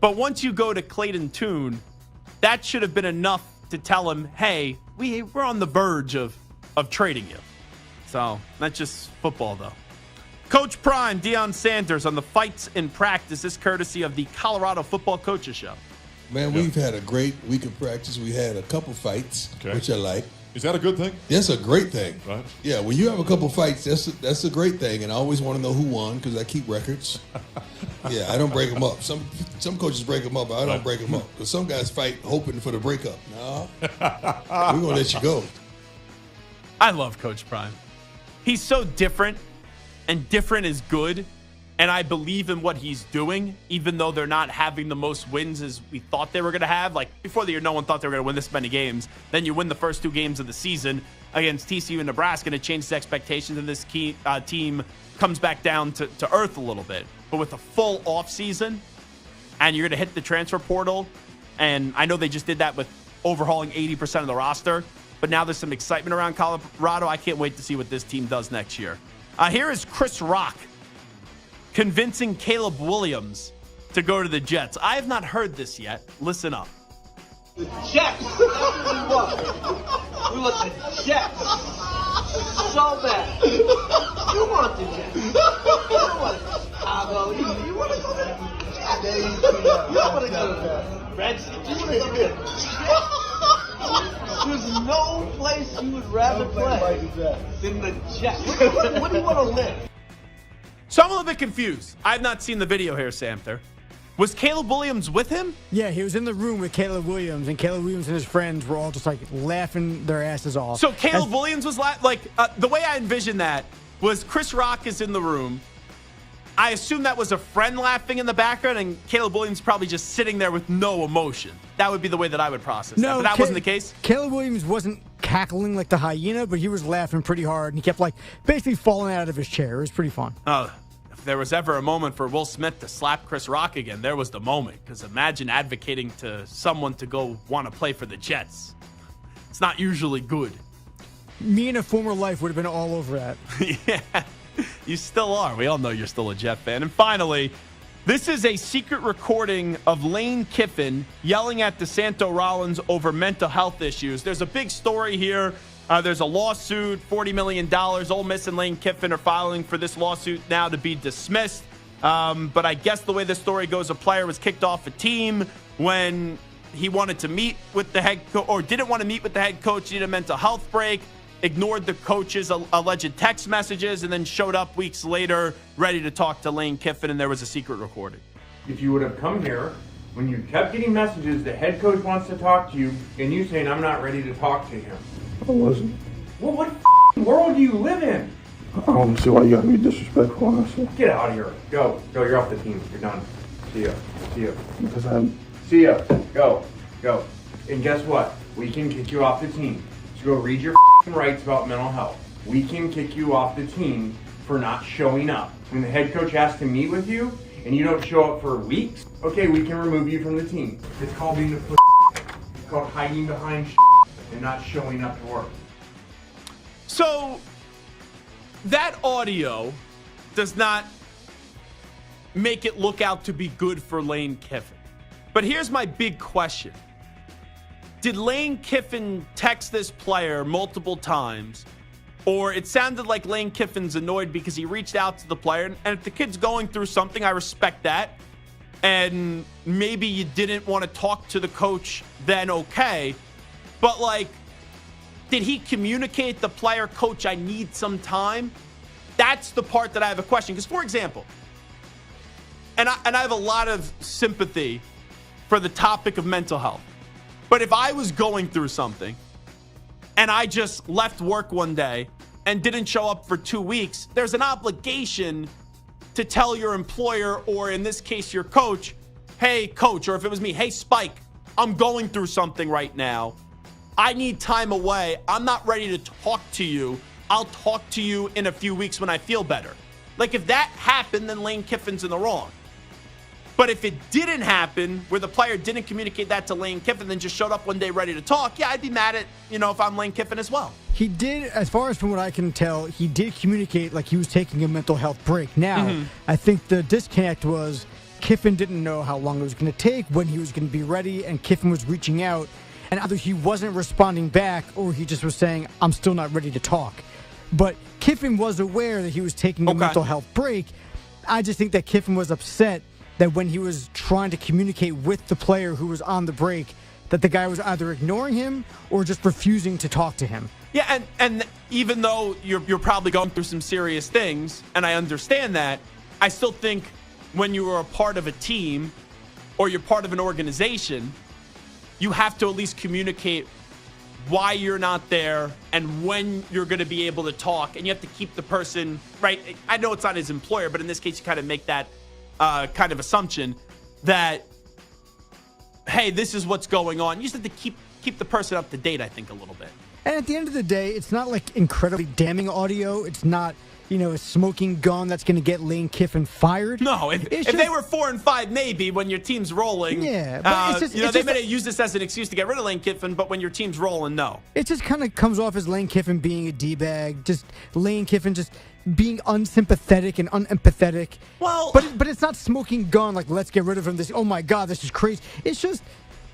but once you go to Clayton Tune, that should have been enough to tell him, hey, we're on the verge of trading you. So, that's just football, though. Coach Prime, Deion Sanders on the fights in practice. This courtesy of the Colorado Football Coaches Show. Man, we've had a great week of practice. We had a couple fights, which I like. Is that a good thing? That's a great thing. Right. Yeah, when you have a couple fights, that's a great thing. And I always want to know who won because I keep records. Yeah, I don't break them up. Some coaches break them up, but I don't break them up. Because some guys fight hoping for the breakup. No, we're going to let you go. I love Coach Prime. He's so different, and different is good. And I believe in what he's doing, even though they're not having the most wins as we thought they were going to have. Like, before the year, no one thought they were going to win this many games. Then you win the first 2 games of the season against TCU and Nebraska, and it changes expectations, and this team comes back down to earth a little bit. But with a full offseason, and you're going to hit the transfer portal, and I know they just did that with overhauling 80% of the roster, but now there's some excitement around Colorado. I can't wait to see what this team does next year. Here is Chris Rock convincing Caleb Williams to go to the Jets. I have not heard this yet. Listen up. The Jets. That's what we want. We want the Jets. So bad. You want the Jets. You want Chicago. You want to go there? You want to go to the Redskins. You want to go to the Jets. There's no place you would rather play than the Jets. Where do you want to live? So I'm a little bit confused. I've not seen the video here, Samter. Was Caleb Williams with him? Yeah, he was in the room with Caleb Williams, and Caleb Williams and his friends were all just like laughing their asses off. So Caleb Williams was the way I envisioned that was Chris Rock is in the room. I assume that was a friend laughing in the background, and Caleb Williams probably just sitting there with no emotion. That would be the way that I would process that. But that wasn't the case? Caleb Williams wasn't cackling like the hyena, but he was laughing pretty hard, and he kept basically falling out of his chair. It was pretty fun. If there was ever a moment for Will Smith to slap Chris Rock again, there was the moment. Because imagine advocating to someone to go want to play for the Jets. It's not usually good. Me in a former life would have been all over that. Yeah. You still are. We all know you're still a Jet fan. And finally, this is a secret recording of Lane Kiffin yelling at DeSanto Rollins over mental health issues. There's a big story here. There's a lawsuit, $40 million. Ole Miss and Lane Kiffin are filing for this lawsuit now to be dismissed. But I guess the way the story goes, a player was kicked off a team when he wanted to meet with the head coach, or didn't want to meet with the head coach, needed a mental health break, ignored the coach's alleged text messages, and then showed up weeks later ready to talk to Lane Kiffin, and there was a secret recording. If you would have come here when you kept getting messages, the head coach wants to talk to you, and you saying, I'm not ready to talk to him. I wasn't. Well, what world do you live in? I don't see why you gotta be disrespectful, honestly. Get out of here. Go. You're off the team. You're done. See ya. Because I'm. See ya. Go. And guess what? We can kick you off the team. So go read your rights about mental health. We can kick you off the team for not showing up. When the head coach has to meet with you and you don't show up for weeks, okay, we can remove you from the team. It's called being a It's called hiding behind and not showing up to work. So that audio does not make it look out to be good for Lane Kiffin. But here's my big question. Did Lane Kiffin text this player multiple times? Or it sounded like Lane Kiffin's annoyed because he reached out to the player. And if the kid's going through something, I respect that. And maybe you didn't want to talk to the coach then, okay. But, like, did he communicate the player, coach, I need some time? That's the part that I have a question. Because, for example, and I have a lot of sympathy for the topic of mental health. But if I was going through something and I just left work one day and didn't show up for 2 weeks, there's an obligation to tell your employer, or in this case, your coach, hey, coach, or if it was me, hey, Spike, I'm going through something right now. I need time away. I'm not ready to talk to you. I'll talk to you in a few weeks when I feel better. Like, if that happened, then Lane Kiffin's in the wrong. But if it didn't happen, where the player didn't communicate that to Lane Kiffin, then just showed up one day ready to talk, yeah, I'd be mad at, if I'm Lane Kiffin as well. He did, as far as from what I can tell, he did communicate like he was taking a mental health break. Now, I think the disconnect was Kiffin didn't know how long it was going to take, when he was going to be ready, and Kiffin was reaching out, and either he wasn't responding back or he just was saying, I'm still not ready to talk. But Kiffin was aware that he was taking a mental health break. I just think that Kiffin was upset that when he was trying to communicate with the player who was on the break, that the guy was either ignoring him or just refusing to talk to him. Yeah, and even though you're probably going through some serious things, and I understand that, I still think when you are a part of a team or you're part of an organization, you have to at least communicate why you're not there and when you're going to be able to talk, and you have to keep the person, right? I know it's not his employer, but in this case, you kind of make that kind of assumption that, hey, this is what's going on. You just have to keep the person up to date, I think, a little bit. And at the end of the day, it's not like incredibly damning audio. It's not, a smoking gun that's going to get Lane Kiffin fired. No, if they were 4-5, maybe when your team's rolling. Yeah, but it's just, they may use this as an excuse to get rid of Lane Kiffin, but when your team's rolling, no. It just kind of comes off as Lane Kiffin being a D-bag, just Lane Kiffin just being unsympathetic and unempathetic. Well, but it's not smoking gun like, let's get rid of him. This, oh my God, this is crazy. It's just,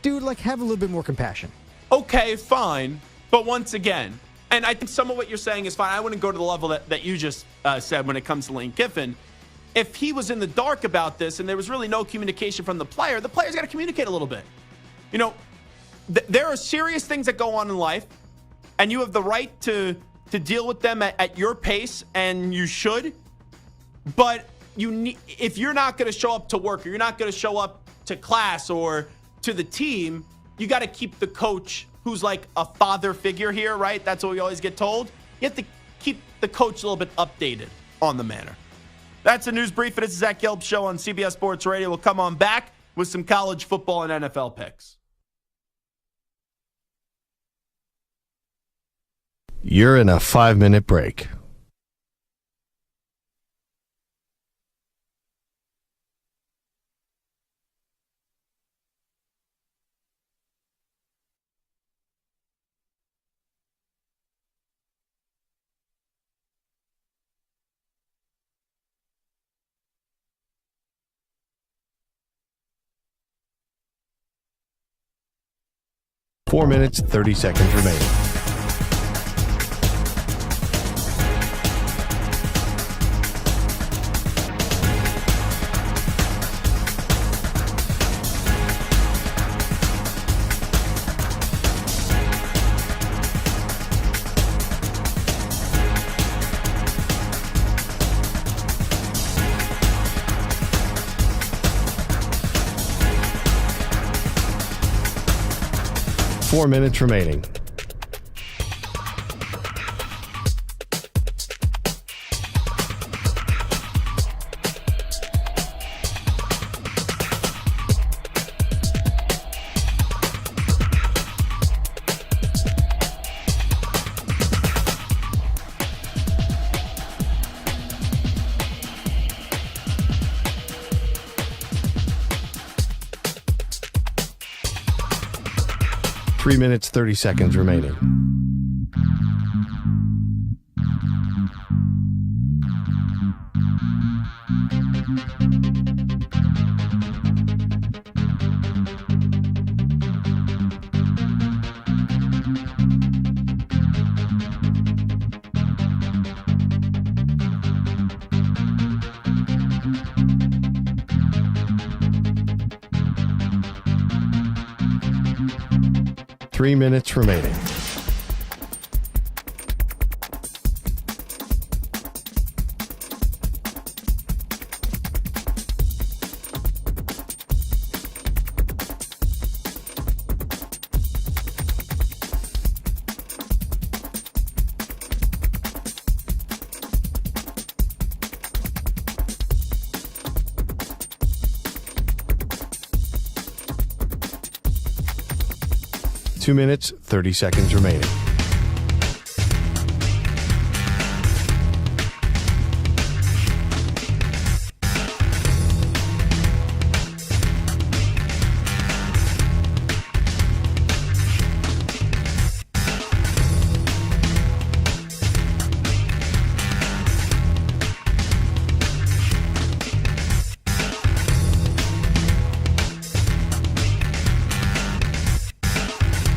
dude, like, have a little bit more compassion. Okay, fine. But once again, and I think some of what you're saying is fine. I wouldn't go to the level that you just said when it comes to Lane Kiffin. If he was in the dark about this and there was really no communication from the player's got to communicate a little bit. There are serious things that go on in life, and you have the right to deal with them at your pace, and you should. But if you're not going to show up to work, or you're not going to show up to class or to the team, you got to keep the coach, who's like a father figure here, right? That's what we always get told. You have to keep the coach a little bit updated on the matter. That's a news brief. It is the Zach Gelb Show on CBS Sports Radio. We'll come on back with some college football and NFL picks. You're in a 5-minute break. 4 minutes, 30 seconds remaining. Four minutes remaining. Three minutes, 30 seconds remaining. Three minutes remaining. Two minutes, 30 seconds remaining.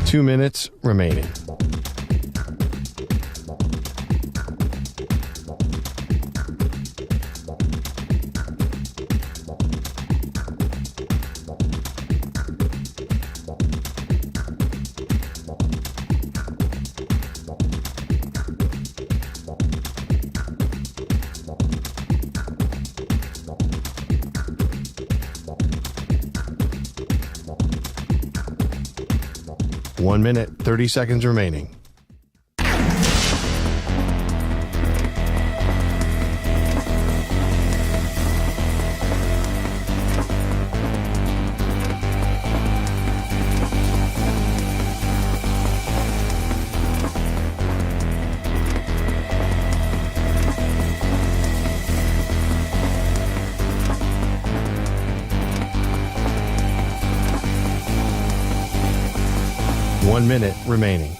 Two minutes remaining. 1 minute, 30 seconds remaining. One minute remaining.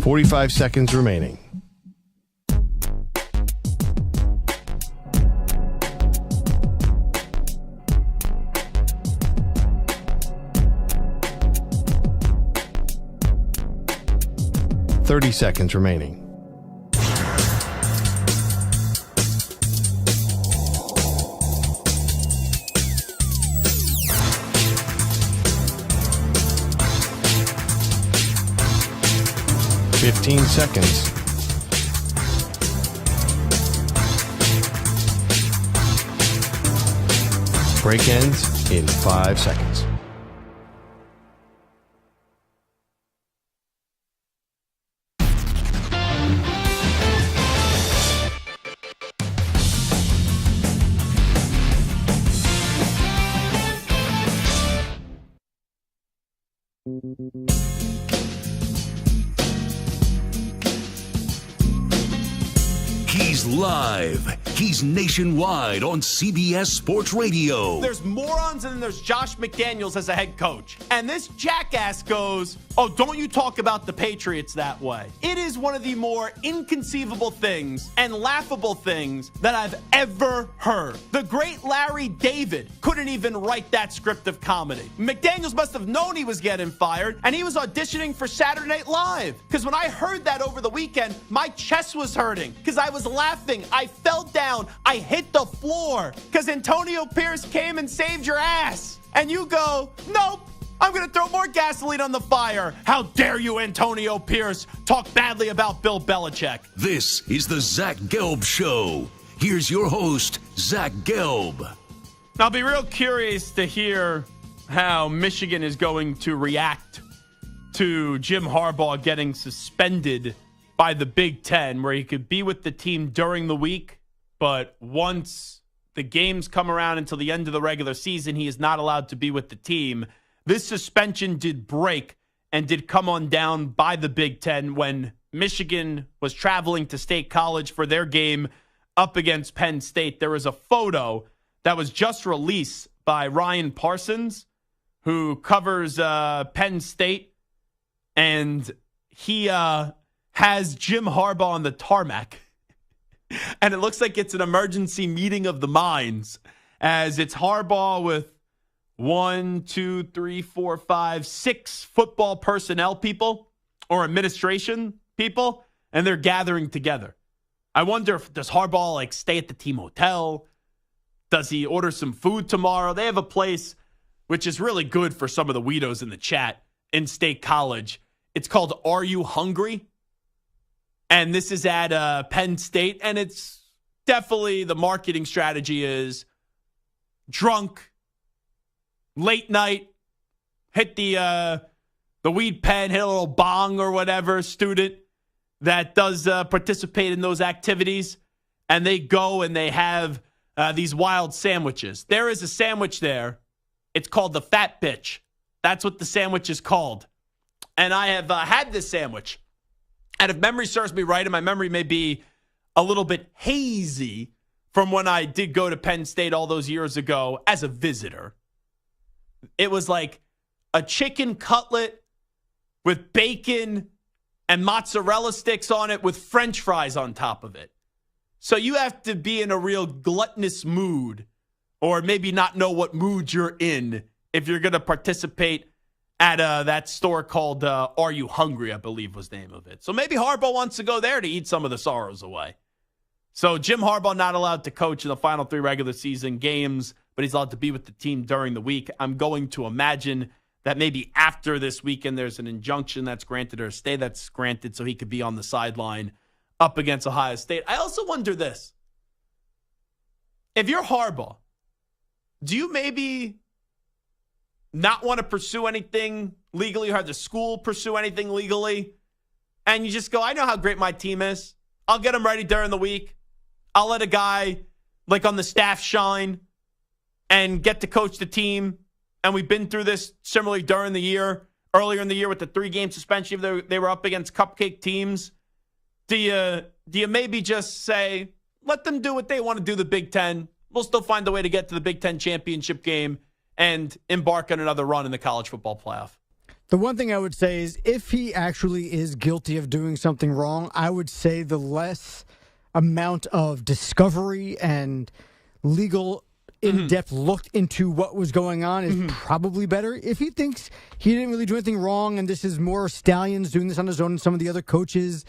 .45 seconds remaining. .30 seconds remaining. .15 seconds. Break ends in 5 seconds. He's live. He's nationwide on CBS Sports Radio. There's morons and then there's Josh McDaniels as a head coach. And this jackass goes, oh, don't you talk about the Patriots that way. It is one of the more inconceivable things and laughable things that I've ever heard. The great Larry David couldn't even write that script of comedy. McDaniels must have known he was getting fired, and he was auditioning for Saturday Night Live. Because when I heard that over the weekend, my chest was hurting because I was laughing. I fell down. I hit the floor because Antonio Pierce came and saved your ass. And you go, nope, I'm going to throw more gasoline on the fire. How dare you, Antonio Pierce, talk badly about Bill Belichick. This is the Zach Gelb Show. Here's your host, Zach Gelb. I'll be real curious to hear how Michigan is going to react to Jim Harbaugh getting suspended by the Big Ten, where he could be with the team during the week, but once the games come around until the end of the regular season, he is not allowed to be with the team. This suspension did break and did come on down by the Big Ten when Michigan was traveling to State College for their game up against Penn State. There was a photo that was just released by Ryan Parsons, who covers Penn State, and he has Jim Harbaugh on the tarmac. And it looks like it's an emergency meeting of the minds, as it's Harbaugh with 6 football personnel people or administration people, and they're gathering together. I wonder does Harbaugh stay at the team hotel? Does he order some food tomorrow? They have a place which is really good for some of the weirdos in the chat in State College. It's called Are You Hungry? And this is at Penn State, and it's definitely the marketing strategy is drunk, late night, hit the weed pen, hit a little bong or whatever, student that does participate in those activities, and they go and they have these wild sandwiches. There is a sandwich there. It's called the Fat Bitch. That's what the sandwich is called. And I have had this sandwich. And if memory serves me right, and my memory may be a little bit hazy from when I did go to Penn State all those years ago as a visitor, it was like a chicken cutlet with bacon and mozzarella sticks on it with French fries on top of it. So you have to be in a real gluttonous mood, or maybe not know what mood you're in, if you're going to participate at that store called Are You Hungry, I believe was the name of it. So maybe Harbaugh wants to go there to eat some of the sorrows away. So Jim Harbaugh not allowed to coach in the final 3 regular season games, but he's allowed to be with the team during the week. I'm going to imagine that maybe after this weekend there's an injunction that's granted or a stay that's granted so he could be on the sideline up against Ohio State. I also wonder this. If you're Harbaugh, do you maybe not want to pursue anything legally, or have the school pursue anything legally, and you just go, I know how great my team is. I'll get them ready during the week. I'll let a guy on the staff shine and get to coach the team. And we've been through this similarly during the year, earlier in the year with the 3-game suspension. They were up against cupcake teams. Do you maybe just say, let them do what they want to do, the Big Ten. We'll still find a way to get to the Big Ten championship game and embark on another run in the college football playoff? The one thing I would say is if he actually is guilty of doing something wrong, I would say the less amount of discovery and legal in-depth look into what was going on is probably better. If he thinks he didn't really do anything wrong and this is more Stallions doing this on his own and some of the other coaches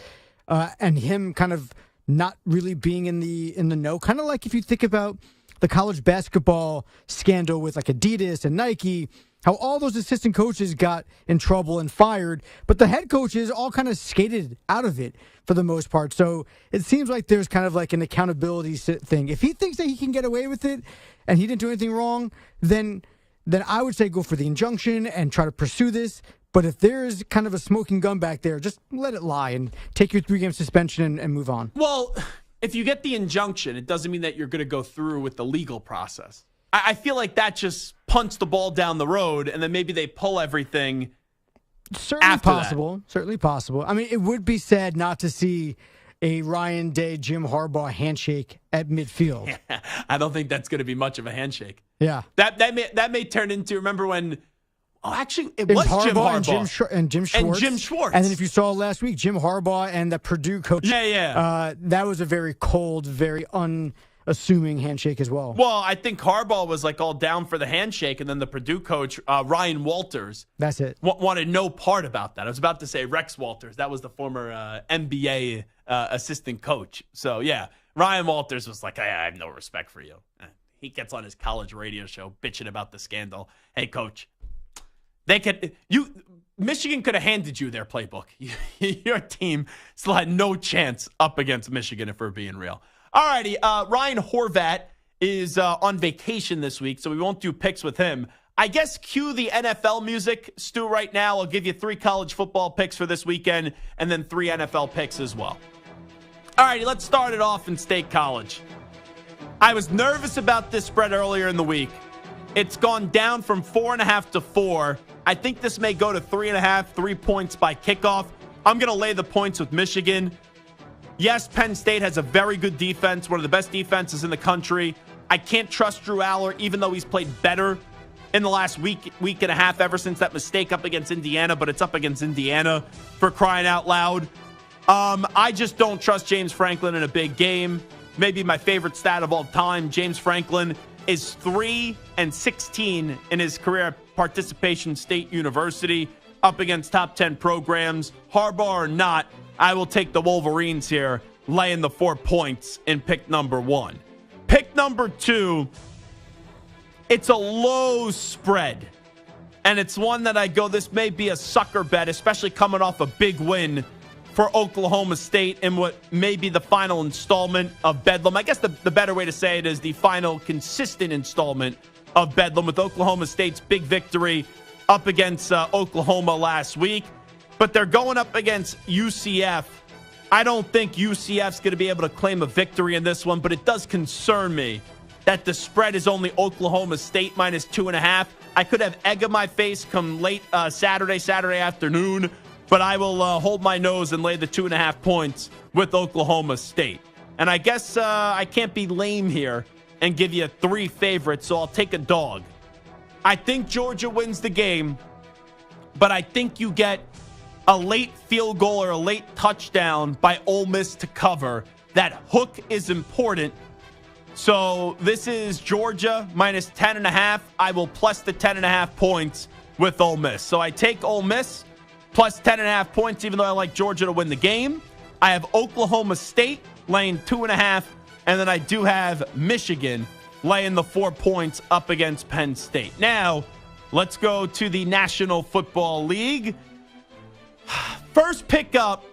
and him kind of not really being in the know, kind of like if you think about the college basketball scandal with Adidas and Nike, how all those assistant coaches got in trouble and fired, but the head coaches all kind of skated out of it for the most part. So it seems like there's kind of an accountability thing. If he thinks that he can get away with it and he didn't do anything wrong, then I would say go for the injunction and try to pursue this. But if there's kind of a smoking gun back there, just let it lie and take your 3-game suspension and move on. Well, if you get the injunction, it doesn't mean that you're going to go through with the legal process. I feel like that just punts the ball down the road, and then maybe they pull everything. Certainly possible. Certainly possible. I mean, it would be sad not to see a Ryan Day, Jim Harbaugh handshake at midfield. I don't think that's going to be much of a handshake. Yeah. That may turn into, remember when, actually, it was Jim Harbaugh. And Jim Schwartz. And then if you saw last week, Jim Harbaugh and the Purdue coach. Yeah. That was a very cold, very unassuming handshake as well. Well, I think Harbaugh was like all down for the handshake, and then the Purdue coach, Ryan Walters. That's it. Wanted no part about that. I was about to say Rex Walters. That was the former NBA assistant coach. So, yeah, Ryan Walters was like, I have no respect for you. He gets on his college radio show bitching about the scandal. Hey, coach, Michigan could have handed you their playbook. Your team still had no chance up against Michigan, if we're being real. All righty, Ryan Horvat is on vacation this week, so we won't do picks with him. I guess cue the NFL music, Stu, right now. I'll give you 3 college football picks for this weekend and then 3 NFL picks as well. All righty, let's start it off in State College. I was nervous about this spread earlier in the week. It's gone down from 4.5 to 4. I think this may go to 3.5, 3 points by kickoff. I'm going to lay the points with Michigan. Yes, Penn State has a very good defense, one of the best defenses in the country. I can't trust Drew Aller, even though he's played better in the last week and a half ever since that mistake up against Indiana, but it's up against Indiana for crying out loud. I just don't trust James Franklin in a big game. Maybe my favorite stat of all time, James Franklin is 3-16 in his career at Participation State University up against top 10 programs. Harbaugh or not, I will take the Wolverines here, laying the 4 points in pick number 1. Pick number 2, it's a low spread. And it's one that I go, this may be a sucker bet, especially coming off a big win for Oklahoma State in what may be the final installment of Bedlam. I guess the better way to say it is the final consistent installment of Bedlam, with Oklahoma State's big victory up against Oklahoma last week. But they're going up against UCF. I don't think UCF's going to be able to claim a victory in this one, but it does concern me that the spread is only Oklahoma State minus 2.5. I could have egg on my face come late Saturday afternoon, but I will hold my nose and lay the 2.5 points with Oklahoma State. And I guess I can't be lame here and give you 3 favorites, so I'll take a dog. I think Georgia wins the game, but I think you get a late field goal or a late touchdown by Ole Miss to cover. That hook is important. So this is Georgia minus 10.5. I will plus the 10.5 points with Ole Miss. So I take Ole Miss plus 10.5 points, even though I like Georgia to win the game. I have Oklahoma State laying 2.5, and then I do have Michigan laying the 4 points up against Penn State. Now, let's go to the National Football League. First pickup,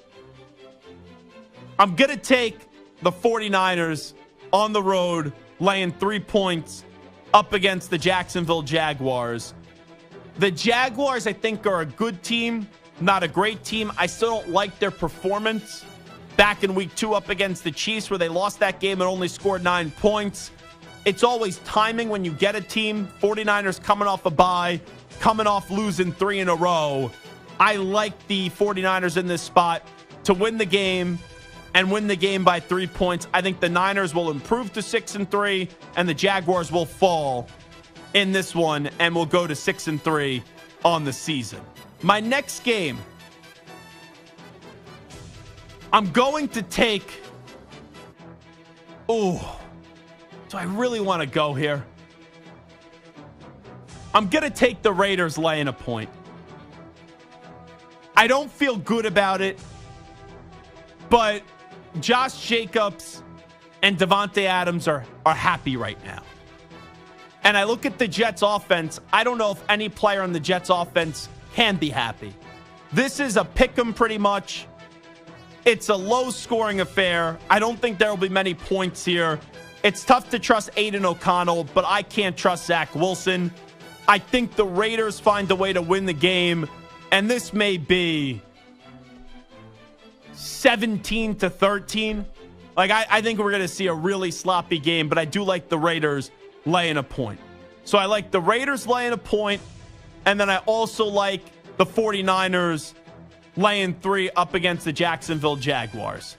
I'm going to take the 49ers on the road, laying 3 points up against the Jacksonville Jaguars. The Jaguars, I think, are a good team, not a great team. I still don't like their performance back in week 2 up against the Chiefs, where they lost that game and only scored 9 points. It's always timing when you get a team. 49ers coming off a bye, coming off losing 3 in a row. I like the 49ers in this spot to win the game and win the game by 3 points. I think the Niners will improve to 6-3, and the Jaguars will fall in this one and will go to 6-3 on the season. My next game, I'm going to take... Oh, do I really want to go here? I'm going to take the Raiders laying a point. I don't feel good about it, but Josh Jacobs and Devontae Adams are happy right now. And I look at the Jets offense. I don't know if any player on the Jets offense can be happy. This is a pick 'em pretty much. It's a low-scoring affair. I don't think there will be many points here. It's tough to trust Aiden O'Connell, but I can't trust Zach Wilson. I think the Raiders find a way to win the game, and this may be 17-13. I think we're going to see a really sloppy game, but I do like the Raiders laying a point. So I like the Raiders laying a point, and then I also like the 49ers laying 3 up against the Jacksonville Jaguars.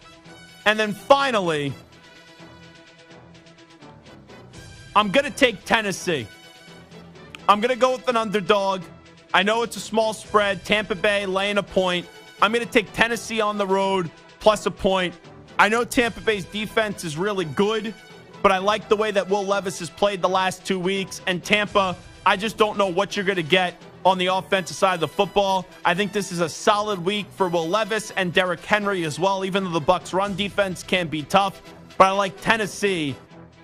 And then finally, I'm going to take Tennessee. I'm going to go with an underdog. I know it's a small spread. Tampa Bay laying a point. I'm going to take Tennessee on the road plus a point. I know Tampa Bay's defense is really good, but I like the way that Will Levis has played the last 2 weeks. And Tampa, I just don't know what you're going to get on the offensive side of the football. I think this is a solid week for Will Levis and Derrick Henry as well, even though the Bucs' run defense can be tough. But I like Tennessee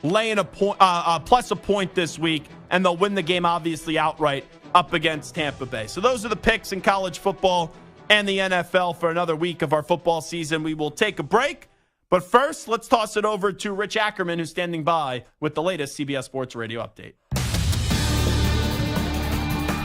laying a point, plus a point this week, and they'll win the game obviously outright up against Tampa Bay. So those are the picks in college football and the NFL for another week of our football season. We will take a break. But first, let's toss it over to Rich Ackerman, who's standing by with the latest CBS Sports Radio update.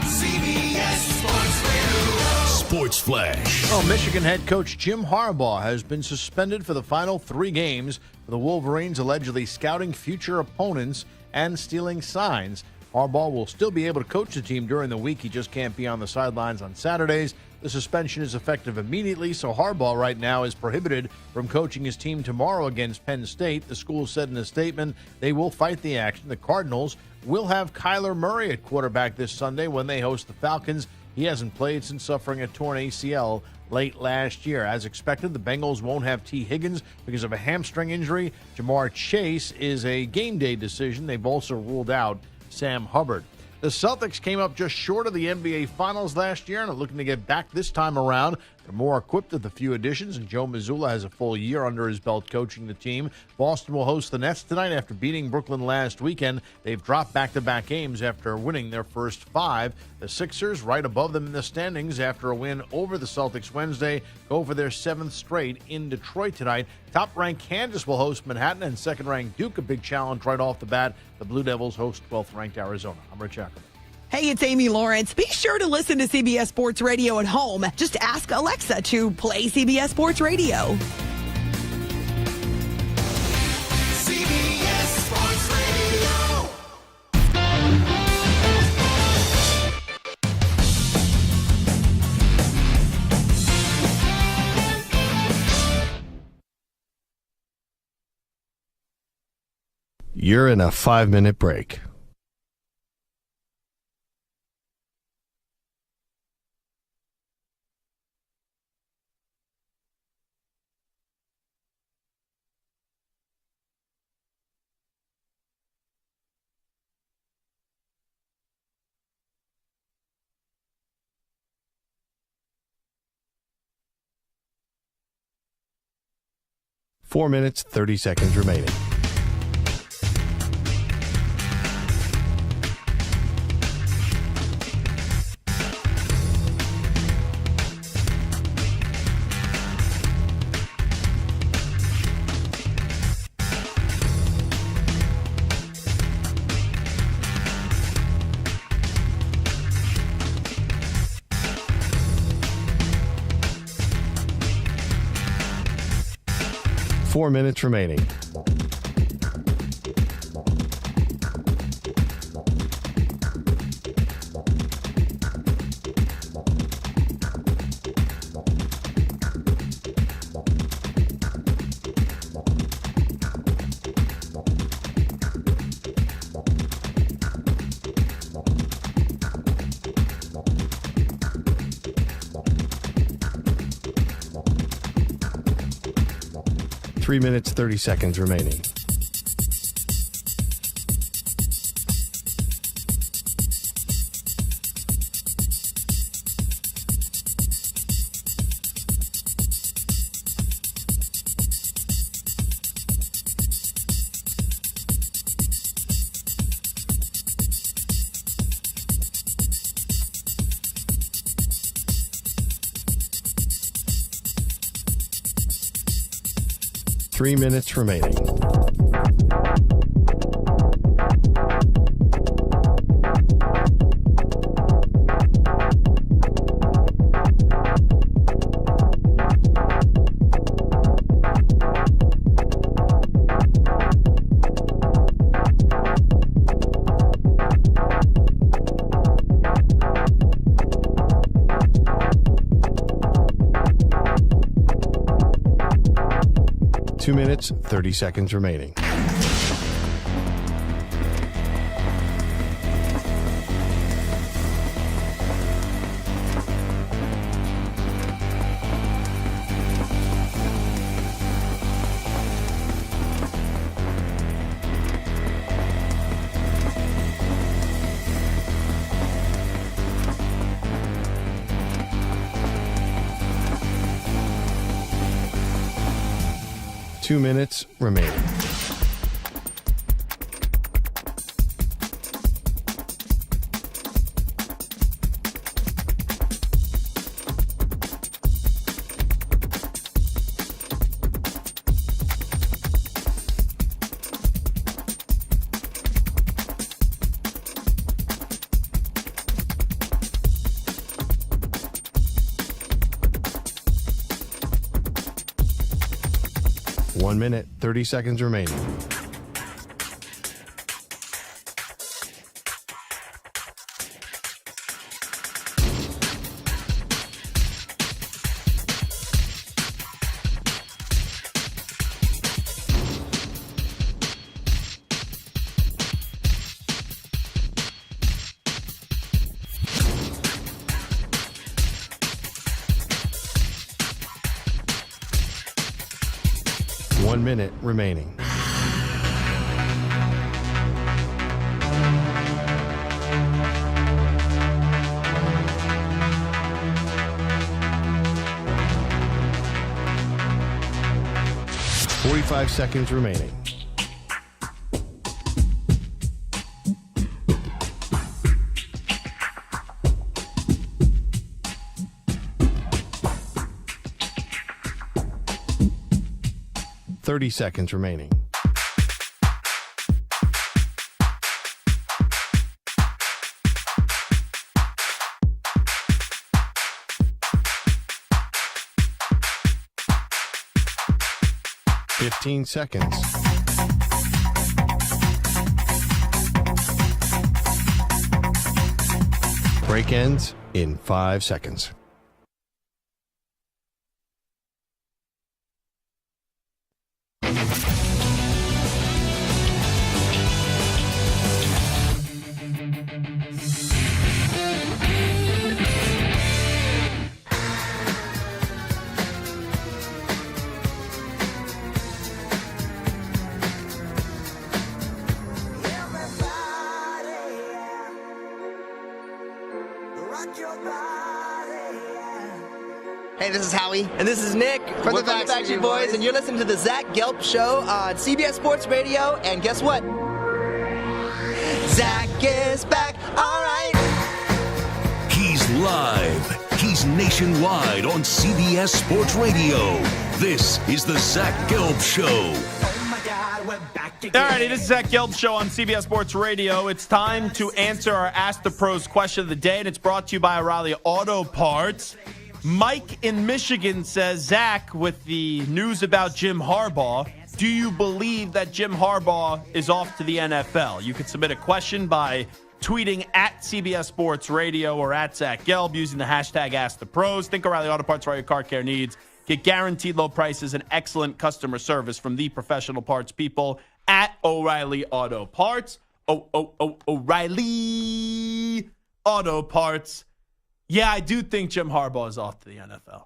CBS Sports Radio. Sports Flash. Well, Michigan head coach Jim Harbaugh has been suspended for the final 3 games for the Wolverines, allegedly scouting future opponents and stealing signs. Harbaugh will still be able to coach the team during the week. He just can't be on the sidelines on Saturdays. The suspension is effective immediately, so Harbaugh right now is prohibited from coaching his team tomorrow against Penn State. The school said in a statement they will fight the action. The Cardinals will have Kyler Murray at quarterback this Sunday when they host the Falcons. He hasn't played since suffering a torn ACL late last year. As expected, the Bengals won't have T. Higgins because of a hamstring injury. Jamar Chase is a game day decision. They've also ruled out Sam Hubbard. The Celtics came up just short of the NBA Finals last year and are looking to get back this time around. They're more equipped with a few additions, and Joe Mazzulla has a full year under his belt coaching the team. Boston will host the Nets tonight after beating Brooklyn last weekend. They've dropped back-to-back games after winning their first 5. The Sixers, right above them in the standings after a win over the Celtics Wednesday, go for their 7th straight in Detroit tonight. Top-ranked Kansas will host Manhattan, and second-ranked Duke, a big challenge right off the bat. The Blue Devils host 12th-ranked Arizona. I'm Rich Ackerman. Hey, it's Amy Lawrence. Be sure to listen to CBS Sports Radio at home. Just ask Alexa to play CBS Sports Radio. CBS Sports Radio. You're in a 5-minute break. Four minutes, 30 seconds remaining. Four minutes remaining. Three minutes, 30 seconds remaining. Three minutes remaining. 2 minutes, 30 seconds remaining. Two minutes remaining. One minute, 30 seconds remaining. One minute remaining. Five seconds remaining. Seconds remaining. Fifteen seconds. Break ends in 5 seconds. Hey, this is Howie. And this is Nick. We're the Backstreet Boys. And you're listening to the Zach Gelb Show on CBS Sports Radio. And guess what? Zach is back. All right. He's live. He's nationwide on CBS Sports Radio. This is the Zach Gelb Show. All righty, this is Zach Gelb Show on CBS Sports Radio. It's time to answer our Ask the Pros question of the day, and it's brought to you by O'Reilly Auto Parts. Mike in Michigan says, Zach, with the news about Jim Harbaugh, do you believe that Jim Harbaugh is off to the NFL? You could submit a question by tweeting at CBS Sports Radio or at Zach Gelb using the hashtag AskThePros. Think O'Reilly Auto Parts for all your car care needs. Get guaranteed low prices and excellent customer service from the professional parts people at O'Reilly Auto Parts. O'Reilly Auto Parts. Yeah, I do think Jim Harbaugh is off to the NFL.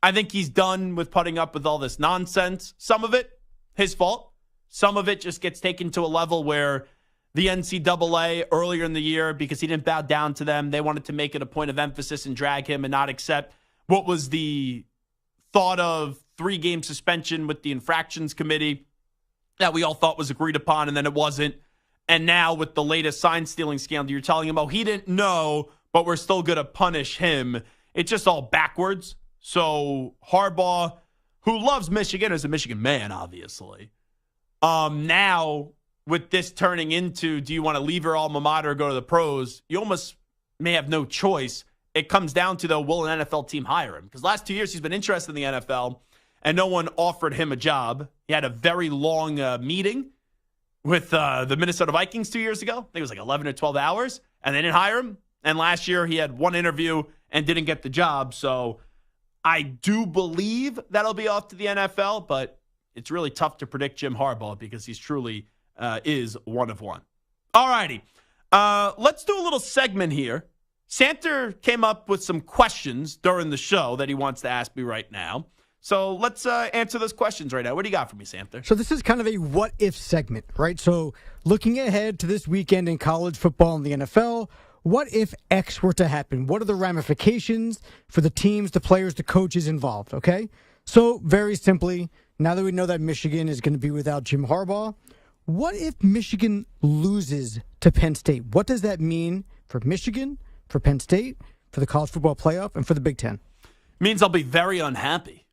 I think he's done with putting up with all this nonsense. Some of it, his fault. Some of it just gets taken to a level where the NCAA earlier in the year, because he didn't bow down to them, they wanted to make it a point of emphasis and drag him and not accept what was the thought of 3-game suspension with the infractions committee that we all thought was agreed upon, and then it wasn't. And now with the latest sign stealing scandal, you're telling him, oh, he didn't know, but we're still going to punish him. It's just all backwards. So Harbaugh, who loves Michigan, is a Michigan man, obviously. Now, with this turning into, do you want to leave your alma mater or go to the pros, you almost may have no choice. It comes down to, though, will an NFL team hire him? Because last 2 years he's been interested in the NFL, and no one offered him a job. He had a very long meeting with the Minnesota Vikings 2 years ago. I think it was like 11 or 12 hours, and they didn't hire him. And last year he had one interview and didn't get the job. So I do believe that he'll be off to the NFL, but it's really tough to predict Jim Harbaugh because he's truly is one of one. All righty. Let's do a little segment here. Santer came up with some questions during the show that he wants to ask me right now. So let's answer those questions right now. What do you got for me, Santer? So this is kind of a what-if segment, right? So looking ahead to this weekend in college football and the NFL, what if X were to happen? What are the ramifications for the teams, the players, the coaches involved, okay? So very simply, now that we know that Michigan is going to be without Jim Harbaugh, what if Michigan loses to Penn State? What does that mean for Michigan, for Penn State, for the college football playoff, and for the Big Ten? Means I'll be very unhappy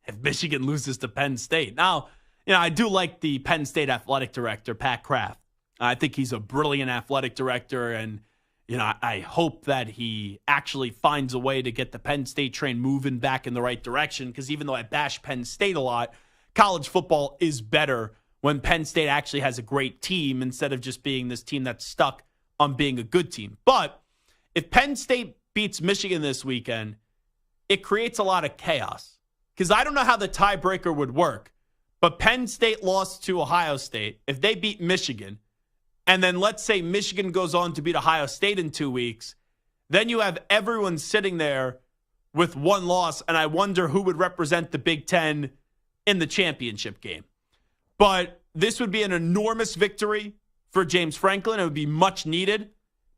if Michigan loses to Penn State. Now, I do like the Penn State athletic director, Pat Kraft. I think he's a brilliant athletic director, and I hope that he actually finds a way to get the Penn State train moving back in the right direction, because even though I bash Penn State a lot, college football is better when Penn State actually has a great team instead of just being this team that's stuck on being a good team. But if Penn State beats Michigan this weekend, it creates a lot of chaos, because I don't know how the tiebreaker would work, but Penn State lost to Ohio State. If they beat Michigan, and then let's say Michigan goes on to beat Ohio State in 2 weeks, then you have everyone sitting there with one loss, and I wonder who would represent the Big Ten in the championship game. But this would be an enormous victory for James Franklin. It would be much needed,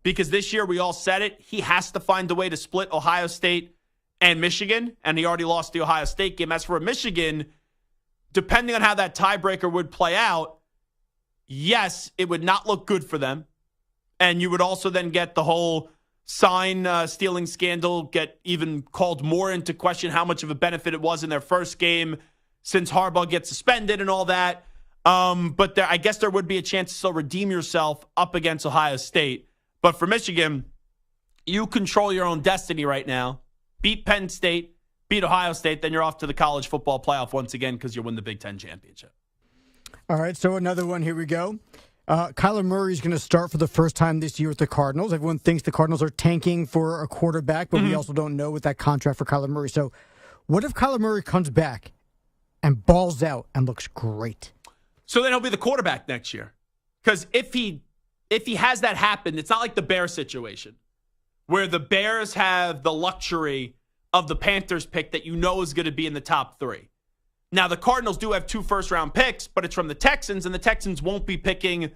because this year, we all said it, he has to find a way to split Ohio State and Michigan, and he already lost the Ohio State game. As for Michigan, depending on how that tiebreaker would play out, yes, it would not look good for them. And you would also then get the whole sign stealing scandal get even called more into question, how much of a benefit it was in their first game since Harbaugh gets suspended and all that. But I guess there would be a chance to still redeem yourself up against Ohio State. But for Michigan, you control your own destiny right now. Beat Penn State, beat Ohio State, then you're off to the college football playoff once again because you win the Big Ten championship. All right, so another one. Here we go. Kyler Murray is going to start for the first time this year with the Cardinals. Everyone thinks the Cardinals are tanking for a quarterback, but we also don't know with that contract for Kyler Murray. So what if Kyler Murray comes back and balls out and looks great? So then he'll be the quarterback next year. Because if he has that happen, it's not like the Bears situation where the Bears have the luxury of the Panthers pick that is going to be in the top 3. Now, the Cardinals do have 2 first-round picks, but it's from the Texans, and the Texans won't be picking,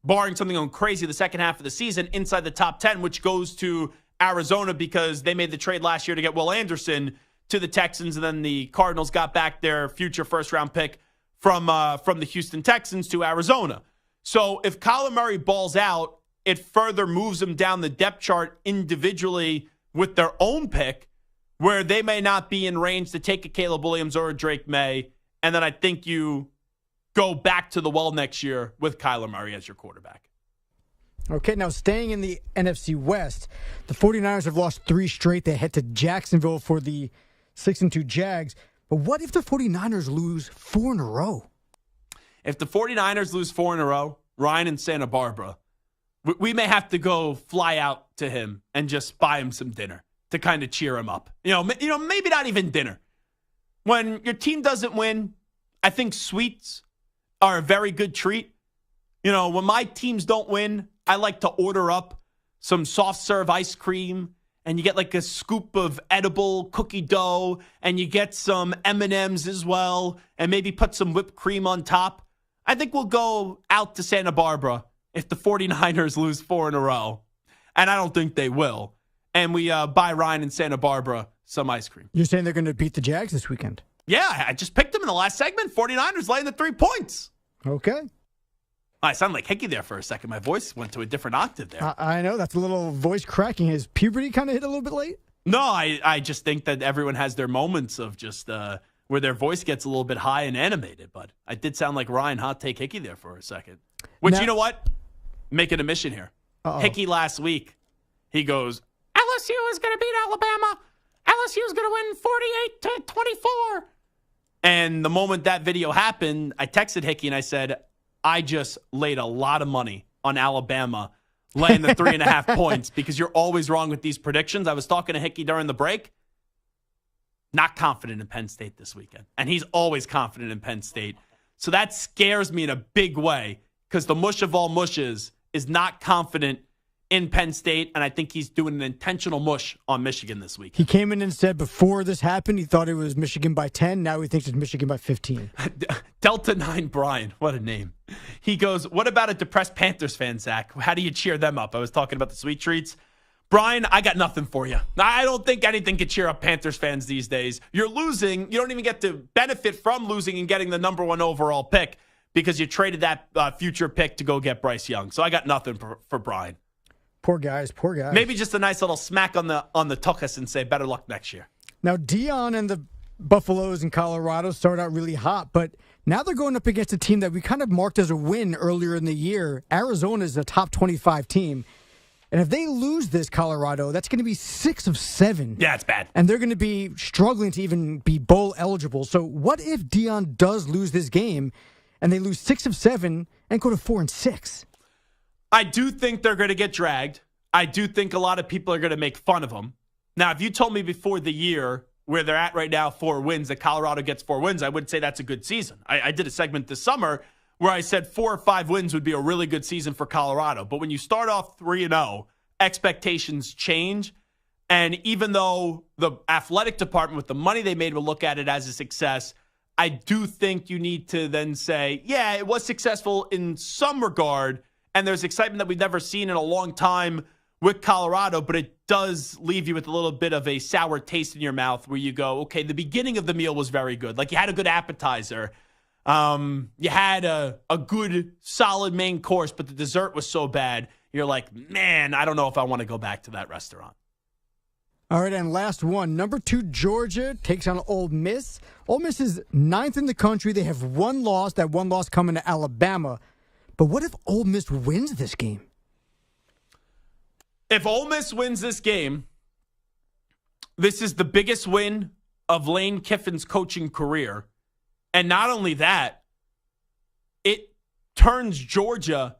barring something going crazy, the second half of the season inside the top 10, which goes to Arizona because they made the trade last year to get Will Anderson to the Texans, and then the Cardinals got back their future first-round pick from the Houston Texans to Arizona. So if Kyler Murray balls out, it further moves them down the depth chart individually with their own pick, where they may not be in range to take a Caleb Williams or a Drake May. And then I think you go back to the well next year with Kyler Murray as your quarterback. Okay, now staying in the NFC West, the 49ers have lost 3 straight. They head to Jacksonville for the 6-2 Jags. But what if the 49ers lose 4 in a row? If the 49ers lose 4 in a row, Ryan in Santa Barbara, we may have to go fly out to him and just buy him some dinner to kind of cheer him up. Maybe not even dinner. When your team doesn't win, I think sweets are a very good treat. When my teams don't win, I like to order up some soft serve ice cream, and you get like a scoop of edible cookie dough, and you get some M&Ms as well, and maybe put some whipped cream on top. I think we'll go out to Santa Barbara if the 49ers lose 4 in a row, and I don't think they will. And we buy Ryan in Santa Barbara some ice cream. You're saying they're going to beat the Jags this weekend? Yeah, I just picked them in the last segment. 49ers laying the 3 points. Okay. I sound like Hickey there for a second. My voice went to a different octave there. I know. That's a little voice cracking. Has puberty kind of hit a little bit late? No, I just think that everyone has their moments of just where their voice gets a little bit high and animated. But I did sound like Ryan Hot Take Hickey there for a second. Which, you know what? Make it a mission here. Hickey last week, he goes, LSU is going to beat Alabama. LSU is going to win 48-24. And the moment that video happened, I texted Hickey and I said, I just laid a lot of money on Alabama laying the 3.5 points because you're always wrong with these predictions. I was talking to Hickey during the break. not confident in Penn State this weekend. And he's always confident in Penn State. So that scares me in a big way because the mush of all mushes is not confident in Penn State, and I think he's doing an intentional mush on Michigan this week. He came in and said before this happened, he thought it was Michigan by 10. Now he thinks it's Michigan by 15. Delta 9 Brian, what a name. He goes, what about a depressed Panthers fan, Zach? How do you cheer them up? I was talking about the sweet treats. Brian, I got nothing for you. I don't think anything could cheer up Panthers fans these days. You're losing. You don't even get to benefit from losing and getting the number 1 overall pick because you traded that future pick to go get Bryce Young. So I got nothing for Brian. Poor guys. Maybe just a nice little smack on the tuchus and say better luck next year. Now, Deion and the Buffaloes in Colorado started out really hot, but now they're going up against a team that we kind of marked as a win earlier in the year. Arizona is a top 25 team. And if they lose this, Colorado, that's going to be 6 of 7. Yeah, it's bad. And they're going to be struggling to even be bowl eligible. So what if Deion does lose this game and they lose 6 of 7 and go to 4-6? I do think they're going to get dragged. I do think a lot of people are going to make fun of them. Now, if you told me before the year where they're at right now, 4 wins, that Colorado gets 4 wins, I would say that's a good season. I did a segment this summer where I said 4 or 5 wins would be a really good season for Colorado. But when you start off 3-0, expectations change. And even though the athletic department with the money they made will look at it as a success, I do think you need to then say, yeah, it was successful in some regard, and there's excitement that we've never seen in a long time with Colorado, but it does leave you with a little bit of a sour taste in your mouth where you go, okay, the beginning of the meal was very good. Like you had a good appetizer. You had a good, solid main course, but the dessert was so bad. You're like, man, I don't know if I want to go back to that restaurant. All right, and last one. Number 2, Georgia takes on Ole Miss. Ole Miss is 9th in the country. They have 1 loss. That 1 loss coming to Alabama. But what if Ole Miss wins this game? If Ole Miss wins this game, this is the biggest win of Lane Kiffin's coaching career. And not only that, it turns Georgia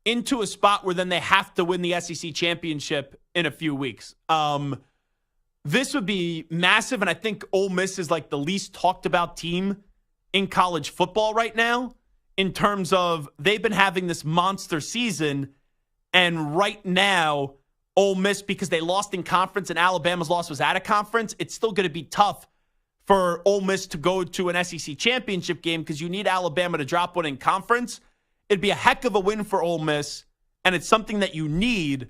into a spot where then they have to win the SEC championship in a few weeks. This would be massive, and I think Ole Miss is like the least talked about team in college football right now in terms of they've been having this monster season, and right now, Ole Miss, because they lost in conference and Alabama's loss was at a conference, it's still going to be tough for Ole Miss to go to an SEC championship game because you need Alabama to drop one in conference. It'd be a heck of a win for Ole Miss, and it's something that you need,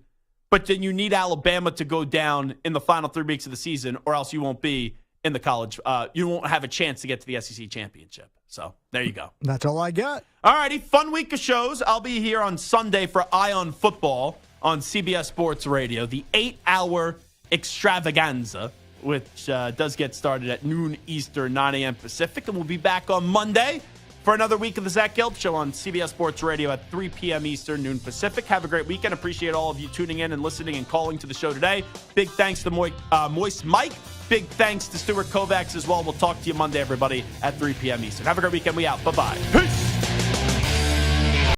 but then you need Alabama to go down in the final 3 weeks of the season, or else you won't be in the college. You won't have a chance to get to the SEC championship. So there you go. That's all I got. All righty, fun week of shows. I'll be here on Sunday for Eye on Football on CBS Sports Radio, the 8-hour extravaganza, which does get started at noon Eastern, 9 a.m. Pacific. And we'll be back on Monday for another week of the Zach Gelb Show on CBS Sports Radio at 3 p.m. Eastern, noon Pacific. Have a great weekend. Appreciate all of you tuning in and listening and calling to the show today. Big thanks to Moist Mike. Big thanks to Stuart Kovacs as well. We'll talk to you Monday, everybody, at 3 p.m. Eastern. Have a great weekend. We out. Bye-bye. Peace.